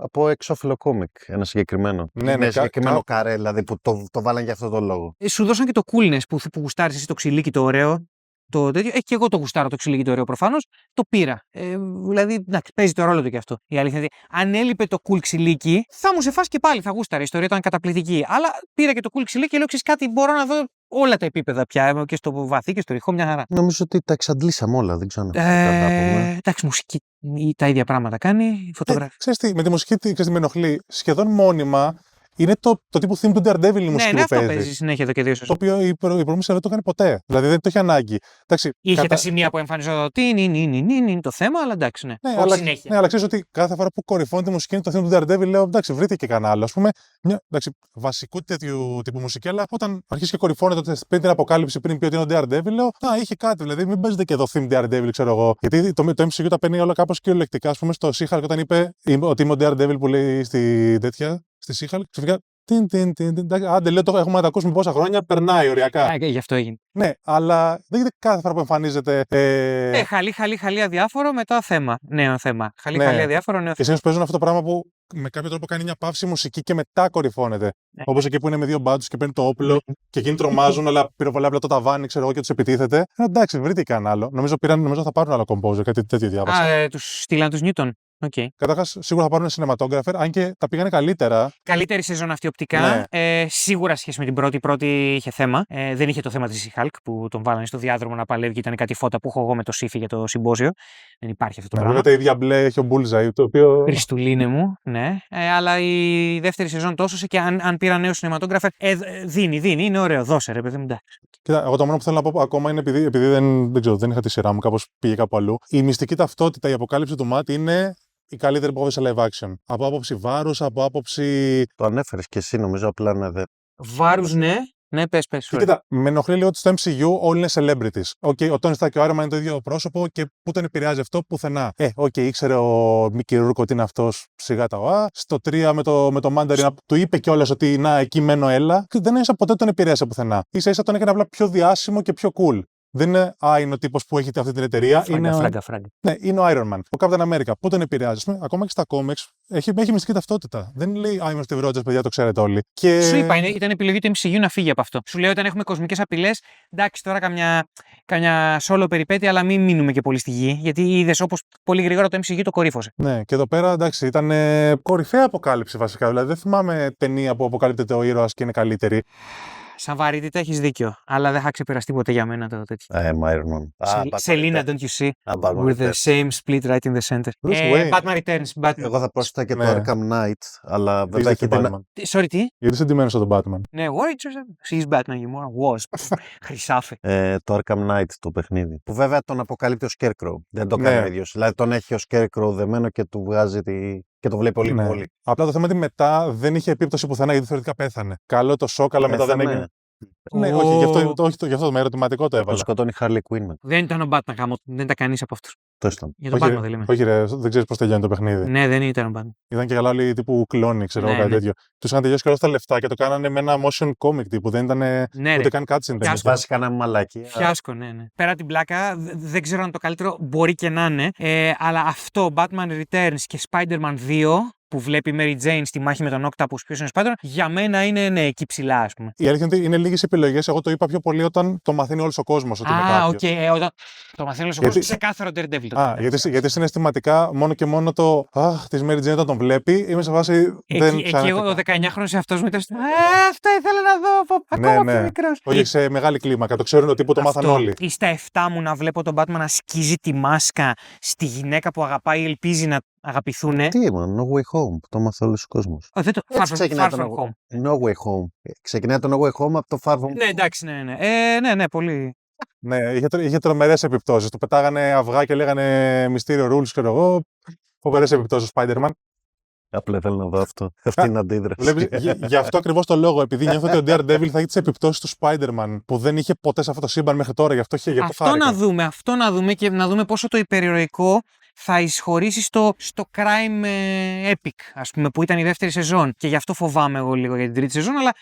από εξώφυλλο κόμικ, ένα συγκεκριμένο. Ναι, Είναι ναι, συγκεκριμένο καρέ, δηλαδή που το βάλαν για αυτό το λόγο. Σου δώσαν και το coolness που γουστάρεις εσύ το ξυλίκι το ωραίο. Το τέτοιο. Και εγώ το γουστάρω το ξυλίκι το ωραίο προφανώς. Το πήρα. Δηλαδή, εντάξει, παίζει το ρόλο του και αυτό. Η αλήθεια είναι ότι αν έλειπε το cool ξυλίκι, θα μου σε φάσει και πάλι, θα γούσταρε. Η ιστορία ήταν καταπληκτική. Αλλά πήρα και το cool ξυλίκι και λέω: ξέρεις κάτι, μπορώ να δω όλα τα επίπεδα πια. Και στο βαθύ και στο ρηχό, μια χαρά. Νομίζω ότι τα εξαντλήσαμε όλα, δεν ξέρω αν τα πούμε. Εντάξει, μουσική τα ίδια πράγματα κάνει. Φωτογραφία. Ξέρεις τι, με τη μουσική τι με ενοχλεί. Σχεδόν μόνιμα είναι το τύπου theme του Daredevil η μουσική Ναι, που αυτό παίζει. παίζει συνέχεια εδώ και δύο Το σεζόν. οποίο η προηγούμενη σειρά δεν το έκανε ποτέ. Δηλαδή δεν το είχε ανάγκη. Εντάξει, Είχε τα σημεία που εμφανιζόταν. Τι είναι το θέμα, αλλά εντάξει, ναι. Ναι, Όχι αλλά, συνέχεια. ναι, αλλά ξέρεις ότι κάθε φορά που κορυφώνει τη μουσική είναι το theme του Daredevil, λέω εντάξει, βρείτε και κανένα άλλο. Ας πούμε, εντάξει, βασικού τέτοιου τύπου μουσική, αλλά όταν αρχίσει και κορυφώνεται πριν την αποκάλυψη, πριν πει ότι είναι ο Daredevil, λέω α, είχε κάτι. Δηλαδή, μην παίζετε και εδώ theme Daredevil, ξέρω εγώ. Γιατί το MCU τα παίρνει όλα κάπως κυριολεκτικά. Ας πούμε, στο She-Hulk όταν είπε ότι είμαι ο Daredevil που λέει στη She-Hulk, ξαφνικά. Άντε, λέω, έχουμε να τα ακούσουμε πόσα χρόνια, περνάει οριακά. Γι' αυτό έγινε. Ναι, αλλά δεν γίνεται κάθε φορά που εμφανίζεται. Χαλί, αδιάφορο, μετά θέμα. Νέο θέμα. Χαλί, Ναι. αδιάφορο, νέο Και συνήθως παίζουν αυτό το πράγμα που με κάποιο τρόπο κάνει μια παύση μουσική και μετά κορυφώνεται. Ναι. Όπως εκεί που είναι με δύο μπάτσους και παίρνει το όπλο και εκείνοι τρομάζουν, αλλά πυροβολάει απλά το ταβάνι, ξέρω εγώ, και τους επιτίθεται. Εντάξει, βρήκαν άλλο. Νομίζω θα πάρουν άλλο composer, κάτι τέτοιο διάβασα. Τους στείλαν τους Newton. Okay. Καταρχάς, σίγουρα θα πάρουν cinematographer, αν και τα πήγανε καλύτερα. Καλύτερη σεζόν αυτή οπτικά. Ναι. Σίγουρα σχέση με την πρώτη. Η πρώτη είχε θέμα. Δεν είχε το θέμα της She-Hulk που τον βάλανε στο διάδρομο να παλεύει και ήταν κάτι φώτα που έχω εγώ με το Σύφη για το συμπόσιο. Δεν υπάρχει αυτό το πράγμα. Βέβαια, τα ίδια μπλε έχει ο Bullseye, το οποίο. Χριστουλίνε μου, ναι. Αλλά η δεύτερη σεζόν το έσωσε και αν πήρα νέο cinematographer. Δίνει. Είναι ωραίο. Δώσε ρε παιδί μου. Κοίτα, εγώ το μόνο που θέλω να πω ακόμα είναι επειδή δεν είχα τη σειρά μου, κάπως πήγε κάπου αλλού. Η μυστική ταυτότητα, η αποκάλυψη του Matt είναι η καλύτερη που έχω σε live action. Από άποψη βάρους, από άποψη. Το ανέφερες και εσύ, νομίζω, απλά να δε. Βάρους, ναι. Ναι, πες. Κοίτα, με ενοχλεί λίγο ότι στο MCU όλοι είναι celebrities. Okay, ο Tony Stark και ο Iron Man είναι το ίδιο πρόσωπο και πού τον επηρεάζει αυτό, πουθενά. Ήξερε ο Mickey Rourke ότι είναι αυτός, σιγά τα ΟΑ. Στο 3 με το Mandarin του είπε κιόλας ότι να, εκεί μένω, έλα. Και δεν ίσα ποτέ τον επηρέασε πουθενά. Ίσα τον έκανε απλά πιο διάσημο και πιο cool. Δεν είναι είναι ο τύπος που έχει αυτή την εταιρεία. Φράγκα. Ναι, είναι ο Iron Man. Ο Captain America. Πού τον επηρεάζει. Ακόμα και στα comics έχει μυστική ταυτότητα. Δεν λέει είμαι ο Steve Rogers, παιδιά, το ξέρετε όλοι. Και. Σου είπα, ήταν επιλογή του MCU να φύγει από αυτό. Σου λέω όταν έχουμε κοσμικές απειλές, εντάξει τώρα καμιά solo περιπέτεια, αλλά μην μείνουμε και πολύ στη γη. Γιατί είδες όπως πολύ γρήγορα το MCU το κορύφωσε. Ναι, και εδώ πέρα εντάξει, ήταν κορυφαία αποκάλυψη βασικά. Δηλαδή δεν θυμάμαι ταινία που αποκαλύπτεται ο ήρωας και είναι καλύτερη. Σαν βαρύτητα έχεις δίκιο, αλλά δεν θα ξεπεραστεί ποτέ για μένα το τέτοιο. Iron Man. Selina, don't you see? With the same split right in the center. Batman Returns. Εγώ θα πρόσθετα και το Arkham Knight, αλλά βέβαια έχει την. Sorry, τι? Γιατί είσαι ντυμένος στον Batman. Ναι, she's Batman anymore. Was. Χρυσάφε. Το Arkham Knight το παιχνίδι. Που βέβαια τον αποκαλύπτει ο Scarecrow. Δεν το κάνει ο ίδιος. Δηλαδή τον έχει ο Scarecrow δεμένο και του βγάζει και το βλέπει πολύ πολύ. Απλά το θέμα είναι ότι μετά δεν είχε επίπτωση πουθενά γιατί θεωρητικά πέθανε. Καλό το σοκ, αλλά μετά δεν έγινε. Ναι, όχι, γι' αυτό το ερωτηματικό το έβαλα. Το σκοτώνει Harley Quinn. Δεν ήταν ο Batman γάμο, δεν ήταν κανείς από αυτούς. Για τον Batman δεν λέμε. Όχι, δεν ξέρεις πώς τελειώνει το παιχνίδι. Ναι, δεν ήταν ο Batman. Ήταν και καλά όλοι τύπου κλόνοι, ξέρω κάτι τέτοιο. Τους είχαν τελειώσει και όλα τα λεφτά και το κάνανε με ένα motion comic τύπου. Δεν ήταν ούτε καν cutscene. Τους βάζει κανένα μαλάκι. Φιάσκο, ναι. Πέρα την πλάκα, δεν ξέρω αν το καλύτερο μπορεί και να είναι. Αλλά αυτό, Batman Returns και Spider-Man 2. Που βλέπει η Mary Jane στη μάχη με τον Octopus, ποιος είναι ο Spider-Man, για μένα είναι εκεί ψηλά, ας πούμε. Η αλήθεια είναι ότι είναι λίγες επιλογές. Εγώ το είπα πιο πολύ όταν το μαθαίνει όλος ο κόσμος ότι είναι κάποιος. Όταν το μαθαίνει όλος ο κόσμος, ξεκάθαρο Daredevil. Γιατί συναισθηματικά μόνο και μόνο της Mary Jane όταν τον βλέπει, είμαι σε φάση. Εκεί ο 19χρονος εαυτός μου ήταν. Αυτό ήθελα να δω. Ακόμα πιο μικρός. Όχι σε μεγάλη κλίμακα. Το ξέρουν ότι το μάθαν όλοι. Ή στα 7 μου να βλέπω τον Batman να σκίζει τη μάσκα στη γυναίκα που αγαπάει ή ελπίζει να αγαπηθούν. Τι είπα, No Way Home, το μάθε όλος ο κόσμος. Far From Home. No Way Home. Ξεκινάει το No Way Home από το Far From Home. Ναι, εντάξει, ναι, πολύ. Ναι, είχε τρομερές επιπτώσεις. Του πετάγανε αυγά και λέγανε Mysterio Rules, ξέρω εγώ. Φοβερές επιπτώσεις ο Spider-Man. Απλά θέλω να δω αυτό. Αυτή είναι αντίδραση. Γι' αυτό ακριβώς το λόγο, επειδή νιώθω ότι ο Daredevil θα έχει τις επιπτώσεις του Spider-Man που δεν είχε ποτέ σε αυτό το σύμπαν μέχρι τώρα. Γι' αυτό είχε αυτό να δούμε και να δούμε πόσο το υπερηρωικό θα εισχωρήσει στο crime epic, ας πούμε, που ήταν η δεύτερη σεζόν. Και γι' αυτό φοβάμαι εγώ λίγο για την τρίτη σεζόν, αλλά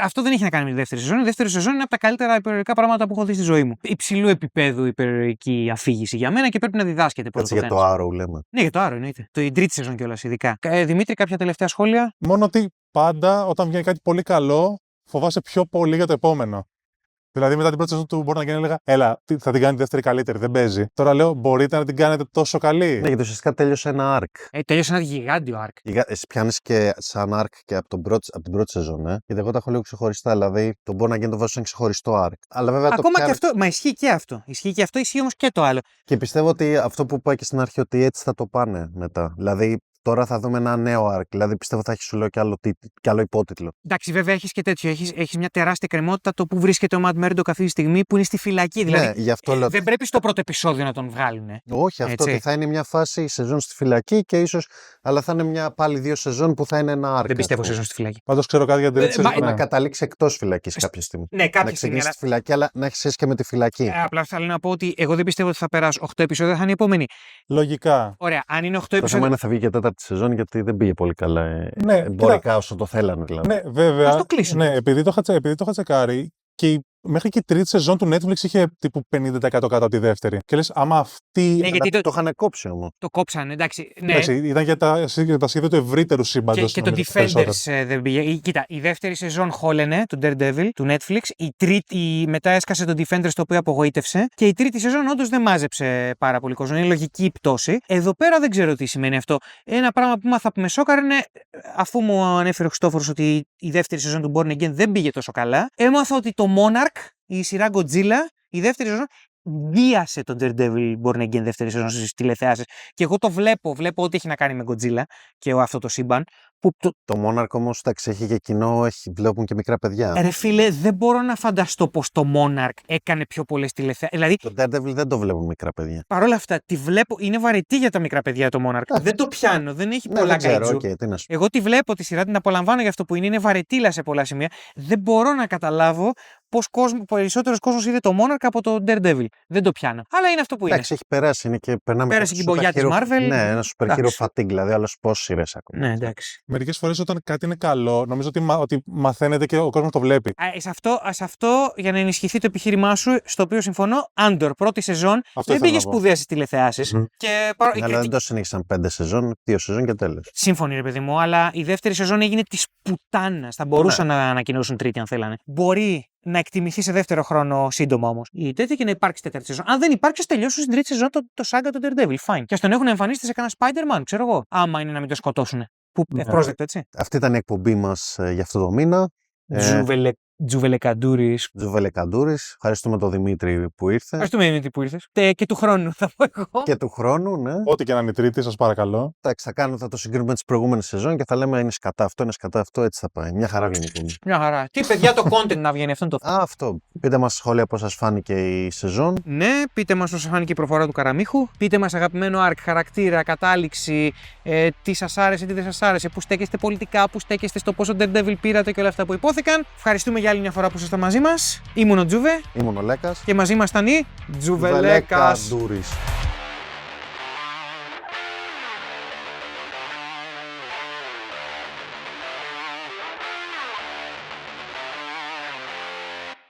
αυτό δεν έχει να κάνει με τη δεύτερη σεζόν. Η δεύτερη σεζόν είναι από τα καλύτερα υπερηρωικά πράγματα που έχω δει στη ζωή μου. Υψηλού επίπεδου υπερηρωική αφήγηση για μένα και πρέπει να διδάσκεται. Έτσι για το Arrow λέμε. Ναι, για το Arrow εννοείται. Η τρίτη σεζόν κιόλας ειδικά. Δημήτρη, κάποια τελευταία σχόλια? Μόνο ότι πάντα όταν βγαίνει κάτι πολύ καλό, φοβάσαι πιο πολύ για το επόμενο. Δηλαδή, μετά την πρώτη σεζόν του μπορεί να έλεγα, έλα, θα την κάνει δεύτερη καλύτερη, δεν παίζει. Τώρα λέω, μπορείτε να την κάνετε τόσο καλή. Ναι, γιατί ουσιαστικά τέλειωσε ένα arc. Τέλειωσε ένα γιγάντιο arc. Εσύ πιάνεις και σαν arc και από την πρώτη σεζόν, γιατί εγώ τα έχω λίγο ξεχωριστά. Δηλαδή, το μπορεί να γίνει το βάζω σαν ξεχωριστό arc. Αλλά βέβαια ακόμα και αυτό, μα ισχύει και αυτό. Ισχύει όμως και το άλλο. Και πιστεύω ότι αυτό που είπα και στην αρχή, ότι έτσι θα το πάνε μετά. Δηλαδή, τώρα θα δούμε ένα νέο arc. Δηλαδή πιστεύω θα έχει σου λέω και άλλο υπότιτλο. Εντάξει, βέβαια έχει και τέτοιο. Έχει μια τεράστια κρεμότητα το που βρίσκεται ο Matt Murdock αυτή τη στιγμή που είναι στη φυλακή. Δηλαδή, ναι, γι' αυτό λέω. Δεν πρέπει στο πρώτο επεισόδιο να τον βγάλουν. Όχι, αυτό ότι θα είναι μια φάση σεζόν στη φυλακή και ίσως. Αλλά θα είναι πάλι 2 σεζόν που θα είναι ένα arc. Δεν πιστεύω σεζόν στη φυλακή. Πάντως ξέρω κάτι για την τρίτη σεζόν. Να καταλήξει εκτός φυλακής κάποια στιγμή. Ναι, κάποια να ξεκινήσει στη φυλακή, αλλά να έχει σχέση και με τη φυλακή. Απλά θέλω να πω ότι εγώ δεν πιστεύω ότι θα περάσει 8 επεισόδια, θα είναι η επόμενη. Λογικά. Ωραία, αν είναι 8 επεισόδια. Το θέμα είναι θα βγει και 4η σεζόν γιατί δεν πήγε πολύ καλά. Ναι, εμπορικά όσο το θέλανε δηλαδή. Ναι, βέβαια. Ας το κλείσουν. Ναι, επειδή το είχα τσεκάρει και Μέχρι και η τρίτη σεζόν του Netflix είχε τύπου 50% κάτω από τη δεύτερη. Και λες, άμα αυτή. Ναι, γιατί Το είχαν κόψει όμως. το κόψανε, εντάξει. Ναι. Εντάξει, ήταν για τα σχέδια του ευρύτερου σύμπαντος. Και το Defenders δεν πήγε. Κοίτα, η δεύτερη σεζόν χόλαινε, του Daredevil, του Netflix. Η τρίτη μετά έσκασε το Defenders, το οποίο απογοήτευσε. Και η τρίτη σεζόν όντως δεν μάζεψε πάρα πολύ κόσμο. Είναι λογική η πτώση. Εδώ πέρα δεν ξέρω τι σημαίνει αυτό. Ένα πράγμα που μάθα που με σόκαρε, αφού μου ανέφερε ο Χριστόφορος ότι η δεύτερη σεζόν του Born Again δεν πήγε τόσο καλά, έμαθα ότι το Monarch, η σειρά Godzilla, η δεύτερη σεζόν βίασε τον Daredevil Born Again δεύτερη σεζόν στις τηλεθεάσεις. Και εγώ το βλέπω ό,τι έχει να κάνει με Godzilla και αυτό το σύμπαν. Το Monarch όμως, εντάξει, έχει και κοινό, βλέπουν και μικρά παιδιά. Ρε φίλε, δεν μπορώ να φανταστώ πως το Monarch έκανε πιο πολλές τηλεθεάσεις. Δηλαδή, Το Daredevil δεν το βλέπουν μικρά παιδιά. Παρ' όλα αυτά, τη βλέπω, είναι βαρετή για τα μικρά παιδιά το Monarch. Δεν το πιάνω, δεν έχει πολλά γκάιτζου. Τι να σου πω. Εγώ τη βλέπω τη σειρά, την απολαμβάνω για αυτό που είναι βαρετήλα σε πολλά σημεία. Δεν μπορώ να καταλάβω πως περισσότερος κόσμος είδε το Monarch από το Daredevil. Δεν το πιάνω. Αλλά είναι αυτό που είναι. Εντάξει, έχει περάσει. Είναι και περνάμε. Πέρασε και η μπογιά της Marvel. Ναι, ένα super hero Εντάξει. fatigue, δηλαδή άλλος πόσες σειρές ακόμα. Ναι, εντάξει. Μερικές φορές όταν κάτι είναι καλό, νομίζω ότι μαθαίνεται και ο κόσμος το βλέπει. Σε αυτό, για να ενισχυθεί το επιχείρημά σου, στο οποίο συμφωνώ, Andor, πρώτη σεζόν, Αυτό δεν ήθελα πήγε να πω. σπουδαία στις τηλεθεάσεις. Και Αλλά δεν το συνέχισαν 5 σεζόν, 2 σεζόν και τέλος. Σύμφωνοι, ρε παιδί μου, αλλά η δεύτερη σεζόν έγινε τη πουτάνα. Θα μπορούσαν να ανακοινώσουν τρίτη, αν θέλανε. Μπορεί να εκτιμηθεί σε δεύτερο χρόνο σύντομα όμως η τέτοια και να υπάρξει τέταρτη σεζόν. Αν δεν υπάρξει, τελειώσουν στην τρίτη σεζόν το σάγκα του Daredevil. Fine. Και α τον έχουν εμφανίσει σε κανένα Spider-Man, ξέρω εγώ. Άμα είναι να μην το σκοτώσουν. Που ευπρόσδεκτο, έτσι. Αυτή ήταν η εκπομπή μας για αυτό το μήνα. Τζουβελεκαντούρης. Τζουβελεκαντούρης. Ευχαριστούμε τον Δημήτρη που ήρθε. Ευχαριστούμε, Δημήτρη, που ήρθες. Και του χρόνου, θα πω εγώ. Και του χρόνου, ναι. Ό,τι και να είναι η τρίτη, σας παρακαλώ. Εντάξει, θα το συγκρίνουμε με τις προηγούμενες σεζόν και θα λέμε είναι σκατά αυτό, είναι σκατά αυτό, έτσι θα πάει. Μια χαρά βγαίνει η εκπομπή. Μια χαρά. Τι παιδιά το content να βγαίνει, αυτό είναι το θέμα. Αυτό. Πείτε μας σχόλια πώς σας φάνηκε η σεζόν. Ναι, πείτε μας πώς σας φάνηκε η προφορά του Καραμίχου. Πείτε μας αγαπημένο arc, χαρακτήρα, κατάληξη, τι σας άρεσε, τι δεν σας άρεσε, που στέκεστε πολιτικά, που στέκεστε στο πόσο Daredevil πήρατε και όλα αυτά που υπόθηκαν. Ευχαριστούμε για άλλη μια φορά που ήσασταν μαζί μας. Ήμουν ο Τζούβε Ήμουν ο Λέκας. και μαζί ήμασταν οι Τζουβελέκας. Τζουβελεκαντούρης.